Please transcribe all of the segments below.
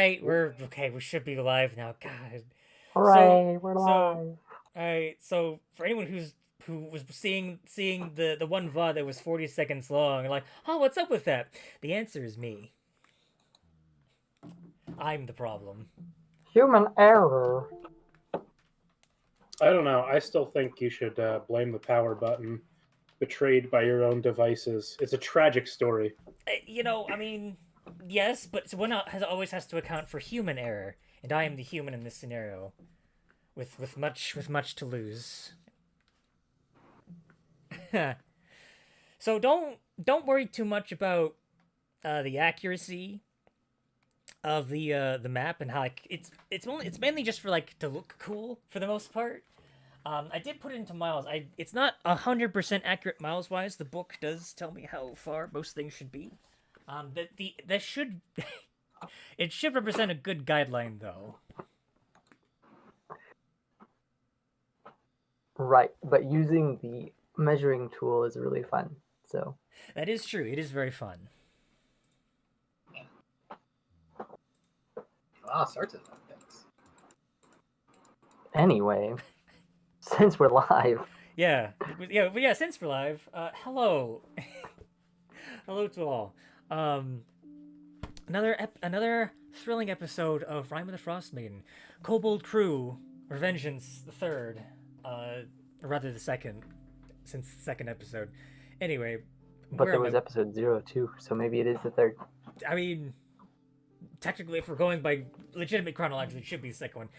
right, we're okay. We should be live now. God. So, Hooray, we're so, live. alright. So for anyone who was seeing the one VOD that was 40 seconds long, and like, oh, what's up with that? The answer is me. I'm the problem. Human error. I don't know. I still think you should blame the power button. Betrayed by your own devices. It's a tragic story. I mean, yes, but one always has to account for human error, and I am the human in this scenario, with much to lose. So don't worry too much about the accuracy of the map and how like it's mainly just for like to look cool for the most part. I did put it into miles. It's not 100% accurate miles wise. The book does tell me how far most things should be. That should it should represent a good guideline though. Right, but using the measuring tool is really fun. So That is true. It is very fun. Sorts of fun things. anyway, since we're live, Yeah. Since we're live, hello, hello to all. Another thrilling episode of Rime of the Frost Maiden, Kobold Crew, Revengeance the third, or rather the second, since the second episode. Anyway, but where there am was I? episode 02, so maybe it is the third. I mean, technically, if we're going by legitimate chronology, it should be the second one.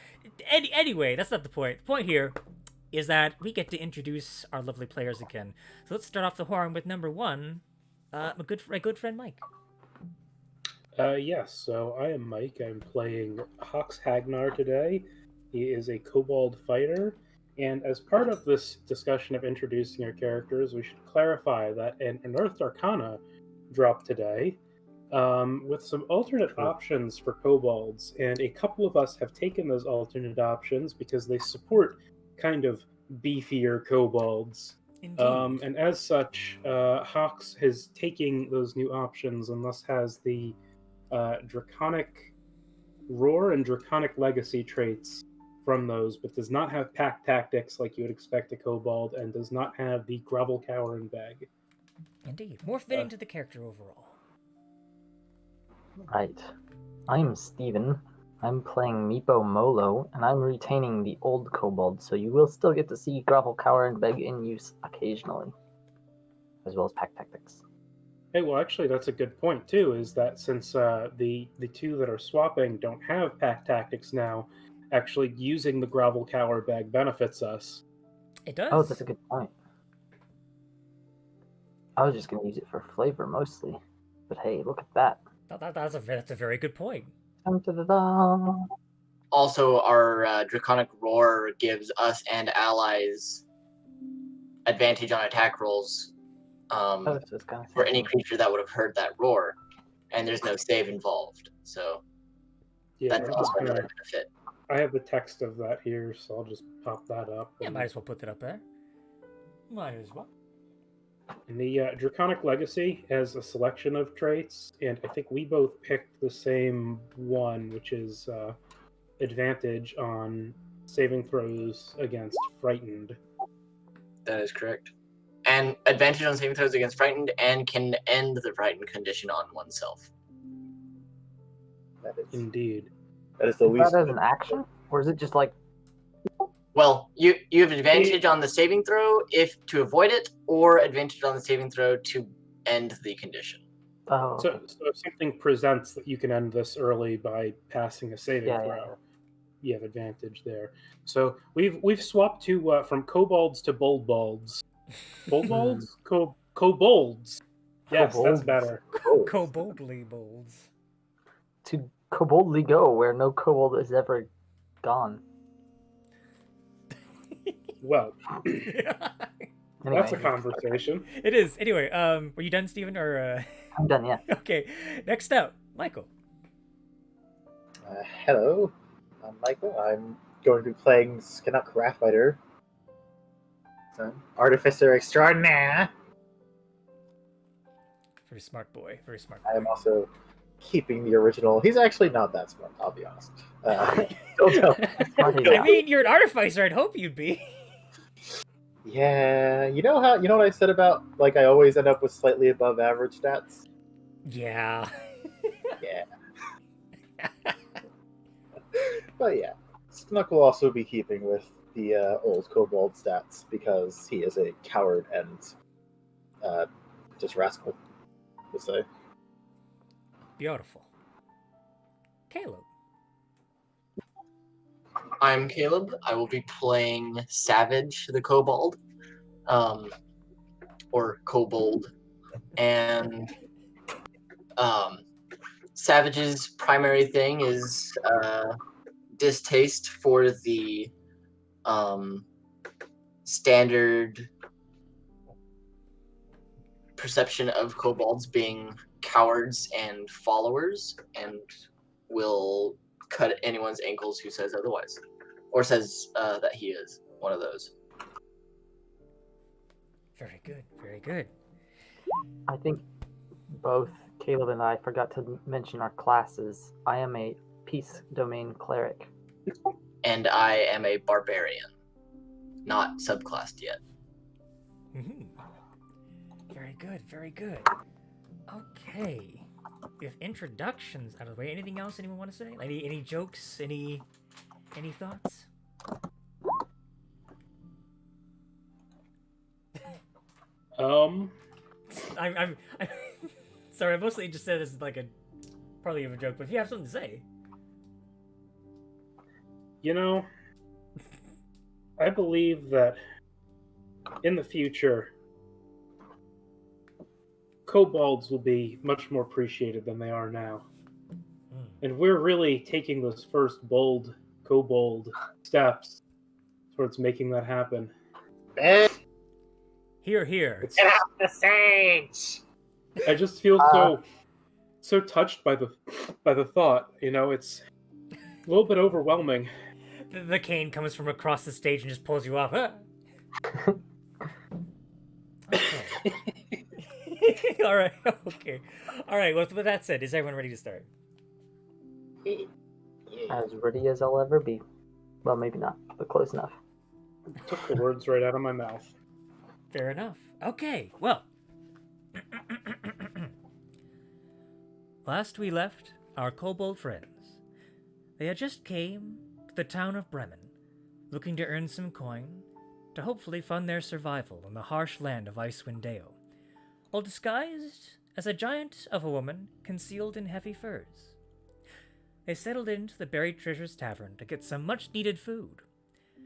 Anyway, that's not the point. The point here is that we get to introduce our lovely players again. So let's start off the horn with number one, my good friend Mike. Yes, so I am Mike. I'm playing Hox Hagnar today. He is a kobold fighter. And as part of this discussion of introducing our characters, we should clarify that an Unearthed Arcana dropped today with some alternate options for kobolds. And a couple of us have taken those alternate options because they support kind of beefier kobolds. Indeed. And as such, Hox is taking those new options and thus has the Draconic Roar and Draconic Legacy traits from those, but does not have pack tactics like you would expect a kobold, and does not have the Grovel Cower and Beg. Indeed. More fitting to the character overall. Right. I'm Steven. I'm playing Meepo Molo, and I'm retaining the old kobold, so you will still get to see Gravel Cower and Beg in use occasionally, as well as pack tactics. Hey, well, actually, that's a good point too. Is that since the two that are swapping don't have pack tactics now, actually using the Grovel Cower Bag benefits us. It does. Oh, that's a good point. I was just going to use it for flavor mostly, but hey, look at that. That's a very good point. Dun-dun-dun-dun. Also, our Draconic Roar gives us and allies advantage on attack rolls Oh, so it's kind of for any creature that would have heard that roar, and there's no save involved. So Yeah, that's I'm also just gonna- another benefit. I have the text of that here, so I'll just pop that up. Yeah, might as well put that up there. Might as well. And the Draconic Legacy has a selection of traits, and I think we both picked the same one, which is advantage on saving throws against Frightened. That is correct. And advantage on saving throws against frightened, and can end the frightened condition on oneself. That is Indeed. that is the Is least. that as an action? Or is it just like, Well, you have advantage on the saving throw if to avoid it, or advantage on the saving throw to end the condition. oh, So if something presents that you can end this early by passing a saving Yeah, throw, yeah. you have advantage there. So we've swapped to from kobolds to boldbalds. Boldbalds? Kobolds. Yes, that's Kobolds. better. Koboldly bolds. to koboldly go where no kobold has ever gone. Well, Anyway, that's a conversation. It is. Anyway, were you done, Steven? Or I'm done, yeah. okay. Next up, Michael. Hello, I'm Michael. I'm going to be playing Skinnock Ratfighter, Artificer Extraordinaire. Very smart boy. Very smart. I am Boy. also keeping the original. He's actually not that smart, I'll be honest. Don't tell. I mean, you're an artificer. I'd hope you'd be. Yeah, you know what I said about like I always end up with slightly above average stats. Yeah. Yeah, but yeah, Snook will also be keeping with the old kobold stats because he is a coward and just rascal, to say. Beautiful. Caleb. I'm Caleb. I will be playing Savage the Kobold, or Kobold, and Savage's primary thing is distaste for the standard perception of kobolds being cowards and followers, and will cut anyone's ankles who says otherwise, or says that he is one of those. Very good. Very good. I think both Caleb and I forgot to mention our classes. I am a Peace Domain Cleric. And I am a barbarian, not subclassed yet. Mm-hmm. Very good. Very good. Okay. With introductions out of the way, anything else anyone want to say? Any jokes? Any thoughts? I'm sorry. I mostly just said this is like a probably of a joke, but if you have something to say, You know, I believe that in the future, kobolds will be much more appreciated than they are now. And we're really taking those first bold kobold steps towards making that happen. here, here. It's, Get off the stage! I just feel so touched by the thought. You know, it's a little bit overwhelming. The cane comes from across the stage and just pulls you off. Huh? Okay. All right. Okay. All right. Well, with that said, is everyone ready to start? As ready as I'll ever be. Well, maybe not, but close enough. Took the words right out of my mouth. Fair enough. Okay. Well. Last we left our kobold friends. They had just came to the town of Bremen, looking to earn some coin to hopefully fund their survival in the harsh land of Icewind Dale, while disguised as a giant of a woman concealed in heavy furs. They settled into the Buried Treasures Tavern to get some much-needed food.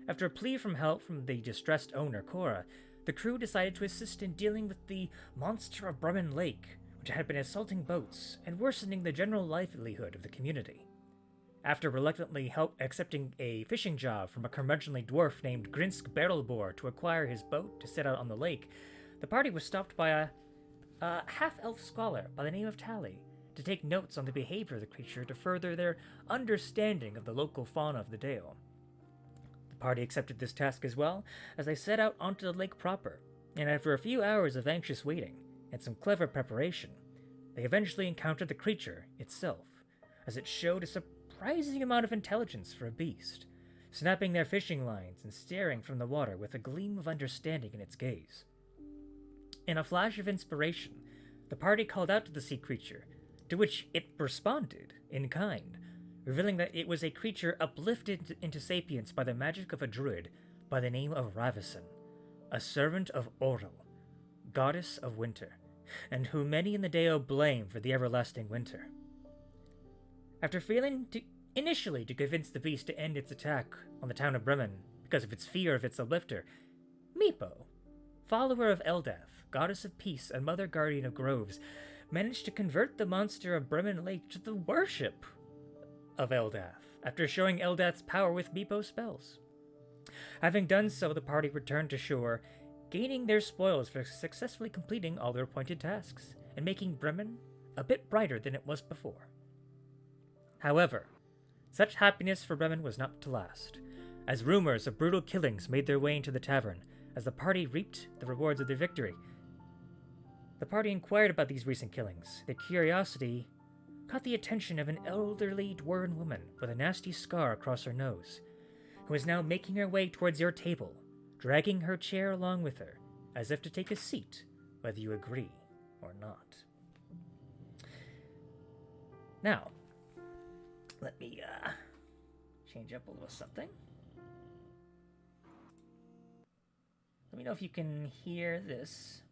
After a plea for help from the distressed owner, Cora, the crew decided to assist in dealing with the monster of Bremen Lake, which had been assaulting boats and worsening the general livelihood of the community. After reluctantly accepting a fishing job from a curmudgeonly dwarf named Grinsk Barrelbore to acquire his boat to set out on the lake, the party was stopped by a half-elf scholar by the name of Tally to take notes on the behavior of the creature to further their understanding of the local fauna of the Dale. The party accepted this task as well as they set out onto the lake proper, and after a few hours of anxious waiting and some clever preparation, they eventually encountered the creature itself, as it showed a surprising amount of intelligence for a beast, snapping their fishing lines and staring from the water with a gleam of understanding in its gaze. In a flash of inspiration, the party called out to the sea creature, to which it responded in kind, revealing that it was a creature uplifted into sapience by the magic of a druid by the name of Ravison, a servant of Oril, goddess of winter, and whom many in the Deo blame for the everlasting winter. After failing initially to convince the beast to end its attack on the town of Bremen because of its fear of its uplifter, Meepo, follower of Eldath, goddess of peace and mother guardian of groves, managed to convert the monster of Bremen Lake to the worship of Eldath after showing Eldath's power with Meepo's spells. Having done so, the party returned to shore, gaining their spoils for successfully completing all their appointed tasks and making Bremen a bit brighter than it was before. However, such happiness for Bremen was not to last, as rumors of brutal killings made their way into the tavern as the party reaped the rewards of their victory. The party inquired about these recent killings, their curiosity caught the attention of an elderly dwarven woman with a nasty scar across her nose, who is now making her way towards your table, dragging her chair along with her, as if to take a seat, whether you agree or not. Now, let me change up a little something. Let me know if you can hear this.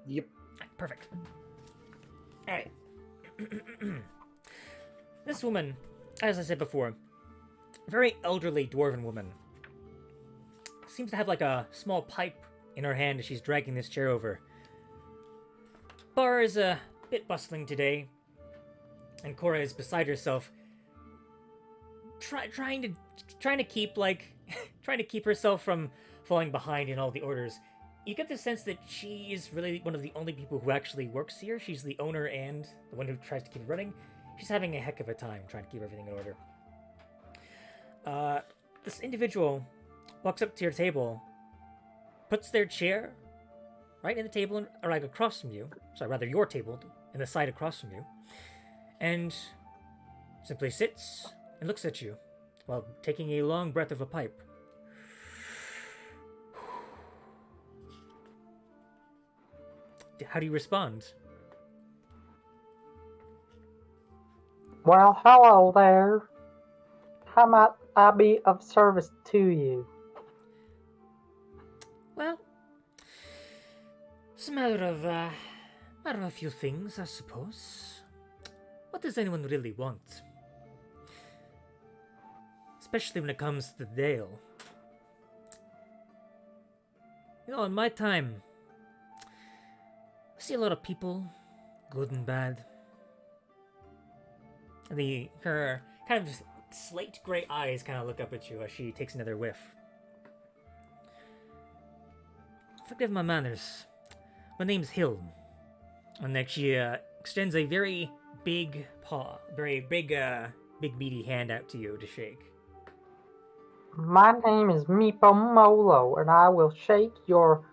Yep. Perfect. Alright. This woman, as I said before, very elderly dwarven woman, seems to have like a small pipe in her hand as she's dragging this chair over. Bar is a bit bustling today, and Cora is beside herself, trying to keep trying to keep herself from falling behind in all the orders. You get the sense that she is really one of the only people who actually works here. She's the owner and the one who tries to keep it running. She's having a heck of a time trying to keep everything in order. This individual walks up to your table, puts their chair right in the table, or like across from you. Sorry, rather your table, in the side across from you, and simply sits and looks at you while taking a long breath of a pipe. How do you respond? Well, hello there. How might I be of service to you? Well, it's a matter of a few things, I suppose. What does anyone really want? Especially when it comes to the Dale. You know, in my time, I see a lot of people, good and bad. And her kind of slate gray eyes kind of look up at you as she takes another whiff. Forgive my manners. My name's Hilm. And then she extends a very big paw, very big meaty hand out to you to shake. My name is Meepo Molo, and I will shake your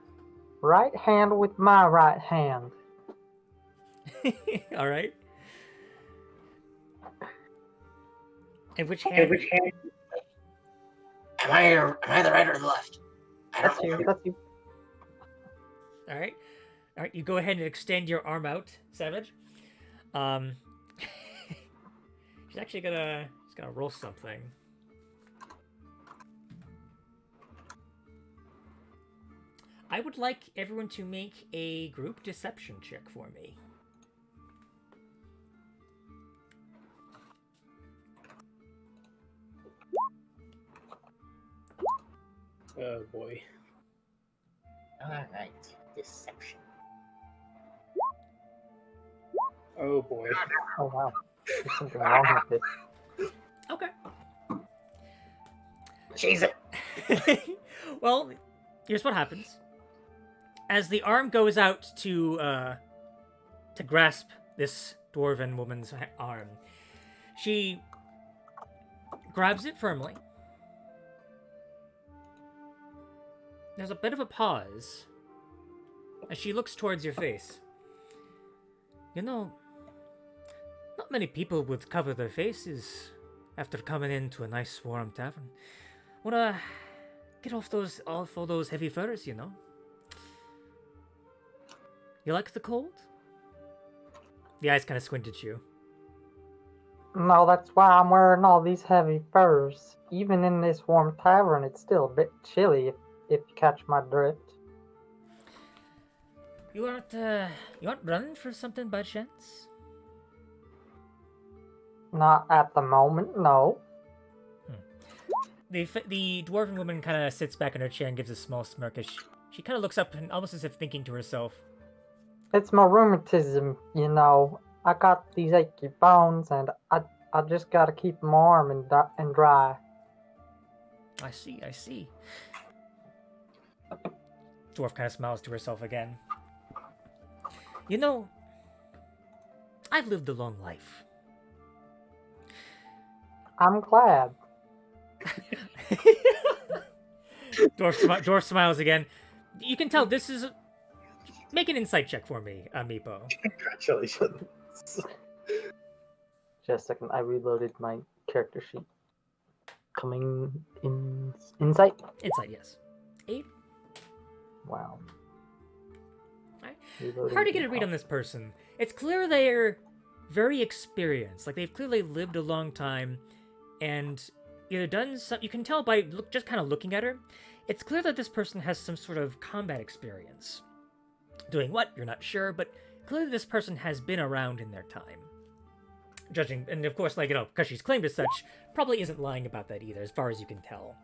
right hand with my right hand. All right. And which hand? Am I the right or the left? I That's don't know. you. That's you. All right. All right. You go ahead and extend your arm out, Savage. She's actually gonna roll something. I would like everyone to make a group deception check for me. Oh boy. Alright. Deception. Oh boy. Oh wow. There's something wrong with it. Okay. Jesus. Well, here's what happens. As the arm goes out to grasp this dwarven woman's arm, she grabs it firmly. There's a bit of a pause as she looks towards your face. You know, not many people would cover their faces after coming into a nice warm tavern. Wanna get off all those heavy furs, you know? You like the cold? The eyes kind of squint at you. No, that's why I'm wearing all these heavy furs. Even in this warm tavern, it's still a bit chilly if you catch my drift. You aren't running for something by chance? Not at the moment, no. The dwarven woman kind of sits back in her chair and gives a small smirk as she kind of looks up and almost as if thinking to herself. It's my rheumatism, you know. I got these achy bones, and I just gotta keep them warm and dry. I see. Dwarf kind of smiles to herself again. You know, I've lived a long life. I'm glad. Dwarf smiles again. You can tell this is Make an insight check for me, Meepo. Congratulations. Just a second, I reloaded my character sheet. Coming in insight. Insight, yes. 8. Wow. Alright. Reloading Hard to get a econ. read on this person. It's clear they're very experienced. Like, they've clearly lived a long time and either done some... You can tell by just kind of looking at her. It's clear that this person has some sort of combat experience. Doing what? You're not sure, but clearly this person has been around in their time. Judging, and of course, like, you know, because she's claimed as such, probably isn't lying about that either, as far as you can tell.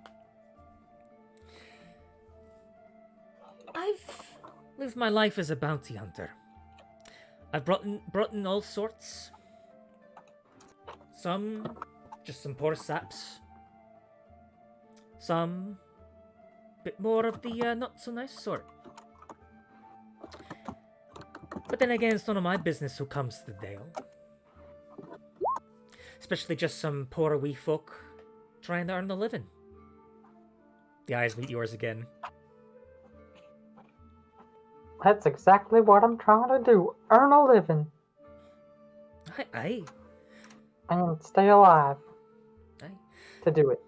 I've lived my life as a bounty hunter. I've brought in all sorts. Some, just some poor saps. Some, bit more of the not so nice sort. But then again, it's none of my business who comes to the Dale. Especially just some poor wee folk trying to earn a living. The eyes meet yours again. That's exactly what I'm trying to do. Earn a living. Aye. And stay alive. Aye. To do it.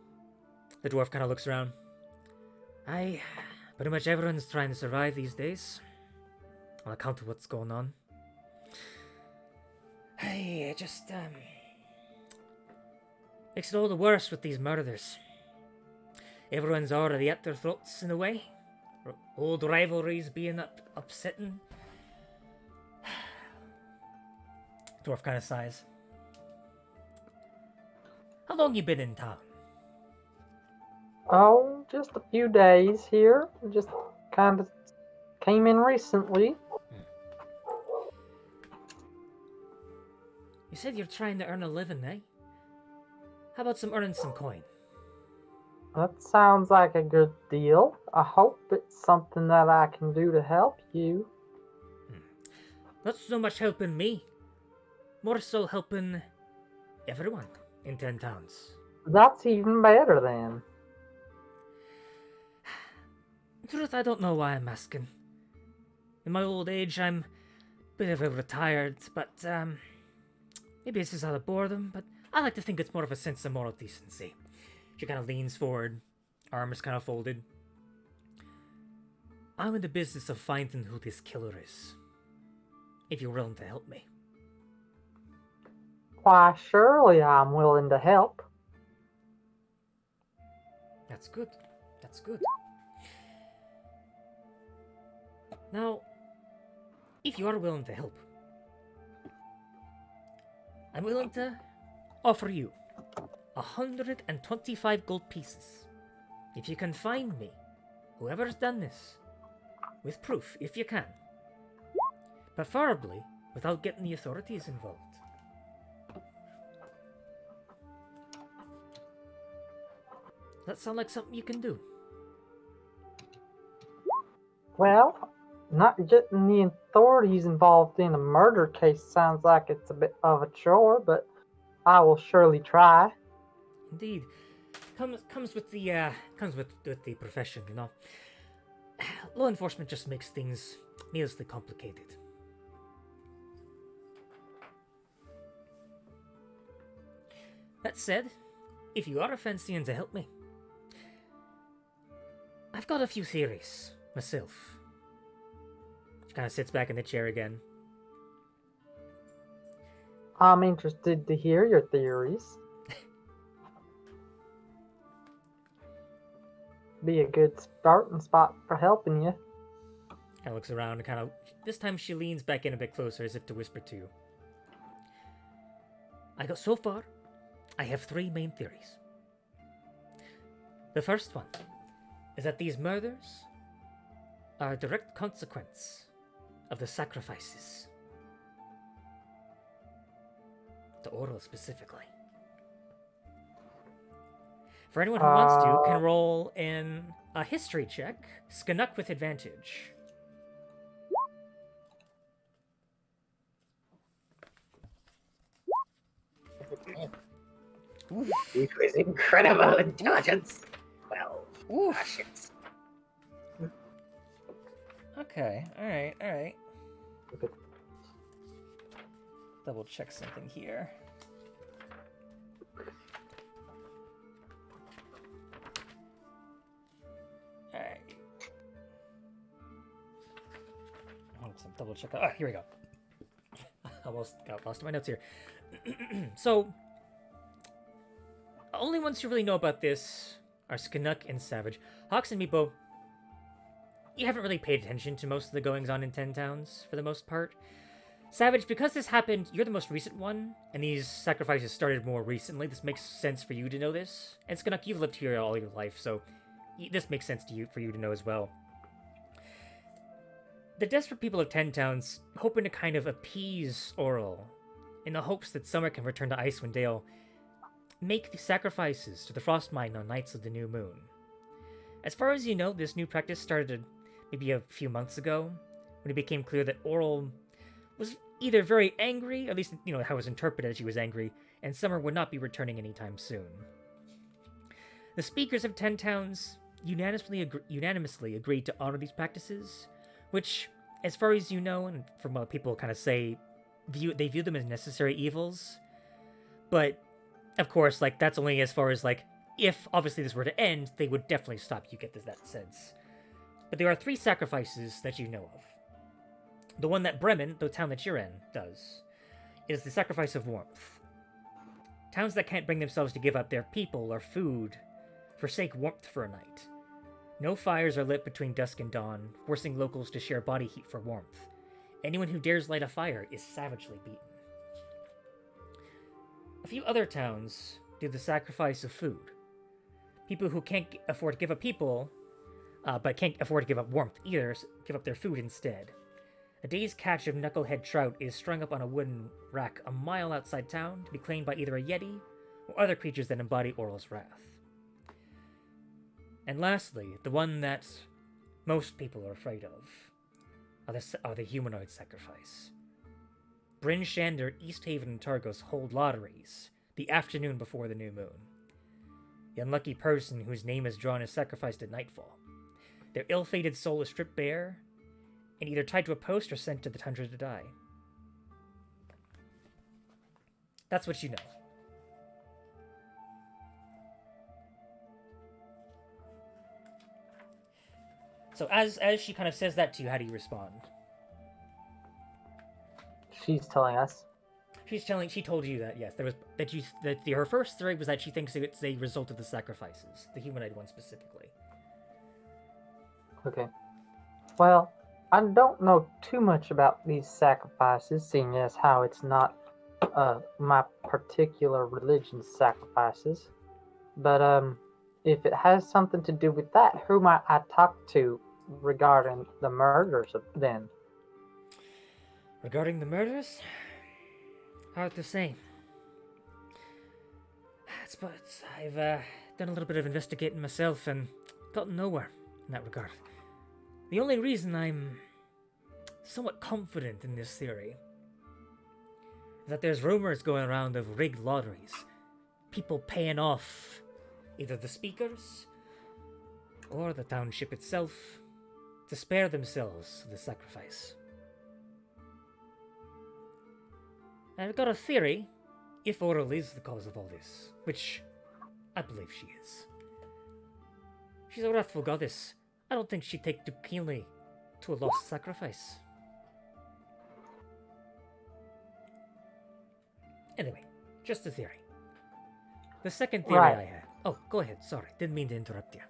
The dwarf kind of looks around. Aye. Pretty much everyone's trying to survive these days. On account of what's going on. Aye, it just, makes it all the worse with these murders. Everyone's already at their throats in a way. Old rivalries being upsetting. Dwarf kind of sighs. How long you been in town? Oh, just a few days here. Just kind of came in recently. You said you're trying to earn a living, eh? How about earning some coin? That sounds like a good deal. I hope it's something that I can do to help you. Not so much helping me. More so helping everyone in 10 towns. That's even better then. In truth, I don't know why I'm asking. In my old age, I'm a bit of a retired, but, maybe it's just out of boredom, but I like to think it's more of a sense of moral decency. She kind of leans forward, arms kind of folded. I'm in the business of finding who this killer is. If you're willing to help me. Why, surely I'm willing to help. That's good. That's good. Now, if you are willing to help, I'm willing to offer you 125 gold pieces. If you can find me, whoever's done this, with proof, if you can. Preferably without getting the authorities involved. That sound like something you can do? Well, not getting the authorities involved in a murder case sounds like it's a bit of a chore, but I will surely try. Indeed, comes with the profession, you know. Law enforcement just makes things needlessly complicated. That said, if you are fancying to help me, I've got a few theories myself. She kind of sits back in the chair again. I'm interested to hear your theories. Be a good starting spot for helping you. Kind of looks around and kind of... This time she leans back in a bit closer as if to whisper to you. So far, I have 3 main theories. The first one is that these murders are a direct consequence of the sacrifices. The oral specifically. For anyone who wants to, can roll in a history check, Scanuck with advantage. It was incredible intelligence. 12. Oof. Ah, shit. Okay, alright. Look at Double check something here. Alright. Double check. Ah, here we go. Almost got lost in my notes here. So, only ones who really know about this are Skanuk and Savage. Hawks and Meepo, you haven't really paid attention to most of the goings-on in 10 Towns, for the most part. Savage, because this happened, you're the most recent one, and these sacrifices started more recently. This makes sense for you to know this. And Skanuk, you've lived here all your life, so this makes sense to you for you to know as well. The desperate people of 10 Towns, hoping to kind of appease Oral, in the hopes that Summer can return to Icewind Dale, make the sacrifices to the Frost Mine on nights of the new moon. As far as you know, this new practice started maybe a few months ago, when it became clear that Oral was either very angry, at least, how it was interpreted, she was angry, and Summer would not be returning anytime soon. The speakers of 10 Towns unanimously agreed to honor these practices, which, as far as you know, and from what people kind of say, they view them as necessary evils. But, of course, that's only as far as, if obviously this were to end, they would definitely stop. You get that sense. But there are 3 sacrifices that you know of. The one that Bremen, the town that you're in, does, is the sacrifice of warmth. Towns that can't bring themselves to give up their people or food forsake warmth for a night. No fires are lit between dusk and dawn, forcing locals to share body heat for warmth. Anyone who dares light a fire is savagely beaten. A few other towns do the sacrifice of food. People who can't afford to give up people, but can't afford to give up warmth either, give up their food instead. A day's catch of knucklehead trout is strung up on a wooden rack a mile outside town to be claimed by either a yeti or other creatures that embody Oral's wrath. And lastly, the one that most people are afraid of are the humanoid sacrifice. Bryn Shander, East Haven, and Targos hold lotteries the afternoon before the new moon. The unlucky person whose name is drawn is sacrificed at nightfall. Their ill-fated soul is stripped bare and either tied to a post or sent to the tundra to die. That's what you know. So as she kind of says that to you, how do you respond? She's telling us. She told you that, yes, her first theory was that she thinks it's a result of the sacrifices, the humanoid one specifically. Okay. Well, I don't know too much about these sacrifices, seeing as how it's not my particular religion's sacrifices. But if it has something to do with that, who might I talk to regarding the murders then? Regarding the murders? Hard to say. But I've done a little bit of investigating myself and gotten nowhere in that regard. The only reason I'm somewhat confident in this theory is that there's rumors going around of rigged lotteries. People paying off either the speakers or the township itself to spare themselves of the sacrifice. And I've got a theory, if Oral is the cause of all this, which I believe she is. She's a wrathful goddess. I don't think she'd take too keenly to a lost sacrifice. Anyway, just a theory. The second theory Right. I had... Oh, go ahead, sorry. Didn't mean to interrupt you.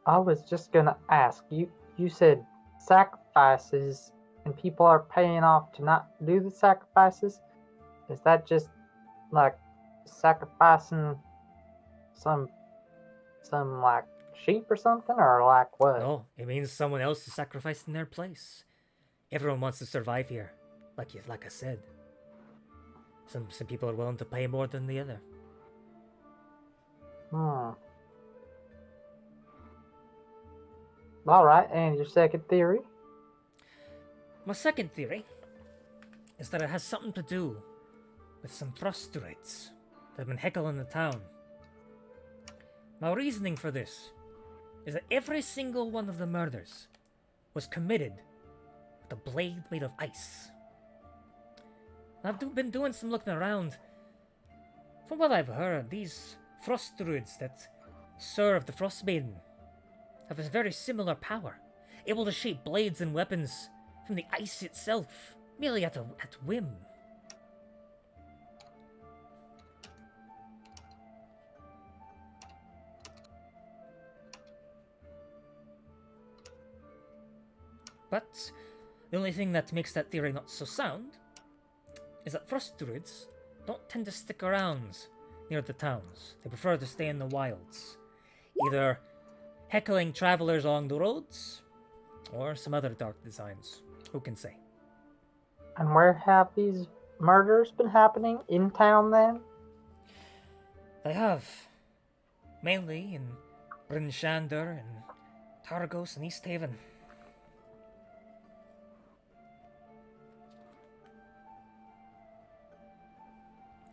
I was just gonna ask, you said sacrifices and people are paying off to not do the sacrifices? Is that just like sacrificing some like sheep or something, or like what? No, it means someone else is sacrificed in their place. Everyone wants to survive here, like I said. Some people are willing to pay more than the other. Alright, and your second theory? My second theory is that it has something to do with some prostitutes that have been heckling the town. My reasoning for this is that every single one of the murders was committed with a blade made of ice. Been doing some looking around. From what I've heard, these frost druids that serve the Frost Maiden have a very similar power, able to shape blades and weapons from the ice itself, merely at whim. But the only thing that makes that theory not so sound is that frost druids don't tend to stick around near the towns. They prefer to stay in the wilds, either heckling travelers along the roads or some other dark designs. Who can say? And where have these murders been happening? In town, then? They have, mainly in Bryn Shander and Targos and East Haven.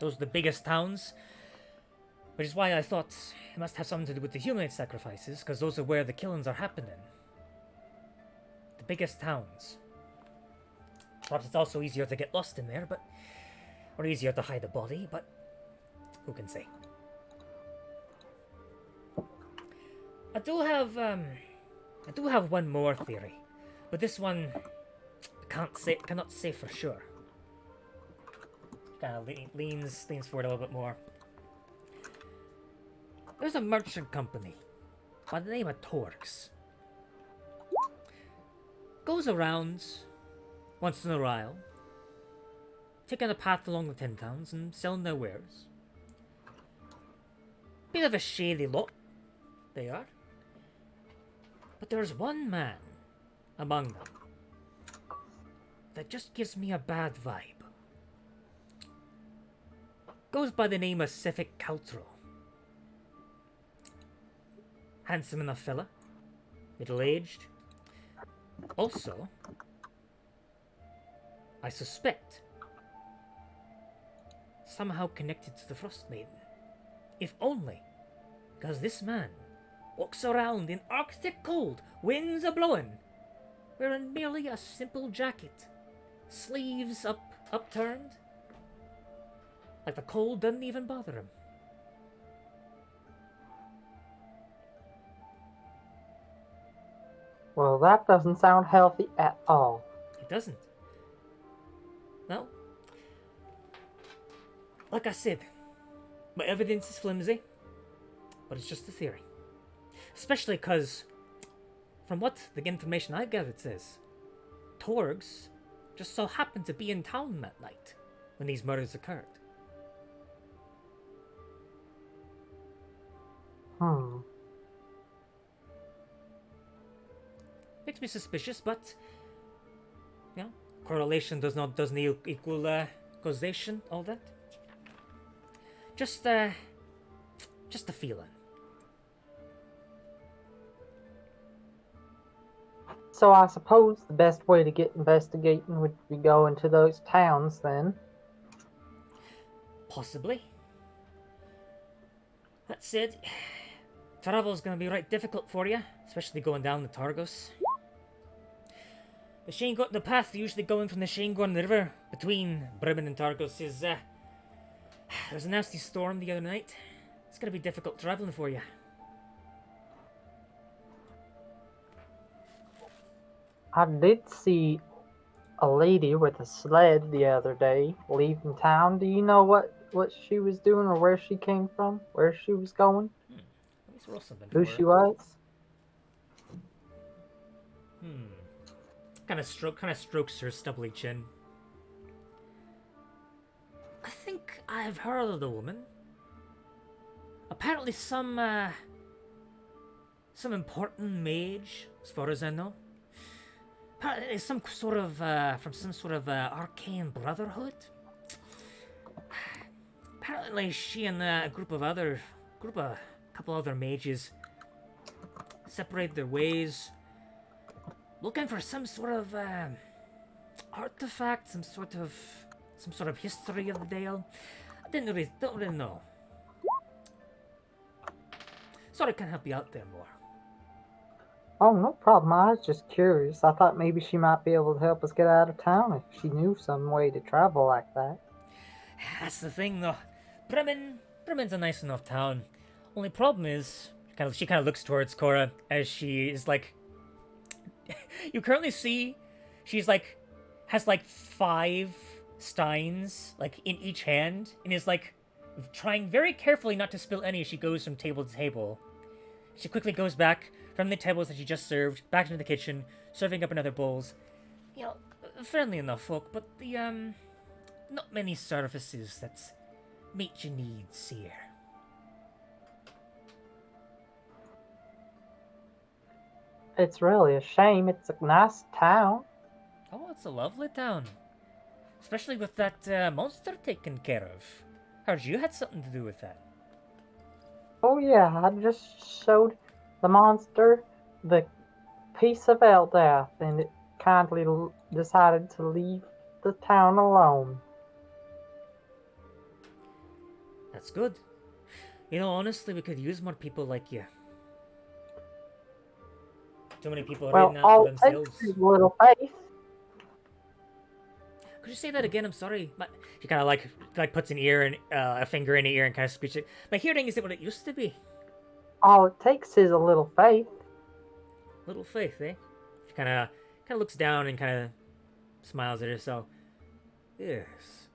Those are the biggest towns, which is why I thought it must have something to do with the human sacrifices, because those are where the killings are happening. The biggest towns. Perhaps it's also easier to get lost in there, or easier to hide a body, but who can say? I do have one more theory, but this one cannot say for sure. Kind of leans forward a little bit more. There's a merchant company by the name of Torx. Goes around once in a while, taking a path along the tin towns and selling their wares. Bit of a shady lot, they are. But there's one man among them that just gives me a bad vibe. Goes by the name of Civic Caltro. Handsome enough fella. Middle-aged. Also, I suspect, somehow connected to the Frost Maiden. If only because this man walks around in Arctic cold, winds a-blowing, wearing merely a simple jacket, sleeves upturned, like the cold doesn't even bother him. Well, that doesn't sound healthy at all. It doesn't. No. Like I said, my evidence is flimsy, but it's just a theory. Especially because, from what the information I gathered says, Torgs just so happened to be in town that night when these murders occurred. Makes me suspicious, but correlation doesn't equal causation. All that. Just a feeling. So I suppose the best way to get investigating would be going to those towns, then. Possibly. That said, travel's gonna be right difficult for you, especially going down the Targos. The path usually going from the Shanegorn River between Bremen and Targos is, there's a nasty storm the other night. It's gonna be difficult traveling for you. I did see a lady with a sled the other day leaving town. Do you know what she was doing or where she came from? Where she was going? At least roll something Who for her. she was? Kind of strokes her stubbly chin. I think I've heard of the woman. Apparently some important mage, as far as I know. Apparently some sort of from some sort of arcane brotherhood. Apparently she and a couple other mages separate their ways, looking for some sort of artifact, some sort of history of the Dale. I don't really know. Sorry, I can't help you out there more. Oh, no problem. I was just curious. I thought maybe she might be able to help us get out of town if she knew some way to travel like that. That's the thing, though. Bremen's a nice enough town. Only problem is, she kind of looks towards Cora as she is like. You currently see, she's like, has like 5 steins like in each hand, and is like trying very carefully not to spill any as she goes from table to table. She quickly goes back from the tables that she just served back into the kitchen, serving up another bowls. You know, friendly enough folk, but the not many services that meet your needs here. It's really a shame. It's a nice town. Oh, it's a lovely town, especially with that monster taken care of. Heard you had something to do with that. Oh, yeah, I just showed the monster the piece of Eldath, and it kindly decided to leave the town alone. That's good. You know, honestly, we could use more people like you. Too many people are Well, in out for all it takes themselves. is a little faith. Could you say that again? I'm sorry. She kind of like puts an ear and a finger in her ear and kind of screeches it. My hearing isn't what it used to be. All it takes is a little faith. Little faith, eh? She kind of looks down and kind of smiles at herself. Yes.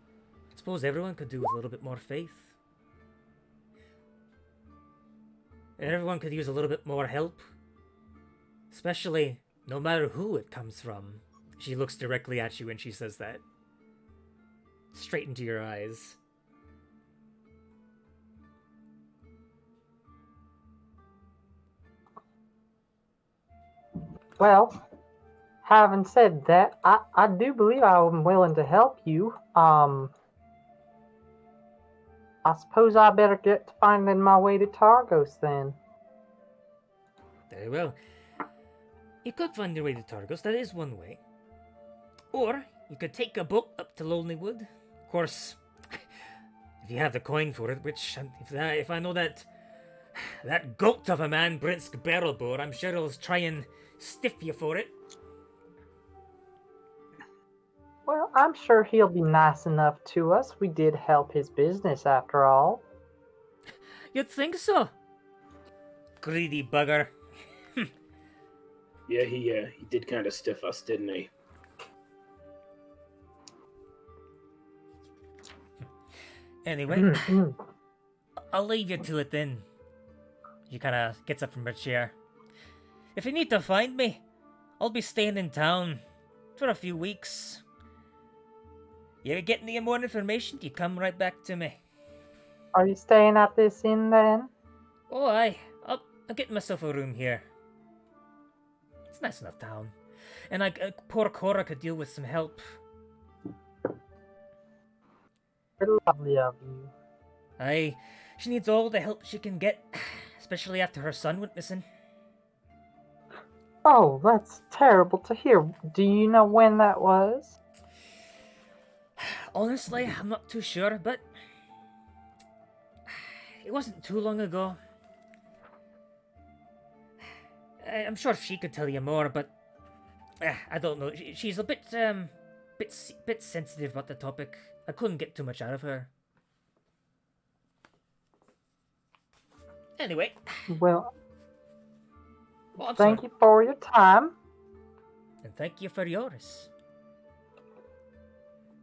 Suppose everyone could do with a little bit more faith. And everyone could use a little bit more help. Especially, no matter who it comes from. She looks directly at you when she says that. Straight into your eyes. Well, having said that, I do believe I'm willing to help you. I suppose I better get to finding my way to Targos then. Very well. You could find your way to Targos, that is one way. Or, you could take a boat up to Lonelywood. Of course, if you have the coin for it, which, if I know that goat of a man, Brinsk Barrelbore, I'm sure he'll try and stiff you for it. Well, I'm sure he'll be nice enough to us. We did help his business after all. You'd think so. Greedy bugger. Yeah, he did kind of stiff us, didn't he? Anyway, I'll leave you to it then. She kind of gets up from her chair. If you need to find me, I'll be staying in town for a few weeks. You get any more information, you come right back to me. Are you staying at this inn then? Oh, aye. I'll get myself a room here. It's a nice enough town. And poor Cora could deal with some help. Very lovely of you. Aye, she needs all the help she can get, especially after her son went missing. Oh, that's terrible to hear. Do you know when that was? Honestly, I'm not too sure, but it wasn't too long ago. I'm sure she could tell you more, but I don't know. She's a bit sensitive about the topic. I couldn't get too much out of her. Anyway. Well, I'm thank sorry. you for your time. And thank you for yours.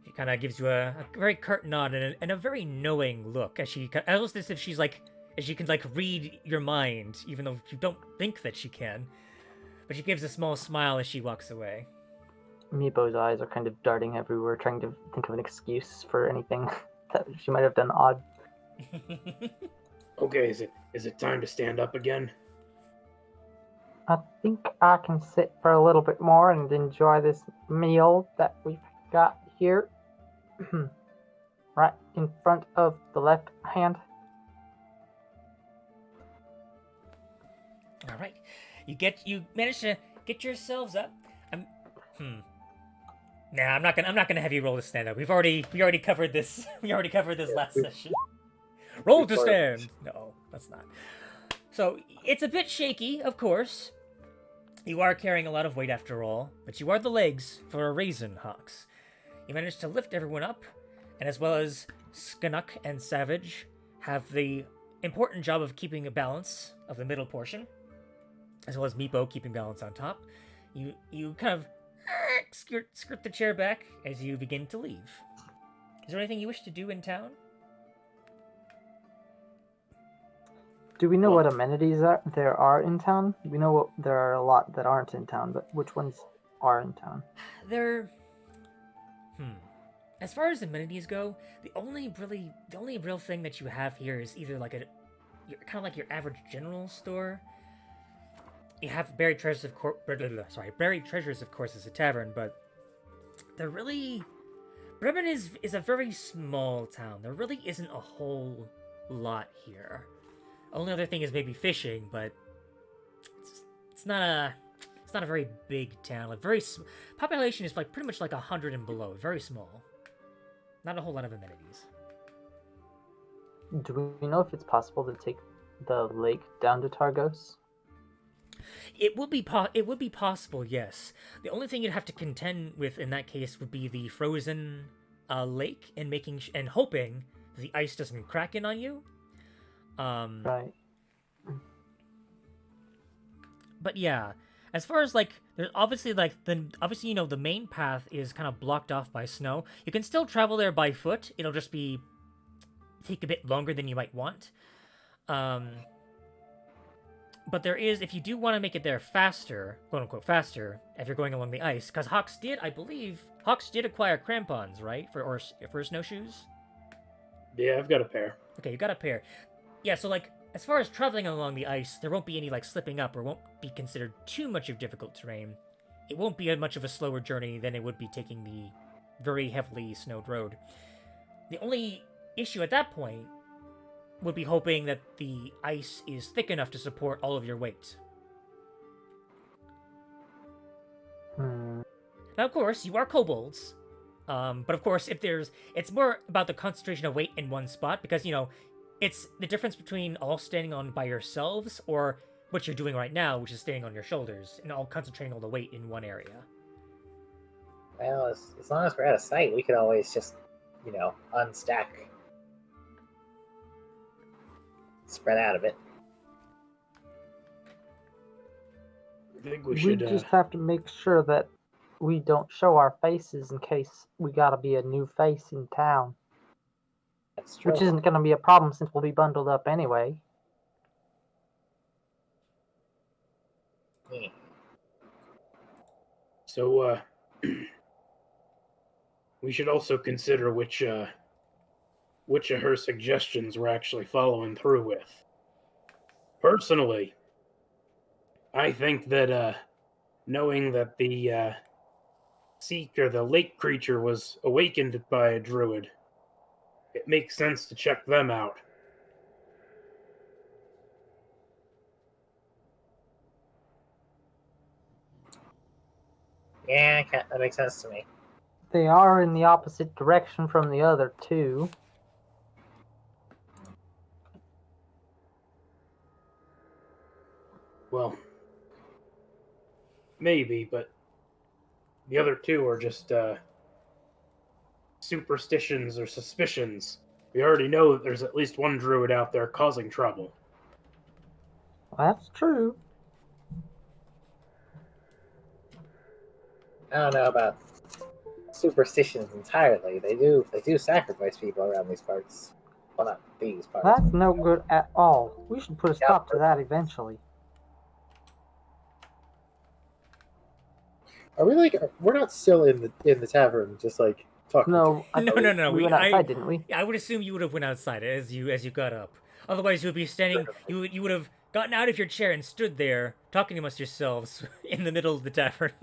She kind of gives you a very curt nod and a very knowing look as she almost as if she's like, as she can like read your mind, even though you don't think that she can. But she gives a small smile as she walks away. Meepo's eyes are kind of darting everywhere, trying to think of an excuse for anything that she might have done odd. Okay, is it time to stand up again? I think I can sit for a little bit more and enjoy this meal that we've got here. Right in front of the left hand. All right, you manage to get yourselves up. Nah, I'm not gonna have you roll to stand up. We already covered this. We already covered this last session. Roll to stand. No, that's not. So it's a bit shaky, of course. You are carrying a lot of weight after all, but you are the legs for a reason, Hawks. You managed to lift everyone up, and as well as Skanuk and Savage have the important job of keeping a balance of the middle portion, as well as Meepo keeping balance on top. You kind of skirt the chair back as you begin to leave. Is there anything you wish to do in town? Do we know what amenities there are in town? We know there are a lot that aren't in town, but which ones are in town? They're... As far as amenities go, the only real thing that you have here is either like kind of like your average general store. You have buried treasures, of course. Buried treasures, of course, is a tavern, but they're really... Bremen is a very small town. There really isn't a whole lot here. Only other thing is maybe fishing, but it's not a very big town. Like population is like pretty much like 100 and below. Very small. Not a whole lot of amenities. Do we know if it's possible to take the lake down to Targos? It would be possible, yes. The only thing you'd have to contend with in that case would be the frozen lake and and hoping the ice doesn't crack in on you. Right. But yeah, as far as like, there's obviously you know the main path is kind of blocked off by snow. You can still travel there by foot. It'll just take a bit longer than you might want. But there is, if you do want to make it there faster, quote unquote faster, if you're going along the ice, because Hawks did acquire crampons, right, for snowshoes. Yeah, I've got a pair. Okay, you got a pair. Yeah, so like as far as traveling along the ice, there won't be any like slipping up or won't be considered too much of difficult terrain. It won't be much of a slower journey than it would be taking the very heavily snowed road. The only issue at that point would be hoping that the ice is thick enough to support all of your weight. Now, of course, you are kobolds. But of course, it's more about the concentration of weight in one spot, because, you know, it's the difference between all standing on by yourselves or what you're doing right now, which is standing on your shoulders and all concentrating all the weight in one area. Well, as long as we're out of sight, we could always just, unstack. Spread out a bit. I think we We should. just have to make sure that we don't show our faces in case we gotta be a new face in town. That's true. Which isn't gonna be a problem since we'll be bundled up anyway. Yeah. So, we should also consider which of her suggestions we're actually following through with. Personally, I think that knowing that the the lake creature was awakened by a druid, it makes sense to check them out. Yeah, that makes sense to me. They are in the opposite direction from the other two. Well, maybe, but the other two are just superstitions or suspicions. We already know that there's at least one druid out there causing trouble. That's true. I don't know about superstitions entirely. They do sacrifice people around these parts. Well, not these parts. That's no good at all. We should put a stop to that eventually. Are we we're not still in the tavern, just like talking? No, No. We went outside, didn't we? I would assume you would have went outside as you got up. Otherwise, you would be standing. You would have gotten out of your chair and stood there talking amongst yourselves in the middle of the tavern.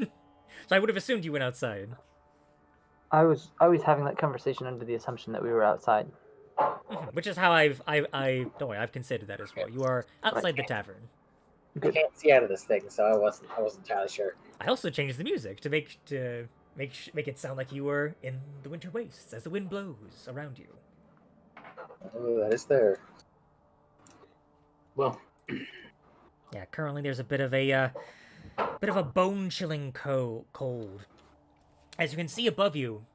So I would have assumed you went outside. I was having that conversation under the assumption that we were outside. Which is how I don't worry, I've considered that as well. You are outside the tavern. I can't see out of this thing, so I wasn't entirely sure. I also changed the music to make it sound like you were in the winter wastes as the wind blows around you. Oh, that is there. Well, Yeah, currently there's a bit of a bit of a bone-chilling cold. As you can see above you,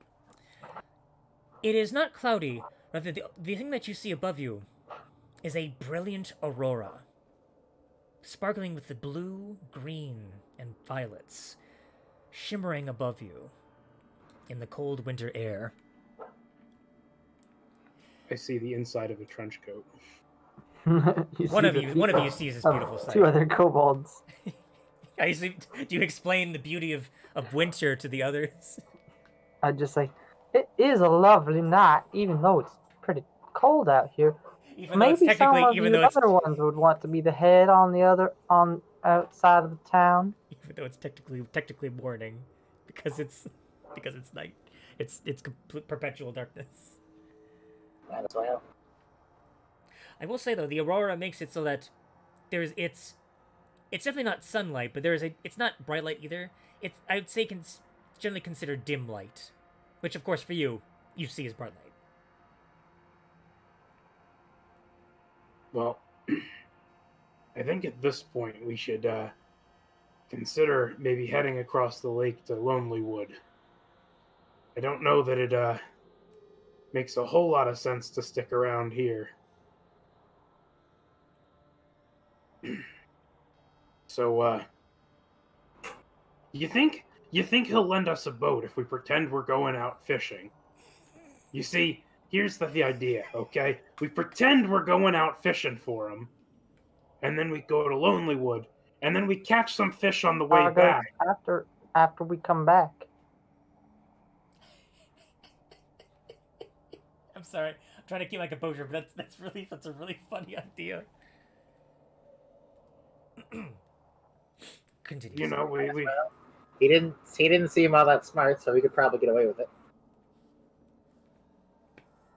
it is not cloudy. Rather, the thing that you see above you is a brilliant aurora, sparkling with the blue, green, and violets, shimmering above you in the cold winter air. I see the inside of a trench coat. One of you sees this beautiful sight. Two other kobolds. Do you explain the beauty of winter to the others? I'd just say, it is a lovely night, even though it's pretty cold out here. Maybe some of you other ones would want to be the head on outside of the town. Even though it's technically morning, because it's night. It's complete perpetual darkness. Might as well. I will say though, the aurora makes it so that it's definitely not sunlight, but it's not bright light either. I would say generally considered dim light, which of course for you see as bright light. Well, I think at this point we should consider maybe heading across the lake to Lonely Wood. I don't know that it makes a whole lot of sense to stick around here. So, you think he'll lend us a boat if we pretend we're going out fishing? You see, here's the idea, okay? We pretend we're going out fishing for him, and then we go to Lonely Wood, and then we catch some fish on the way back. After we come back. I'm sorry, I'm trying to keep my composure, but that's a really funny idea. Continue. You know, we He didn't seem all that smart, so we could probably get away with it.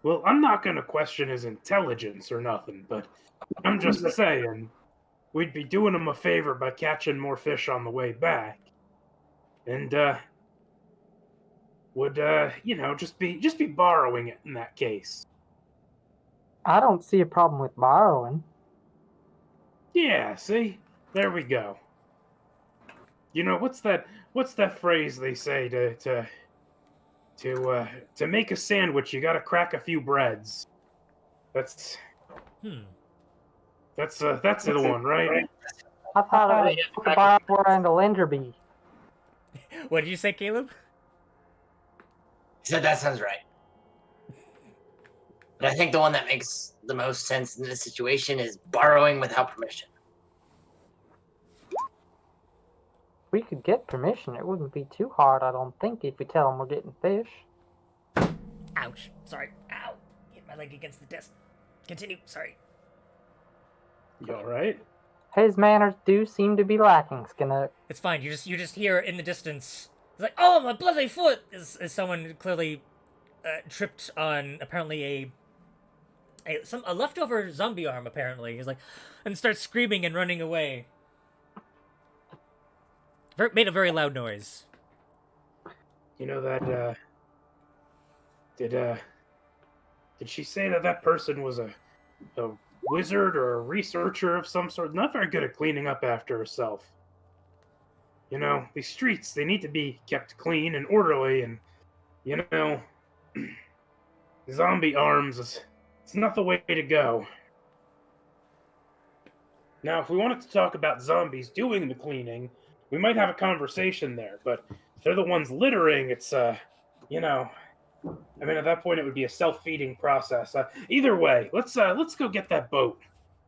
Well, I'm not going to question his intelligence or nothing, but I'm just saying we'd be doing him a favor by catching more fish on the way back. And, would, just be borrowing it in that case. I don't see a problem with borrowing. Yeah, see? There we go. You know, what's that phrase they say to make a sandwich, you gotta crack a few breads. That's the one, right? I thought it was the borrower and the lender bee. What did you say, Caleb? He said that sounds right. But I think the one that makes the most sense in this situation is borrowing without permission. We could get permission. It wouldn't be too hard, I don't think, if we tell them we're getting fish. Ouch. Sorry. Ow. Hit my leg against the desk. Continue. Sorry. You all right? His manners do seem to be lacking, Skinner. It's fine. You just hear in the distance. It's like, oh, my bloody foot! As someone clearly tripped on apparently a leftover zombie arm. Apparently, he's like, and starts screaming and running away. Made a very loud noise. You know that, did she say that person was a wizard or a researcher of some sort? Not very good at cleaning up after herself. You know, these streets, they need to be kept clean and orderly, and, you know, zombie arms, it's not the way to go. Now, if we wanted to talk about zombies doing the cleaning, we might have a conversation there, but if they're the ones littering, it's, you know, I mean, at that point, it would be a self-feeding process. Either way, let's go get that boat.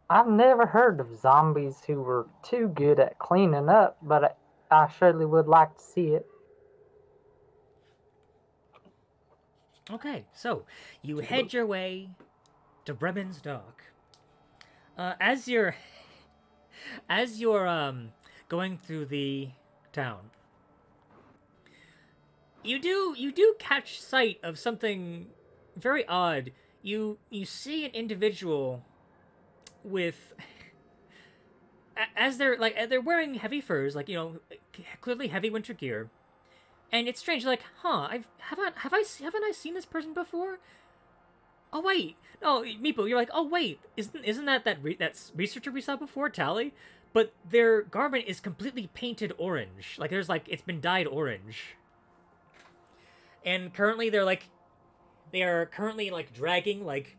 I've never heard of zombies who were too good at cleaning up, but I surely would like to see it. Okay, so you head your way to Bremen's Dock. As you're going through the town, you do catch sight of something very odd. You see an individual with, as they're wearing heavy furs, like, you know, clearly heavy winter gear, and it's strange. Like, haven't I seen this person before? Oh wait, no, Meepo, you're like, oh wait, isn't that researcher we saw before, Tally? but their garment is completely painted orange. Like there's like it's been dyed orange. And currently they are currently like dragging like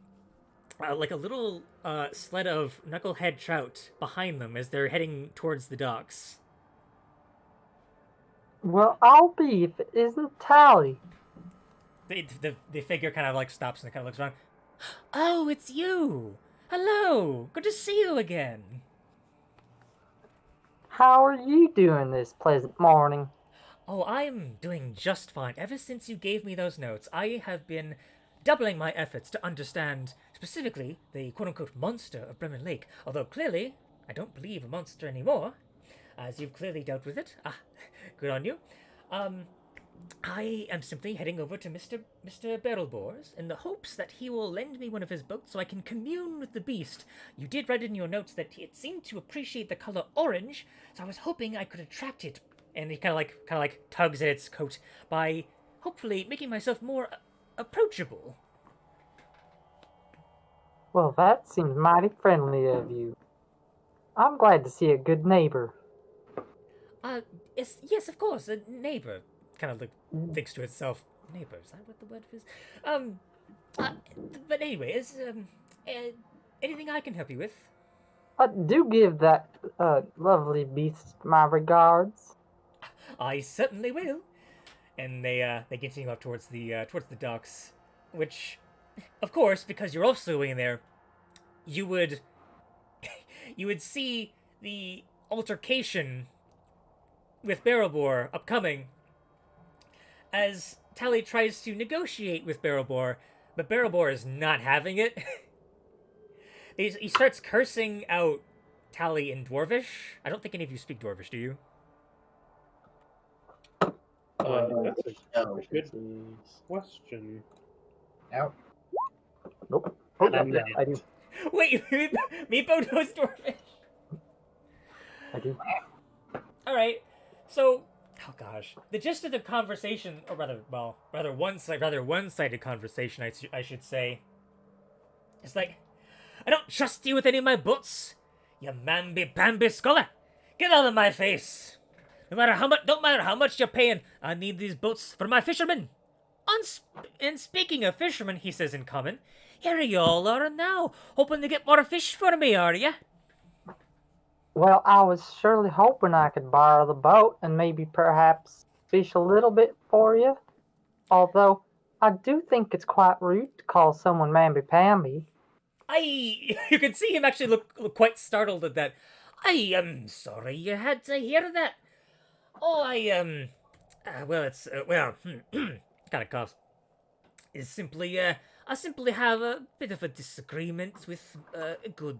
a little sled of knucklehead trout behind them as they're heading towards the docks. Well, I'll be if it isn't Tally. The figure kind of like stops and kind of looks around. Oh, it's you! Hello! Good to see you again! How are you doing this pleasant morning? Oh, I'm doing just fine. Ever since you gave me those notes, I have been doubling my efforts to understand specifically the quote-unquote monster of Bremen Lake. Although clearly, I don't believe a monster anymore, as you've clearly dealt with it. Ah, good on you. I am simply heading over to Mr. Barrelbore's in the hopes that he will lend me one of his boats so I can commune with the beast. You did write in your notes that it seemed to appreciate the color orange, so I was hoping I could attract it. And he kind of like tugs at its coat by hopefully making myself more approachable. Well, that seems mighty friendly of you. I'm glad to see a good neighbor. Yes, of course, a neighbor. Kind of thinks to itself, neighbor, is that what the word is? Uh, but anyway, anything I can help you with? Do give that lovely beast my regards. I certainly will. And they continue up towards the docks, which, of course, because you're also in there, you would you would see the altercation with Barrelbore upcoming as Tally tries to negotiate with Barrelbore, but Barrelbore is not having it. He starts cursing out Tally in Dwarvish. I don't think any of you speak Dwarvish, do you? That's No. a good question. Now, Nope. Oh, And yeah, I do. Wait, Meepo knows Dwarvish? I do. Alright, so... Oh gosh. The gist of the conversation, or rather one-sided conversation, I should say. It's like, I don't trust you with any of my boats, you mamby-pamby scholar. Get out of my face. Don't matter how much you're paying, I need these boats for my fishermen. And speaking of fishermen, he says in common, here you all are now, hoping to get more fish for me, are ya? Well, I was surely hoping I could borrow the boat and maybe perhaps fish a little bit for you. Although, I do think it's quite rude to call someone mamby-pamby. You can see him actually look quite startled at that. I am sorry you had to hear that. Oh, kind of cough. Is simply, I simply have a bit of a disagreement with a good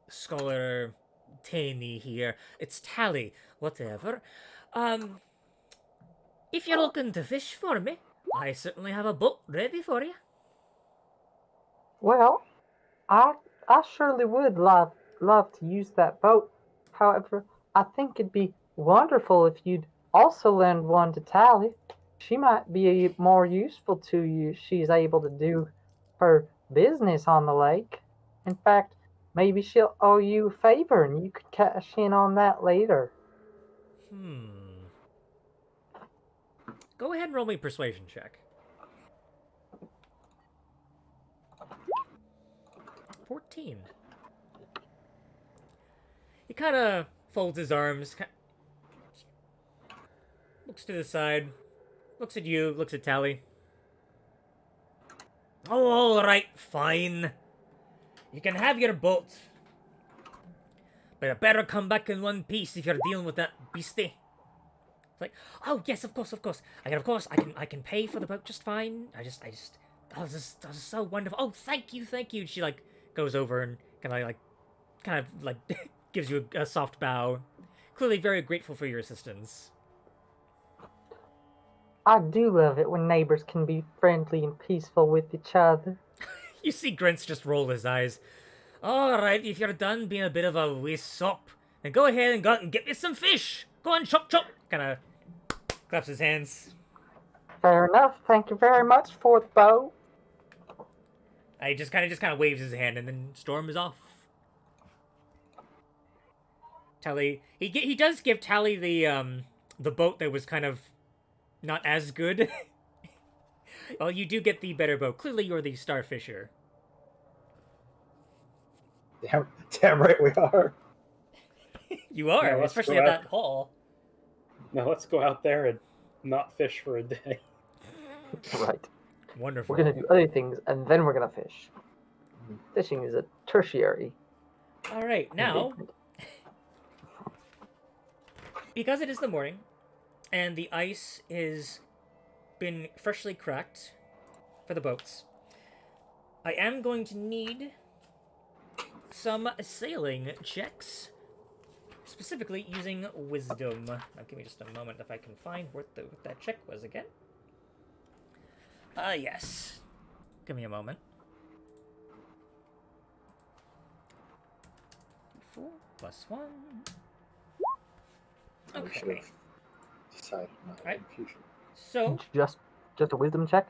scholar Taney here. It's Tally, whatever. If you're looking to fish for me, I certainly have a boat ready for you. Well, I surely would love to use that boat. However, I think it'd be wonderful if you'd also lend one to Tally. She might be more useful to you. She's able to do her business on the lake. In fact, maybe she'll owe you a favor and you could cash in on that later. Go ahead and roll me a persuasion check. 14. He kind of folds his arms, looks to the side, looks at you, looks at Tally. Oh, all right, fine. You can have your boat. But it better come back in one piece if you're dealing with that beastie. It's like, oh yes, of course. I can pay for the boat just fine. Oh, this is so wonderful. Oh, thank you. She like goes over and kind of like gives you a soft bow. Clearly very grateful for your assistance. I do love it when neighbors can be friendly and peaceful with each other. You see Grintz just roll his eyes. Alright, if you're done being a bit of a wee sop, then go ahead and go out and get me some fish. Go on, chop. Kinda claps his hands. Fair enough. Thank you very much for the boat. He just kind of waves his hand and then storms off. Tally. He does give Tally the boat that was kind of not as good. Well, you do get the better boat. Clearly, you're the starfisher. Damn right we are. You are, Yeah, let's especially go at out. that hall. Now let's go out there and not fish for a day. Right. Wonderful. We're gonna do other things, and then we're gonna fish. Fishing is a tertiary All right, now engagement. because it is the morning, and the ice is been freshly cracked for the boats, I am going to need some sailing checks, specifically using wisdom. Now, give me just a moment if I can find what that check was again. Yes. Give me a moment. 4 plus 1. We should Okay. have decided not Right. confusion. So, Just a wisdom check.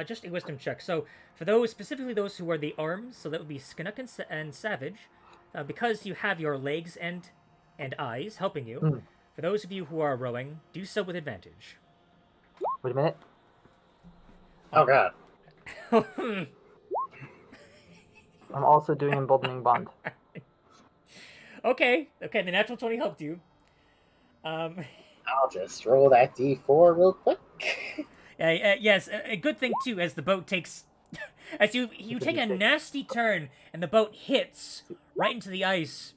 just a wisdom check. So, for those, specifically those who are the arms, so that would be Skinnock and Savage, because you have your legs and eyes helping you, Mm. for those of you who are rowing, do so with advantage. Wait a minute. Oh god. I'm also doing emboldening bond. Okay, the natural 20 helped you. I'll just roll that d4 real quick. Yes, a good thing too, as the boat takes, as you take a nasty turn and the boat hits right into the ice,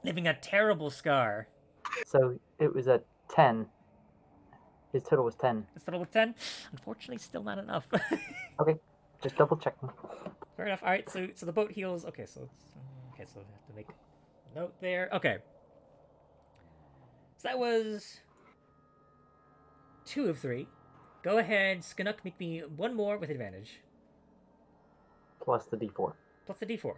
leaving a terrible scar. So it was a 10. His total was 10. It's total with 10. Unfortunately, still not enough. Okay, just double checking. Fair enough. All right, so the boat heals. Okay, so I have to make a note there. Okay. So that was 2 of 3. Go ahead, Skinnock, make me one more with advantage. Plus the d4. Plus the d4.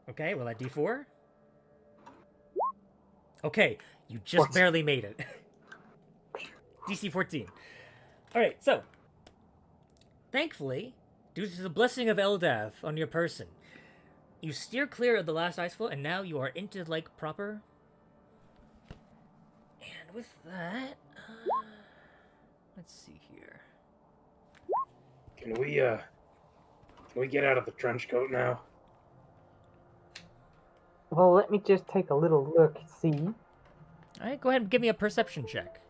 Okay, well, that d4. Okay, you just What? barely made it. DC 14. Alright, so. Thankfully, due to the blessing of Eldath on your person, you steer clear of the last ice floe, and now you are into the lake proper. And with that, let's see here. Can we get out of the trench coat now? Well, let me just take a little look, see. Alright, go ahead and give me a perception check.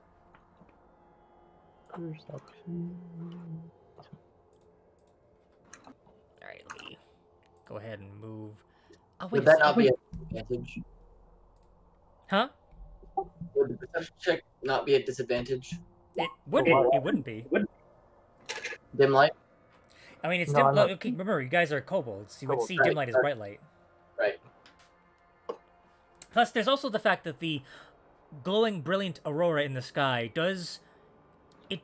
Perception. Alright, let me go ahead and move. Oh, wait Would a that second. not be a disadvantage? Huh? Would the perception check not be a disadvantage? It wouldn't. It wouldn't be. Dim light? I mean, it's No, dim. I'm not. Okay, remember, you guys are kobolds. You would Kobolds, see right, dim light as right. bright light. Right. Plus, there's also the fact that the glowing, brilliant aurora in the sky does keep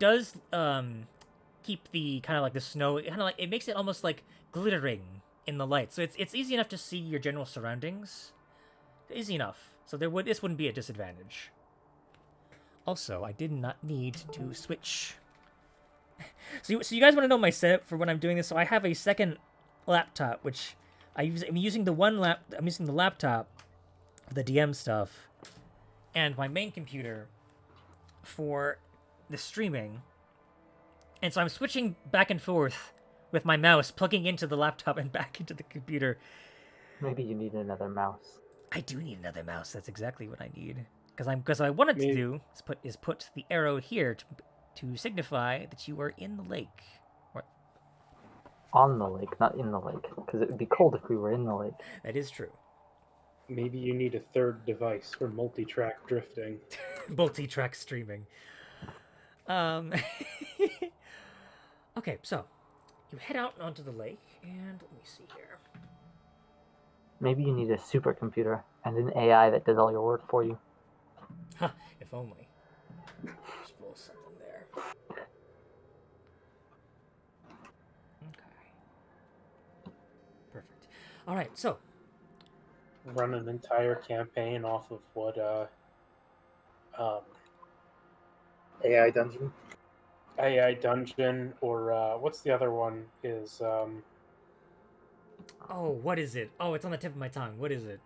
the kind of like the snow, kind of like it makes it almost like glittering in the light. So it's easy enough to see your general surroundings. Easy enough. So this wouldn't be a disadvantage. Also, I did not need to switch. So you guys want to know my setup for when I'm doing this? So I have a second laptop, which I'm using the laptop, the DM stuff, and my main computer for the streaming. And so I'm switching back and forth with my mouse, plugging into the laptop and back into the computer. Maybe you need another mouse. I do need another mouse. That's exactly what I need. Because I wanted to do is put the arrow here to signify that you are in the lake. Or, On the lake, not in the lake. Because it would be cold if we were in the lake. that is true. Maybe you need a third device for multi-track drifting. Multi-track streaming. Okay, so you head out onto the lake, and let me see here. Maybe you need a supercomputer and an AI that does all your work for you. Huh, if only. Just roll something there. Okay. Perfect. All right, so Run an entire campaign off of what AI dungeon. AI dungeon or what's the other one is Oh, what is it? Oh, it's on the tip of my tongue. What is it?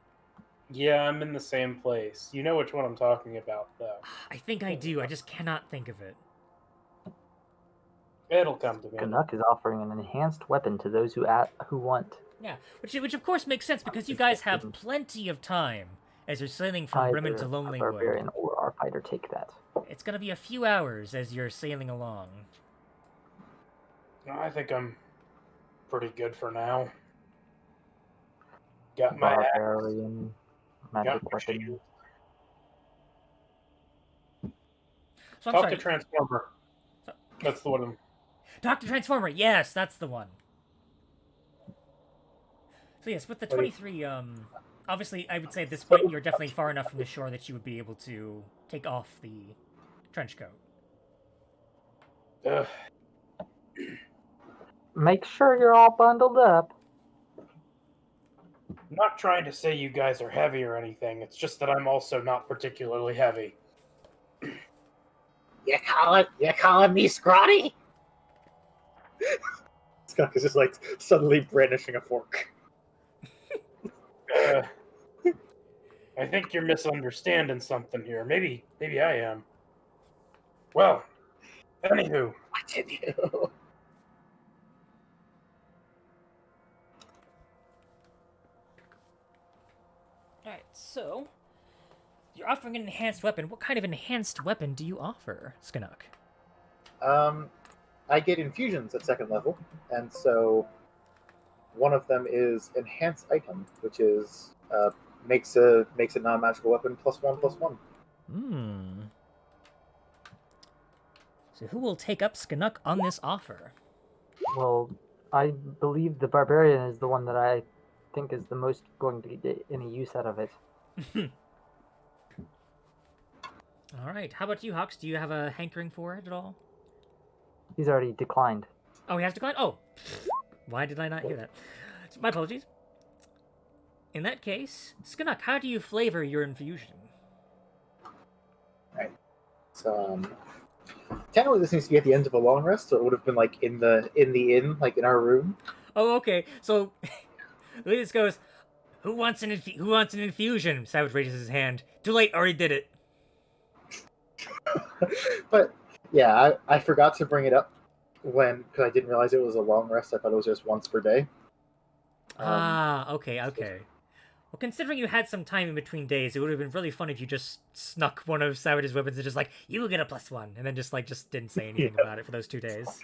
Yeah, I'm in the same place. You know which one I'm talking about, though. I think I do. I just cannot think of it. It'll come to me. Canuck is offering an enhanced weapon to those who want. Yeah, which of course makes sense because you guys have plenty of time as you're sailing from Bremen to Either our Lonelywood. barbarian or our fighter take that. It's gonna be a few hours as you're sailing along. I think I'm pretty good for now. Got my axe, Barbarian, magic got my weapon. shield. So I'm Talk sorry. to Transformer. That's the one. Dr. Transformer, yes, that's the one. So yes, with the 23, obviously I would say at this point you're definitely far enough from the shore that you would be able to take off the trench coat. Make sure you're all bundled up. I'm not trying to say you guys are heavy or anything. It's just that I'm also not particularly heavy. You calling me scrawny? Skunk is just like suddenly brandishing a fork. I think you're misunderstanding something here. Maybe I am. Well, anywho. What did you? Alright, so you're offering an enhanced weapon. What kind of enhanced weapon do you offer, Skanuk? I get infusions at second level, and so one of them is enhanced item, which is makes a non-magical weapon +1/+1. Hmm. So who will take up Skanuk on this offer? Well, I believe the barbarian is the one that I think is the most going to get any use out of it. Alright, how about you, Hawks? Do you have a hankering for it at all? He's already declined. Oh, he has declined? Oh, why did I not hear that? My apologies. In that case, Skanuk, how do you flavor your infusion? Right. So technically this needs to be at the end of a long rest, so it would have been like in the inn, like in our room. Oh, okay. So Luis goes, "Who wants an infusion?" Savage raises his hand. Too late. Already did it. But yeah, I forgot to bring it up because I didn't realize it was a long rest. I thought it was just once per day. Okay. Well, considering you had some time in between days, it would have been really fun if you just snuck one of Savage's weapons and just like, you will get a +1, and then just didn't say anything about it for those 2 days.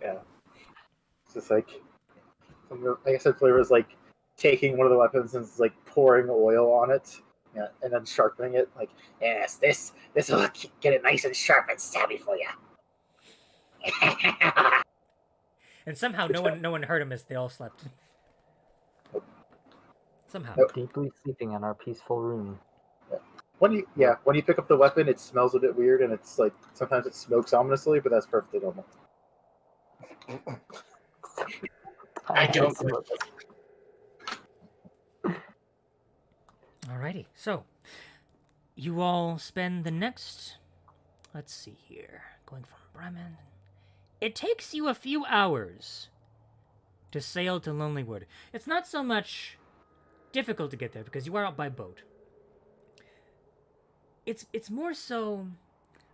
Yeah. It's just like, like I said, flavor is like taking one of the weapons and like pouring oil on it, yeah, and then sharpening it. Like, yes, this will get it nice and sharp and stabby for you. And somehow no one heard him as they all slept. Somehow. Nope. Deeply sleeping in our peaceful room. When you pick up the weapon, it smells a bit weird, and it's like sometimes it smokes ominously, but that's perfectly normal. I don't. Alrighty, so you all spend the next, let's see here, going from Bremen. It takes you a few hours to sail to Lonelywood. It's not so much difficult to get there because you are out by boat. It's more so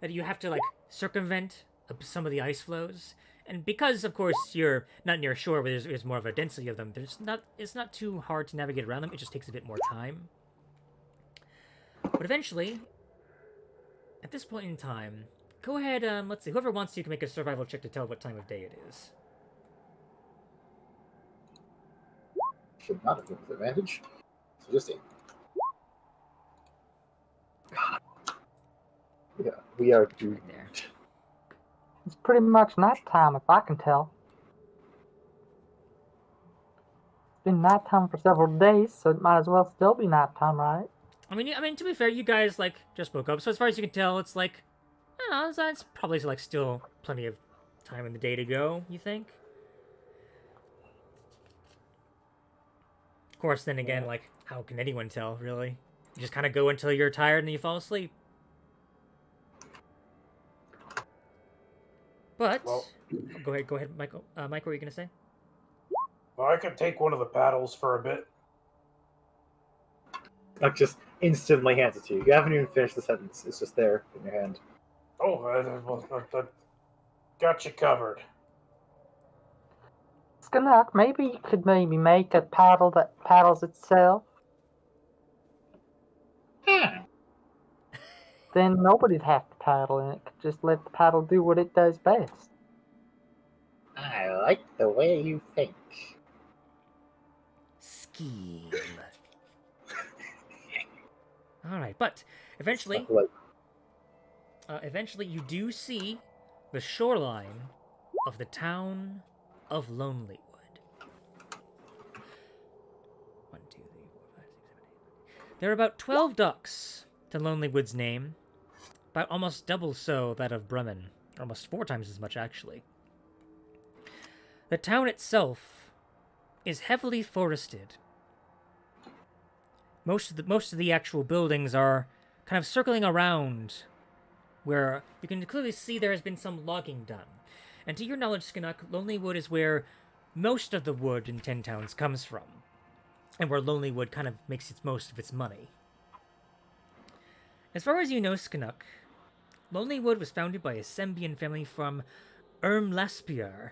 that you have to like circumvent some of the ice flows, and because of course you're not near shore where there's more of a density of them, it's not too hard to navigate around them. It just takes a bit more time. But eventually, at this point in time, go ahead. Let's see. Whoever wants to can make a survival check to tell what time of day it is. Should not have been with advantage. So just yeah, we are doomed. Right there. It's pretty much nighttime, if I can tell. It's been nighttime for several days, so it might as well still be nighttime, right? I mean, to be fair, you guys like just woke up, so as far as you can tell, it's like, I don't know, it's probably like still plenty of time in the day to go. You think? Of course, then again, like, how can anyone tell, really? You just kind of go until you're tired and then you fall asleep. But Well, go ahead, Michael. Mike, what were you gonna say? Well, I could take one of the paddles for a bit. Like just instantly hands it to you. You haven't even finished the sentence. It's just there in your hand. Oh, I got you covered. Skanuk, maybe you could maybe make a paddle that paddles itself. Then nobody'd have to paddle, and it could just let the paddle do what it does best. I like the way you think. Scheme. All right, but eventually, Like, eventually you do see the shoreline of the town of Lonelywood. 1, 2, 3, 4, 5, 6, 7, 8. There are about 12 ducks to Lonelywood's name, about almost double so that of Bremen, almost 4 times as much actually. The town itself is heavily forested. Most of the actual buildings are kind of circling around, where you can clearly see there has been some logging done. And to your knowledge, Skinnock, Lonelywood is where most of the wood in Ten Towns comes from, and where Lonelywood kind of makes most of its money. As far as you know, Skinnock, Lonelywood was founded by a Sembian family from Laspiar.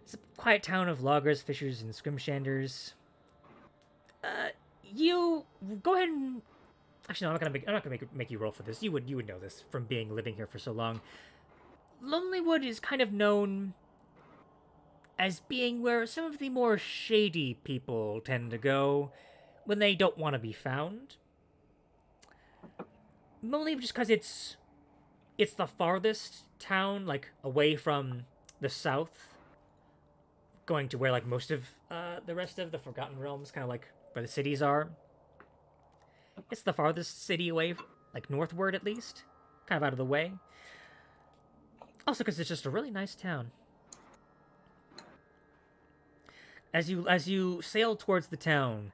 It's a quiet town of loggers, fishers, and scrimshanders. You go ahead and actually, no, I'm not gonna make you roll for this. You would know this from being living here for so long. Lonelywood is kind of known as being where some of the more shady people tend to go when they don't want to be found. Mainly just because it's the farthest town, like away from the south, going to where like most of the rest of the Forgotten Realms, kind of like where the cities are. It's the farthest city away, like northward at least, kind of out of the way. Also, because it's just a really nice town. As you sail towards the town,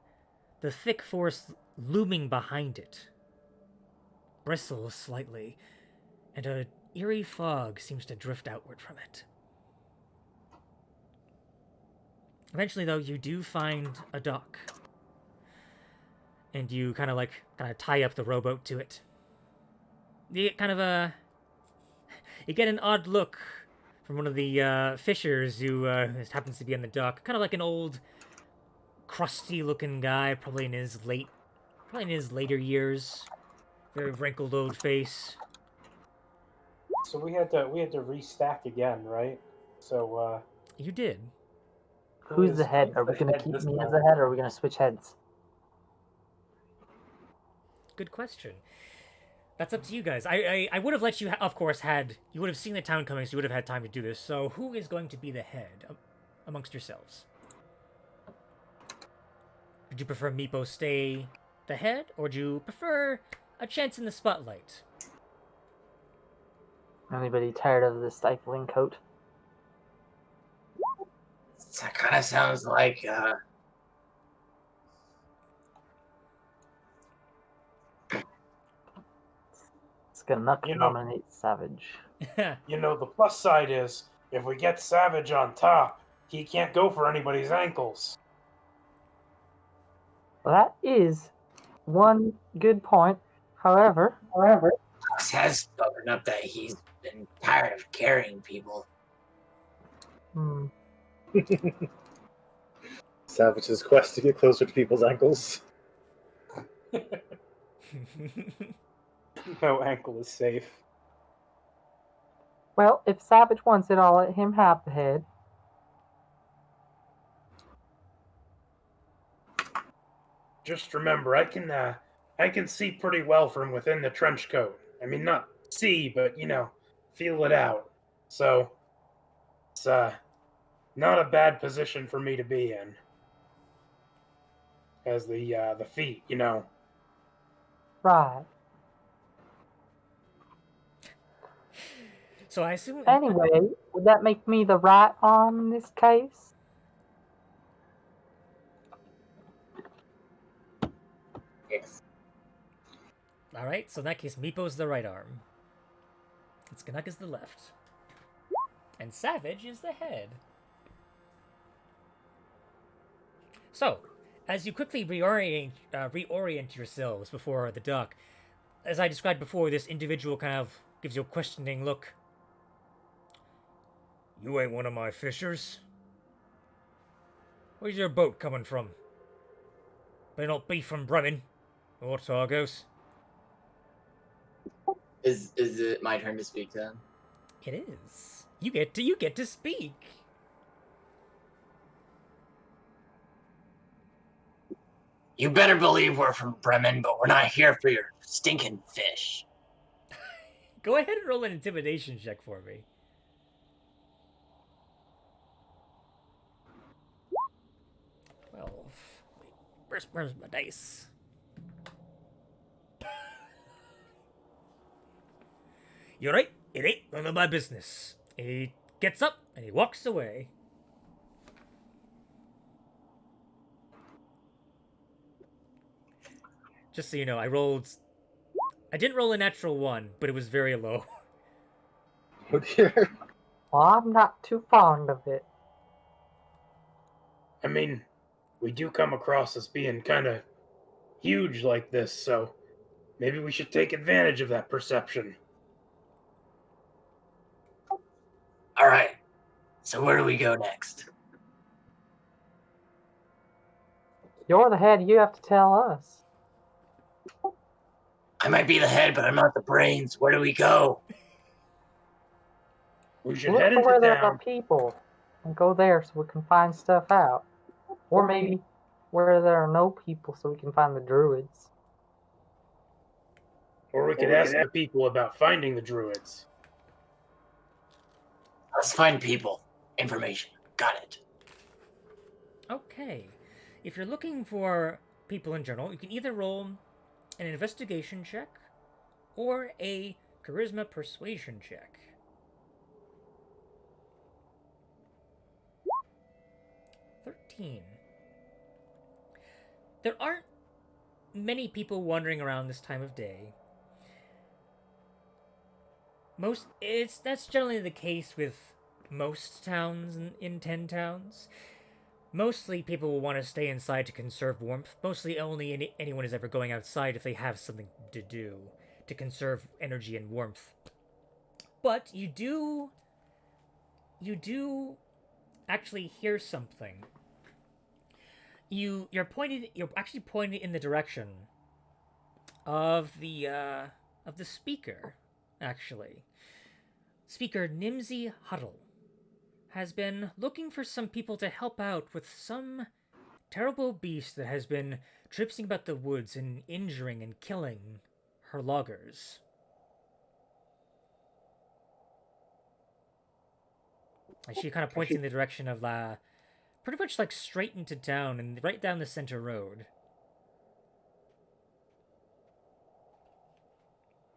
the thick forest looming behind it bristles slightly, and a eerie fog seems to drift outward from it. Eventually, though, you do find a dock, and you kind of tie up the rowboat to it. You get you get an odd look from one of the fishers who happens to be on the dock. Kind of like an old, crusty-looking guy, probably in his later years. Very wrinkled old face. So we had to restack again, right? So You did. Who's the head? Are we going to keep me as the head, or are we going to switch heads? Good question. That's up to you guys. I would have let you, of course, you would have seen the town coming, so you would have had time to do this. So who is going to be the head amongst yourselves? Would you prefer Meepo stay the head, or do you prefer a chance in the spotlight? Anybody tired of the stifling coat? That kind of sounds like Skanuk You know- nominates Savage. you know, the plus side is if we get Savage on top, he can't go for anybody's ankles. Well, that is one good point. However, Fox has spoken up that he's been tired of carrying people. Savage's quest to get closer to people's ankles. No ankle is safe. well, if Savage wants it, I'll let him have the head. Just remember, I can see pretty well from within the trench coat. I mean, not see, but feel it out. So it's not a bad position for me to be in. As the feet, Right. So I assume. Anyway, would that make me the right arm in this case? Yes. All right. So in that case, Meepo's the right arm. And Skanuk is the left. And Savage is the head. So, as you quickly reorient yourselves before the dock, as I described before, this individual kind of gives you a questioning look. You ain't one of my fishers. Where's your boat coming from? Better not be from Bremen or Targos. Is it my turn to speak then? It is. You get to speak. You better believe we're from Bremen, but we're not here for your stinking fish. Go ahead and roll an intimidation check for me. 12. Wait, where's my dice? You're right. It ain't none of my business. He gets up and he walks away. Just so you know, I didn't roll a natural 1, but it was very low. Oh dear. Well, I'm not too fond of it. I mean, we do come across as being kind of huge like this, so maybe we should take advantage of that perception. All right. So where do we go next? You're the head, you have to tell us. I might be the head, but I'm not the brains. Where do we go? We should Look head for into where there are town. people and go there so we can find stuff out. Or maybe where there are no people so we can find the druids. Or we could ask the people about finding the druids. Let's find people. Information. Got it. Okay. If you're looking for people in general, you can either roll an investigation check or a charisma persuasion check. 13. There aren't many people wandering around this time of day. That's generally the case with most towns in 10 towns. Mostly people will want to stay inside to conserve warmth. Mostly only anyone is ever going outside if they have something to do to conserve energy and warmth. But you do actually hear something. You're actually pointed in the direction of the speaker, actually. Speaker Nimsy Huddle has been looking for some people to help out with some terrible beast that has been traipsing about the woods and injuring and killing her loggers. And she kind of points in the direction of pretty much like straight into town and right down the center road.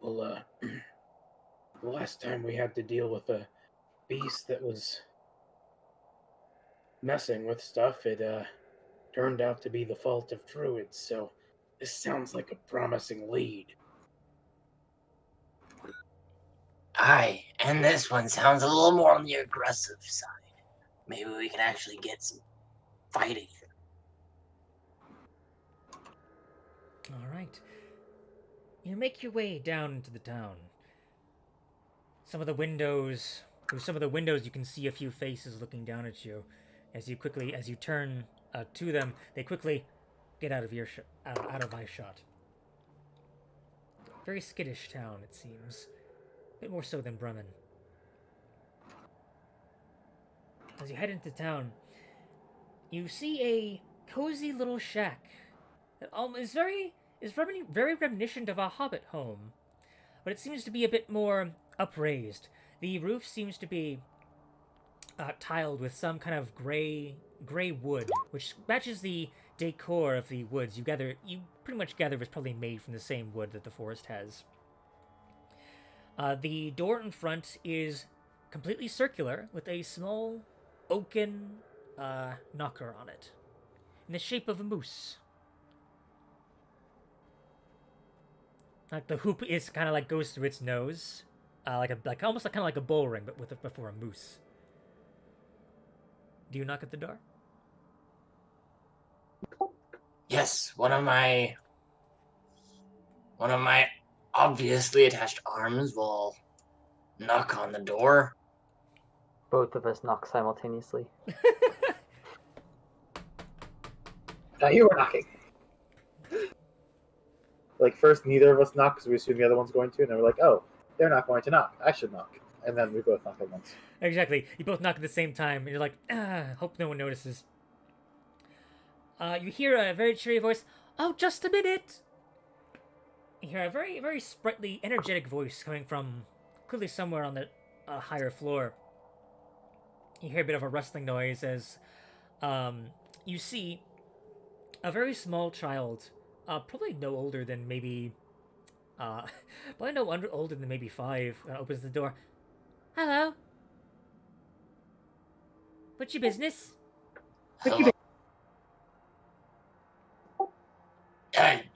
Well, the last time we had to deal with a beast that was messing with stuff, it turned out to be the fault of druids, so this sounds like a promising lead. Aye, and this one sounds a little more on the aggressive side. Maybe we can actually get some fighting. All right. You make your way down into the town. Through some of the windows, you can see a few faces looking down at you. As you turn to them, they quickly get out of eyeshot. Very skittish town, it seems. A bit more so than Bremen. As you head into town, you see a cozy little shack that very reminiscent of a hobbit home, but it seems to be a bit more upraised. The roof seems to be tiled with some kind of gray wood, which matches the decor of the woods. You pretty much gather was probably made from the same wood that the forest has. The door in front is completely circular with a small oaken knocker on it, in the shape of a moose. Like the hoop is kind of like goes through its nose, almost kind of like a bull ring, but before a moose. Do you knock at the door? Yes, one of my obviously attached arms will knock on the door. Both of us knock simultaneously. Now you were knocking. Like first, neither of us knock because we assume the other one's going to, and then we're like, oh, they're not going to knock. I should knock, and then we both knock at once. Exactly. You both knock at the same time, and you're like, hope no one notices. You hear a very cheery voice. Oh, just a minute. You hear a very, very sprightly, energetic voice coming from clearly somewhere on the higher floor. You hear a bit of a rustling noise as you see a very small child, probably no older than maybe, probably no older than maybe 5, opens the door. Hello. What's your business? Hello?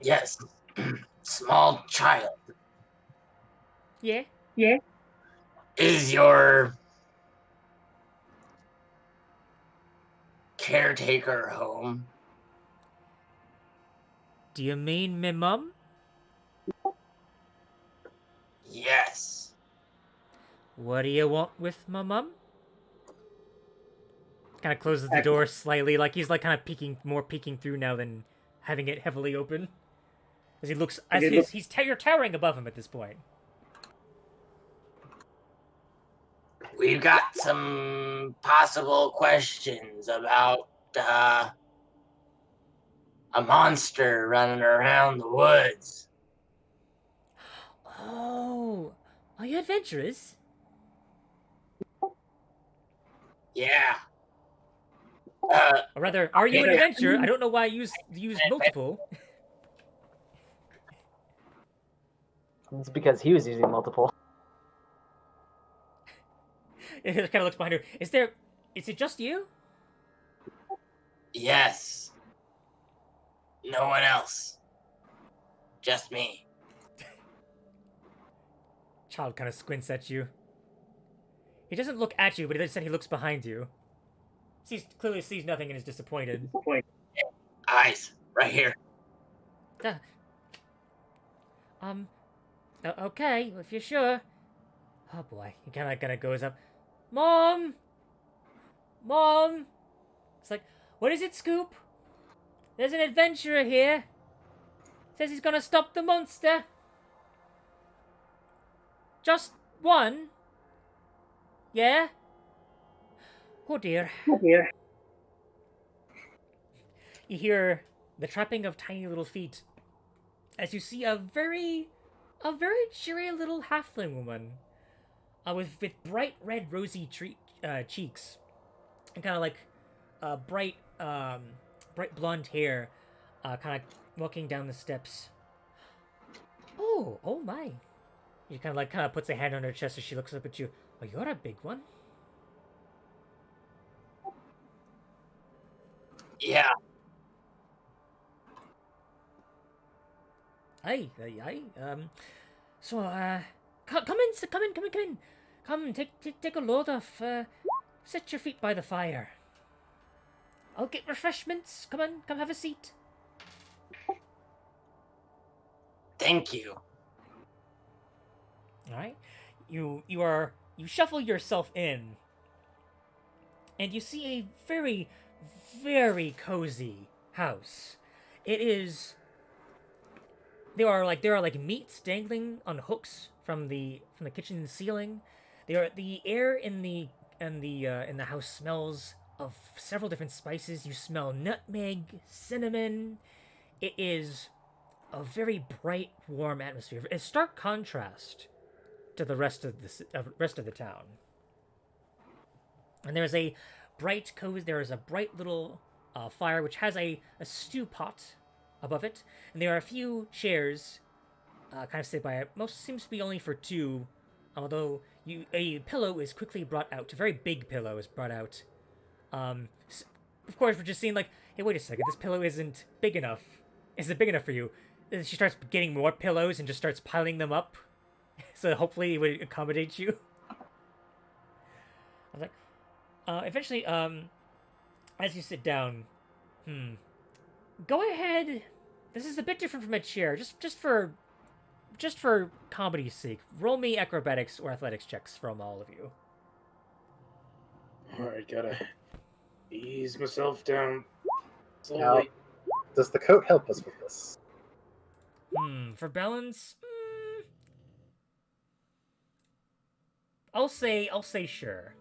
Yes. Small child. Yeah. Is your caretaker home? Do you mean me mum? Yes. What do you want with my mum? Kind of closes the door slightly, like he's like kind of peeking through now than having it heavily open. As he looks, you're towering above him at this point. We've got some possible questions about a monster running around the woods. Oh, are you adventurous? Yeah. Or rather, are you an adventurer? I don't know why you used multiple. It's because he was using multiple. It kind of looks behind her. Is it just you? Yes. No one else. Just me. Child kind of squints at you. He doesn't look at you, but he looks behind you. Clearly sees nothing and is disappointed. Eyes. Right here. Uh, okay, if you're sure. Oh boy, he kind of goes up. Mom! Mom! It's like, what is it, Scoop? There's an adventurer here. Says he's gonna stop the monster. Just one? Yeah? Oh dear. You hear the trapping of tiny little feet as you see a very cheery little halfling woman with bright red rosy cheeks and kind of like bright blonde hair, kind of walking down the steps. Oh my! She kind of puts a hand on her chest as she looks up at you. Oh, you're a big one. Yeah. Aye. So, come in. Come, take a load off. Set your feet by the fire. I'll get refreshments. Come have a seat. Thank you. All right. You shuffle yourself in, and you see a very, very cozy house. It is. There are like meats dangling on hooks from the kitchen ceiling. The air in the house smells of several different spices. You smell nutmeg, cinnamon. It is a very bright, warm atmosphere. A stark contrast to the rest of the town. And there's a bright little fire which has a stew pot above it, and there are a few chairs kind of sit by it. Most seems to be only for 2, although a pillow is quickly brought out. A very big pillow is brought out. Of course, we're just seeing like, hey, wait a second, this pillow isn't big enough. Is it big enough for you? And she starts getting more pillows and just starts piling them up, so hopefully it would accommodate you. I was like, eventually, as you sit down, Go ahead. This is a bit different from a chair. Just for comedy's sake, roll me acrobatics or athletics checks from all of you. Alright, gotta ease myself down Now, slowly. does the coat help us with this? For balance, I'll say sure.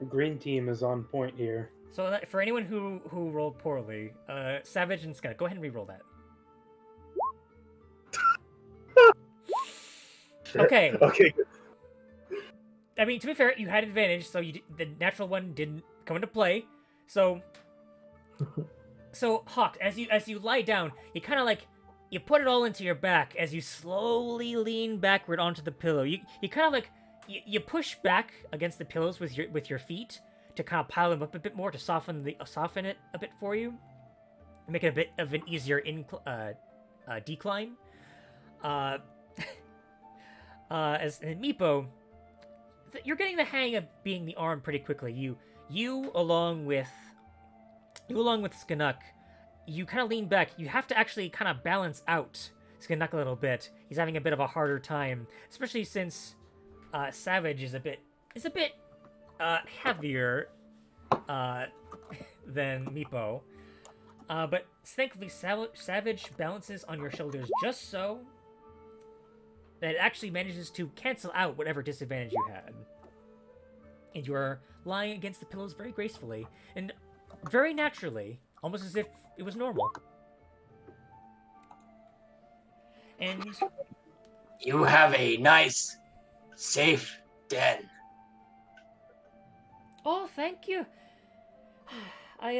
Green team is on point here. So for anyone who rolled poorly, Savage and Skunk, go ahead and re-roll that. Okay. Okay. Good. I mean, to be fair, you had advantage, so the natural one didn't come into play. So Hawk, as you lie down, you kind of like you put it all into your back as you slowly lean backward onto the pillow. You kind of like you push back against the pillows with your feet to kind of pile them up a bit more to soften it a bit for you, make it a bit of an easier decline. As in Meepo, you're getting the hang of being the arm pretty quickly. You along with Skanuk, you kind of lean back. You have to actually kind of balance out Skanuk a little bit. He's having a bit of a harder time, especially since Savage is a bit heavier than Meepo. But thankfully, Savage balances on your shoulders just so that it actually manages to cancel out whatever disadvantage you had. And you are lying against the pillows very gracefully and very naturally, almost as if it was normal. And You have a nice, safe den. oh, thank you. I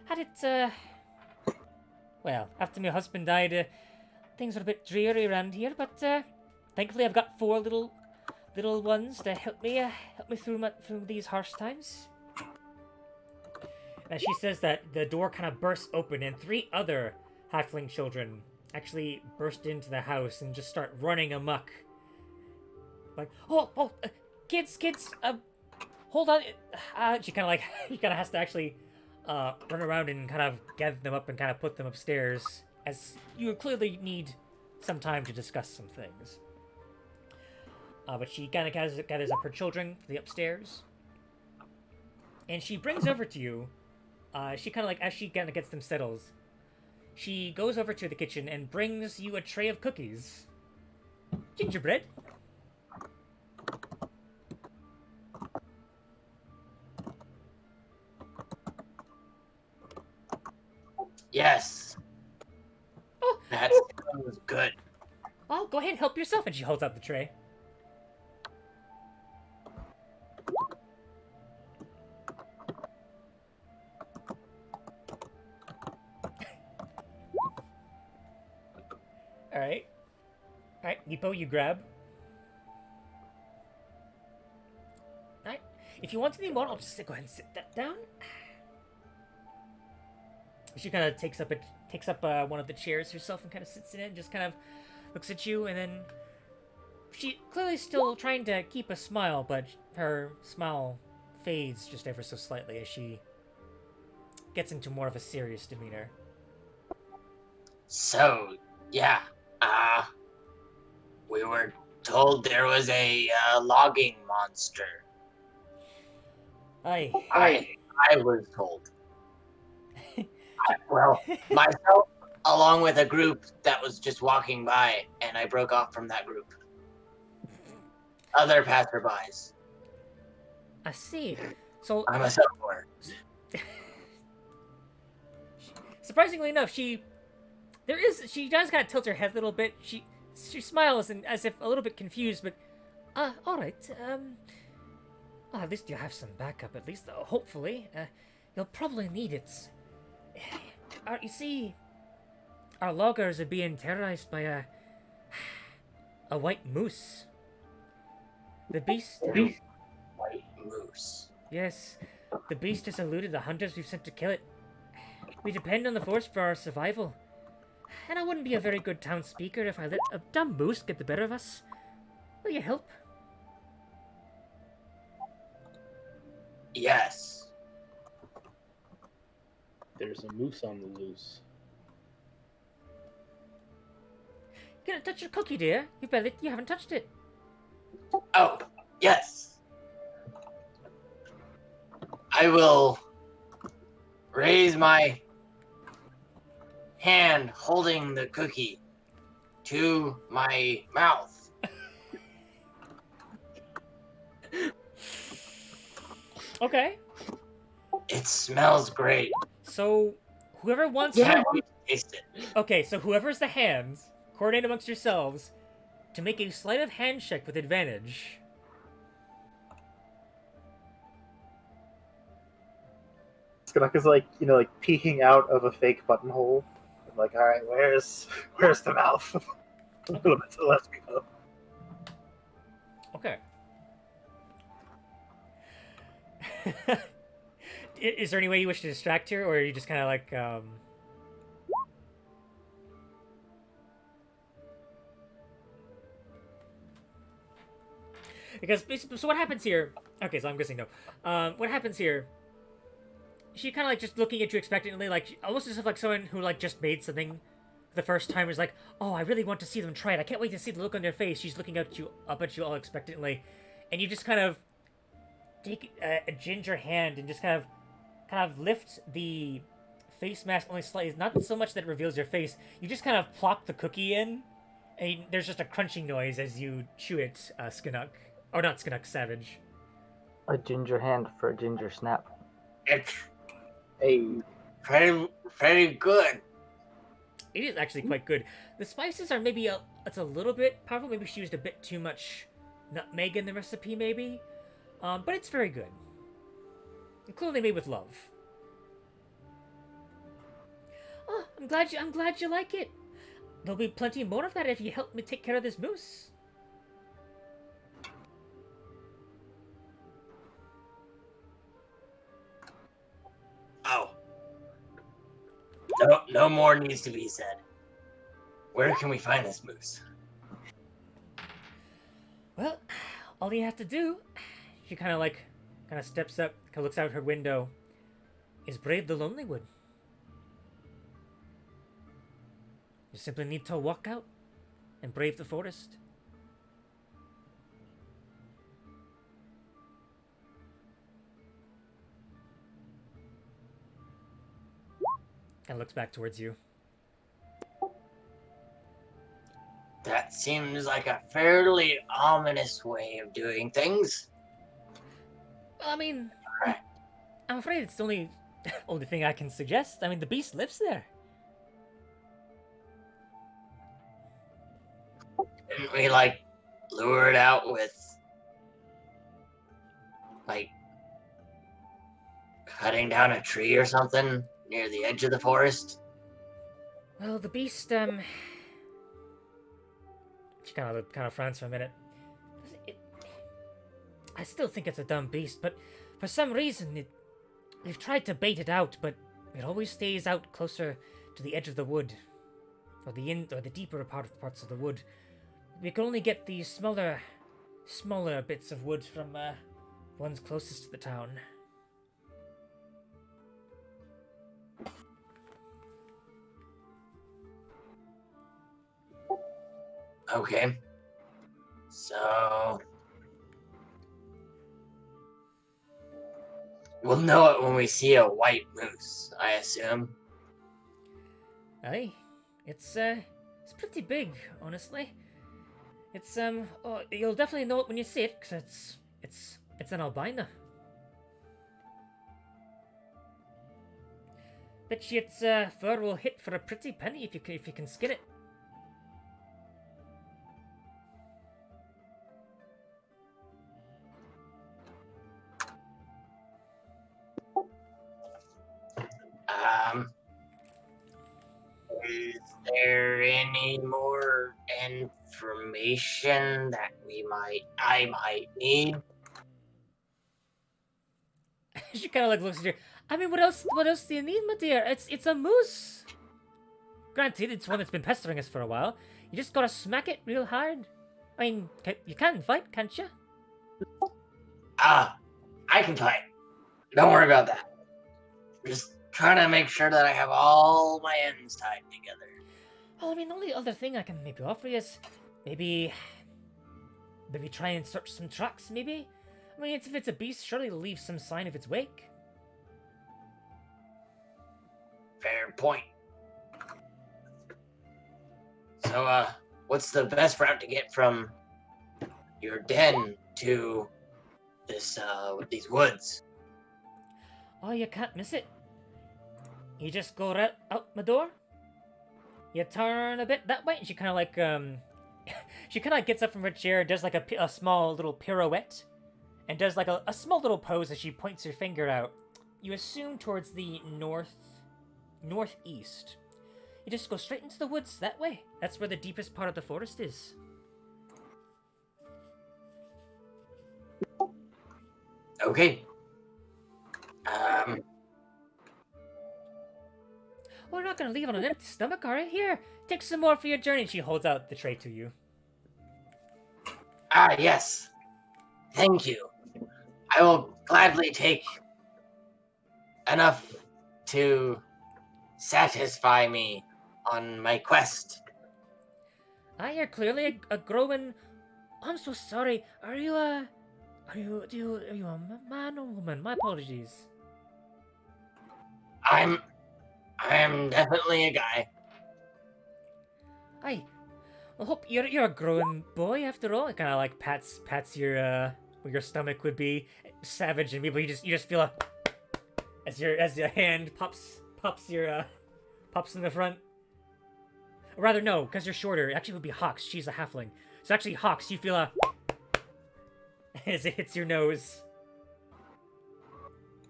had it. Well, after my husband died, things were a bit dreary around here, but thankfully I've got 4 little ones to help me through these harsh times. And she says that the door kind of bursts open, and 3 other halfling children actually burst into the house and just start running amok. Like, kids, hold on. She kind of has to actually run around and kind of gather them up and kind of put them upstairs, as you clearly need some time to discuss some things. But she kind of gathers up her children for the upstairs, and she brings over to you. She kind of like, as she kind of gets them settled, she goes over to the kitchen and brings you a tray of cookies. Gingerbread. Yes. Oh, That sounds good. oh, go ahead and help yourself. And she holds out the tray. Alright. Alright, Meepo, you grab. Alright. If you want any more, I'll just go ahead and sit that down. She kind of takes up one of the chairs herself and kind of sits in it and just kind of looks at you, and then she clearly still trying to keep a smile, but her smile fades just ever so slightly as she gets into more of a serious demeanor. So, yeah. We were told there was a logging monster. Aye. I was told. Well, myself, along with a group that was just walking by, and I broke off from that group. Other passerbys. I see. So I'm a sophomore. surprisingly enough, she does kind of tilt her head a little bit. She smiles and as if a little bit confused, but all right. Well, at least you have some backup. At least, hopefully, you'll probably need it. You see, our loggers are being terrorized by a white moose. The beast. White moose. Yes, the beast has eluded the hunters we've sent to kill it. We depend on the force for our survival. And I wouldn't be a very good town speaker if I let a dumb moose get the better of us. Will you help? Yes. there's a moose on the loose. You gonna touch your cookie, dear? You haven't touched it. Oh, yes. I will raise my hand holding the cookie to my mouth. Okay. It smells great. So, whoever wants Can't wait to taste it. Okay, so whoever's the hands, coordinate amongst yourselves to make a sleight of hand check with advantage. Skunnock is like, like peeking out of a fake buttonhole. Like, all right, where's the mouth? A little bit to the left we go. Okay. Is there any way you wish to distract her, or are you just kind of like, Because, so what happens here... Okay, so I'm guessing no. What happens here... She kind of like just looking at you expectantly, like, almost as if like someone who like just made something the first time is like, oh, I really want to see them try it. I can't wait to see the look on their face. She's looking up at you all expectantly. And you just kind of take a ginger hand and just kind of lift the face mask only slightly. Not so much that it reveals your face. You just kind of plop the cookie in, and there's just a crunching noise as you chew it, Skinnock. Or not Skinnock, Savage. A ginger hand for a ginger snap. It's Hey, very good. It is actually quite good. The spices are maybe it's a little bit powerful. Maybe she used a bit too much nutmeg in the recipe, maybe. But it's very good. And clearly made with love. Oh, I'm glad you like it. There'll be plenty more of that if you help me take care of this moose. Oh. No more needs to be said. Where can we find this moose? Well, all you have to do, she kind of steps up, kind of looks out her window, is brave the lonely wood. You simply need to walk out and brave the forest. And looks back towards you. That seems like a fairly ominous way of doing things. I mean, Right. I'm afraid it's the only thing I can suggest. I mean, the beast lives there. Didn't we, lure it out with, cutting down a tree or something near the edge of the forest? Well, the beast, She kind of frowns for a minute. I still think it's a dumb beast, but for some reason, we've tried to bait it out, but it always stays out closer to the edge of the wood, or the deeper parts of the wood. We can only get the smaller bits of wood from ones closest to the town. Okay. So... we'll know it when we see a white moose, I assume. Aye, it's pretty big, honestly. It's you'll definitely know it when you see it, 'cause it's an albino. Bet you its fur will hit for a pretty penny if you can skin it. Is there any more information that I might need? She kind of looks at you. I mean, what else do you need, my dear? It's a moose. Granted, it's one that's been pestering us for a while. You just gotta smack it real hard. I mean, you can fight, can't you? I can fight. Don't worry about that. Just trying to make sure that I have all my ends tied together. Well, I mean, the only other thing I can maybe offer you is maybe try and search some tracks, maybe? I mean, if it's a beast, surely it'll leave some sign of its wake. Fair point. So, what's the best route to get from your den to these woods? Oh, you can't miss it. You just go right out the door. You turn a bit that way, and she kind of like, she kind of gets up from her chair, does like a small little pirouette, and does like a small little pose as she points her finger out. You assume towards the northeast. You just go straight into the woods that way. That's where the deepest part of the forest is. Okay. We're not gonna leave on an empty stomach, are we? Here, take some more for your journey. She holds out the tray to you. Ah, yes. Thank you. I will gladly take enough to satisfy me on my quest. Ah, you're clearly a growing. I'm so sorry. Are you a man or woman? My apologies. I am definitely a guy. I hope you're a growing boy after all. It kind of like pats your where your stomach would be, savage and me, but you just feel a as your hand pops in the front. Or rather, no, because you're shorter. It actually would be Hawks. She's a halfling. So actually, Hawks, you feel a as it hits your nose.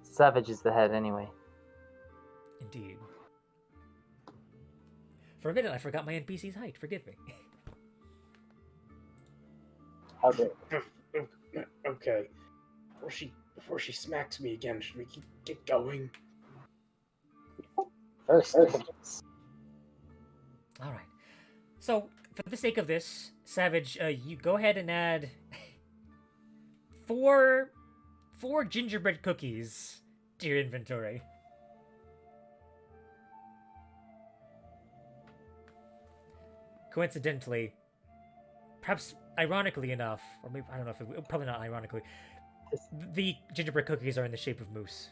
Savage is the head anyway. Indeed. For a minute, I forgot my NPC's height. Forgive me. How dare Okay. Before she smacks me again, should we get going? first? All right. So, for the sake of this, Savage, you go ahead and add four gingerbread cookies to your inventory. Coincidentally, perhaps ironically enough, or maybe I don't know if probably not ironically, the gingerbread cookies are in the shape of moose.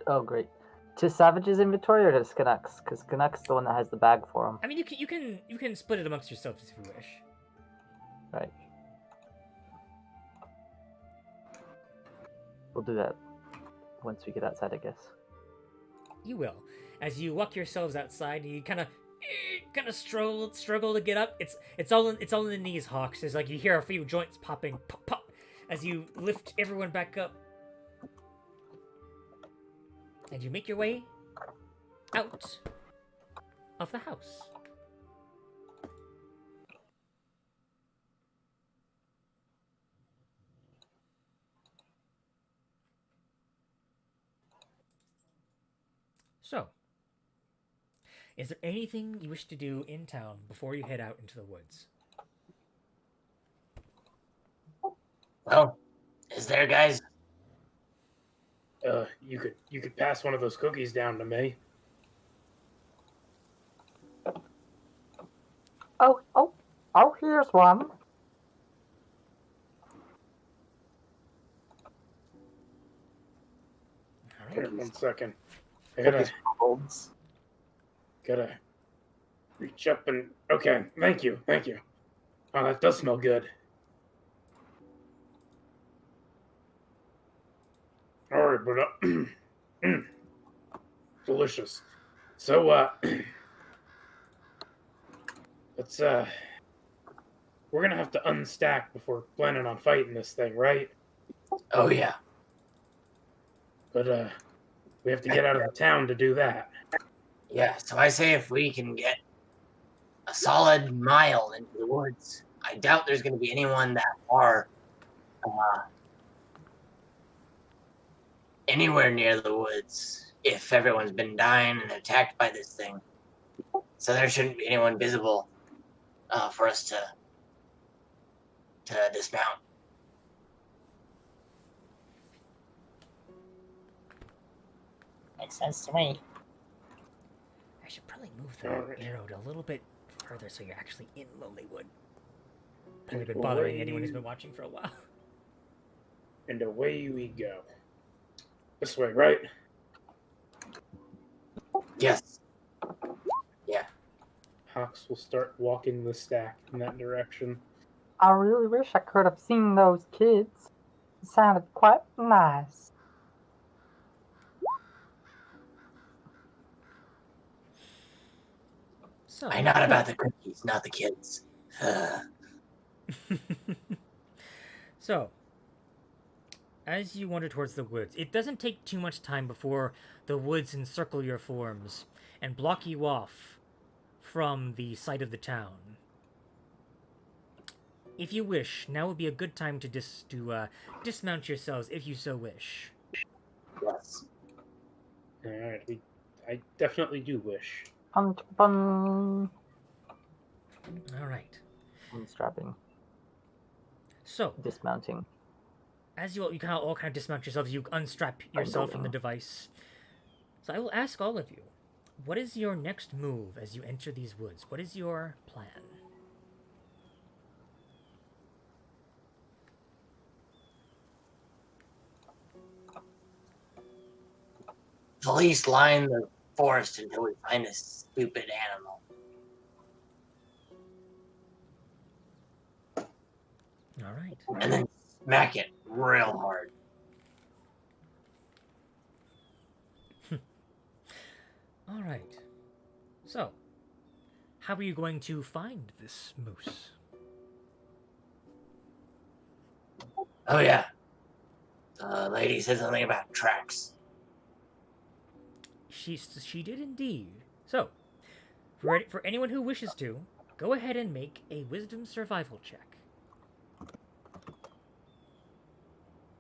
Oh, great. To Savage's inventory or to Skinux? Because Skinux is the one that has the bag for him. I mean, you can split it amongst yourselves if you wish. Right. We'll do that once we get outside, I guess. You will. As you walk yourselves outside, you kind of struggle to get up. It's all in the knees, Hawks. It's like you hear a few joints popping, pop, pop, as you lift everyone back up, and you make your way out of the house. So, is there anything you wish to do in town before you head out into the woods? Well, is there, guys? You could pass one of those cookies down to me. Oh, here's one. All Here, right. 1 second. I Cookies Kobolds. gotta reach up and okay. Thank you. Oh, that does smell good. All right, but delicious. So let's we're gonna have to unstack before planning on fighting this thing, right? Oh yeah. But we have to get out of the town to do that. Yeah, so I say if we can get a solid mile into the woods, I doubt there's going to be anyone that far anywhere near the woods if everyone's been dying and attacked by this thing. So there shouldn't be anyone visible for us to dismount. Makes sense to me. I should probably move the Alright. arrow a little bit further so you're actually in Lonelywood. Probably And been bothering anyone who's away- been watching for a while. And away we go. This way, right? Yes. Hawks will start walking the stack in that direction. I really wish I could have seen those kids. It sounded quite nice. So, I not about the cookies, not the kids. so, as you wander towards the woods, it doesn't take too much time before the woods encircle your forms and block you off from the sight of the town. If you wish, now would be a good time to dismount yourselves if you so wish. Yes. Alright, I definitely do wish. Bun. All right. Unstrapping. So, Dismounting. as you kind of all dismount yourselves, you unstrap yourself from the device. So I will ask all of you, what is your next move as you enter these woods? What is your plan? Police line the forest until we find this stupid animal. All right. And then smack it real hard. All right. So, how are you going to find this moose? Oh yeah. The lady said something about tracks. She did indeed. So, for anyone who wishes to, go ahead and make a wisdom survival check.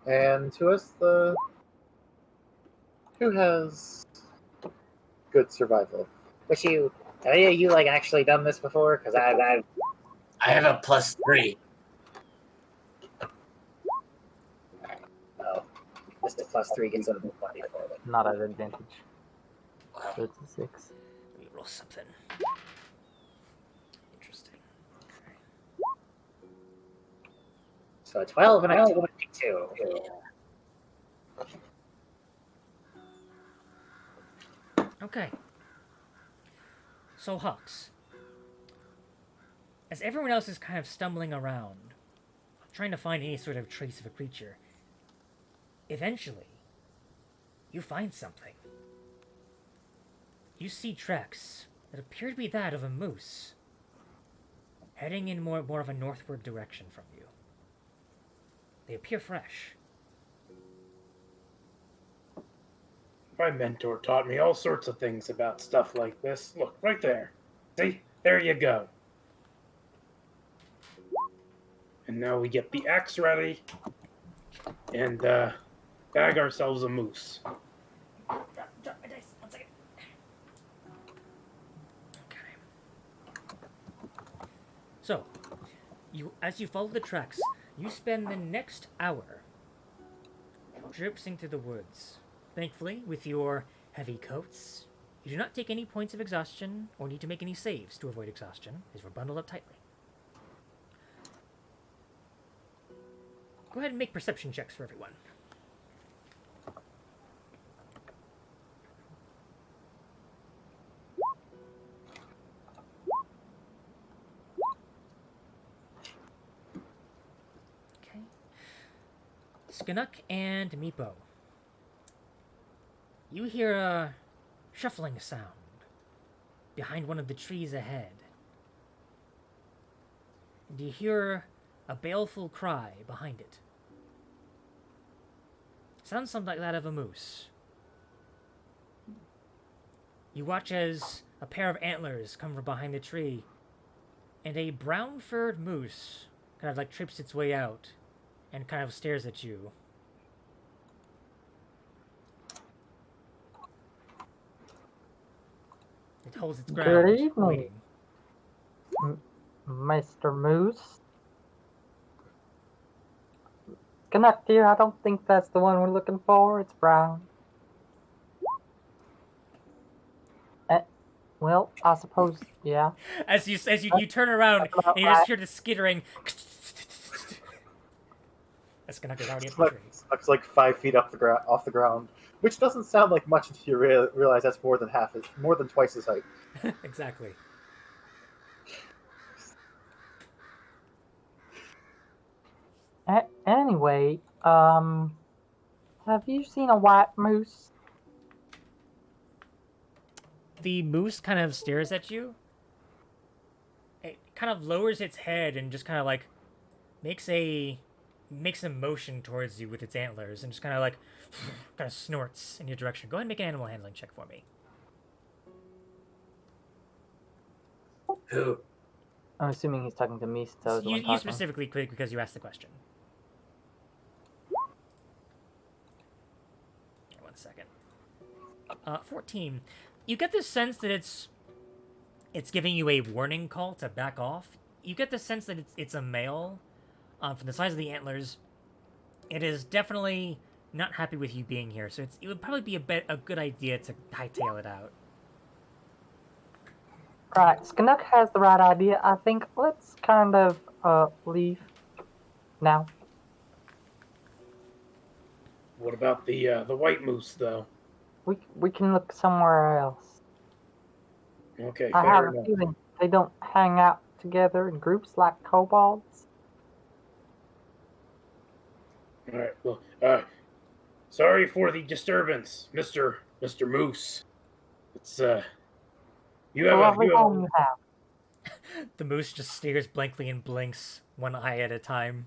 And who has good survival? Have you like actually done this before? Because I've I have a +3. just a +3 gets a +24. Not at advantage. Wow. So it's a 6. Let me roll something. Interesting. So a 12 and a 22. Okay. So, Hux, as everyone else is kind of stumbling around, trying to find any sort of trace of a creature, eventually, you find something. You see tracks that appear to be that of a moose, heading in more of a northward direction from you. They appear fresh. My mentor taught me all sorts of things about stuff like this. Look, right there. See? There you go. And now we get the axe ready and bag ourselves a moose. Drop my dice. 1 second. Okay. So, as you follow the tracks, you spend the next hour traipsing through the woods. Thankfully, with your heavy coats, you do not take any points of exhaustion or need to make any saves to avoid exhaustion, as we're bundled up tightly. Go ahead and make perception checks for everyone. Okay. Skanuk and Meepo. You hear a shuffling sound behind one of the trees ahead. And you hear a baleful cry behind it. Sounds something like that of a moose. You watch as a pair of antlers come from behind the tree, and a brown-furred moose kind of like trips its way out and kind of stares at you. It holds its ground, Good evening. waiting. Mr. Moose? Connect here. I don't think that's the one we're looking for. It's brown. Well, I suppose, yeah. As you turn around That's about and you just right. hear the skittering. That's Canucker's already up the Smuck, tree. Smuck's like 5 feet off the ground, which doesn't sound like much until you realize that's more than twice his height. Exactly. Anyway, have you seen a white moose? The moose kind of stares at you. It kind of lowers its head and just kind of like makes a motion towards you with its antlers and just kind of like kind of snorts in your direction. Go ahead and make an animal handling check for me. Who? I'm assuming he's talking to me, so I was the one You talking. specifically click because you asked the question. Here, 1 second. 14. You get the sense that it's giving you a warning call to back off. You get the sense that it's a male. From the size of the antlers, it is definitely not happy with you being here. So it would probably be a good idea to hightail it out. Right, Skanook has the right idea. I think let's kind of leave now. What about the white moose, though? We can look somewhere else. Okay, I fair have enough. a feeling they don't hang out together in groups like kobolds. All right. Well, sorry for the disturbance, Mister Moose. It's you It's a have lovely a home you have. The moose just stares blankly and blinks one eye at a time.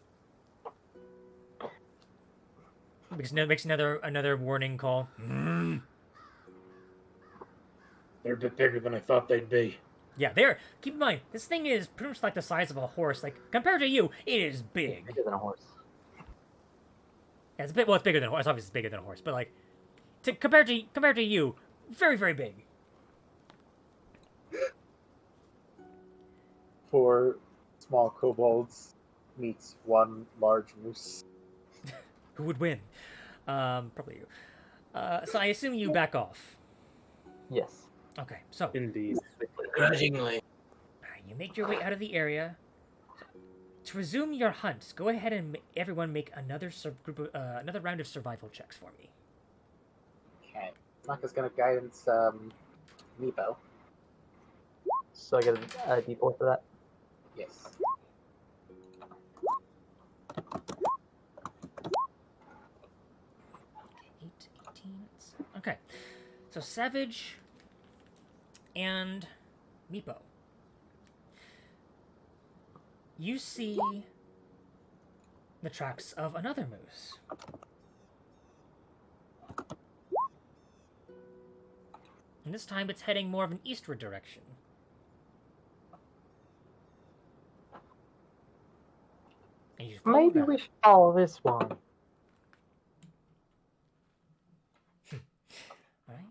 Makes another warning call. They're a bit bigger than I thought they'd be. Yeah, keep in mind, this thing is pretty much like the size of a horse. Like, compared to you, it is big. Bigger than a horse. Yeah, it's bigger than a horse. Obviously, it's bigger than a horse, but like, compared to you, very, very big. 4 small kobolds meets 1 large moose. Who would win? Probably you. So I assume you back off. Yes. Okay, so Indeed. Grudgingly. alright, you make your way out of the area. To resume your hunt, go ahead and everyone make another another round of survival checks for me. Okay. Smuck is going to guidance Meepo. So I get a D4 for that. Yes. Okay, 18. Okay, so Savage and Meepo. You see the tracks of another moose. And this time it's heading more of an eastward direction. And you follow Maybe that. we should follow this one. Alright.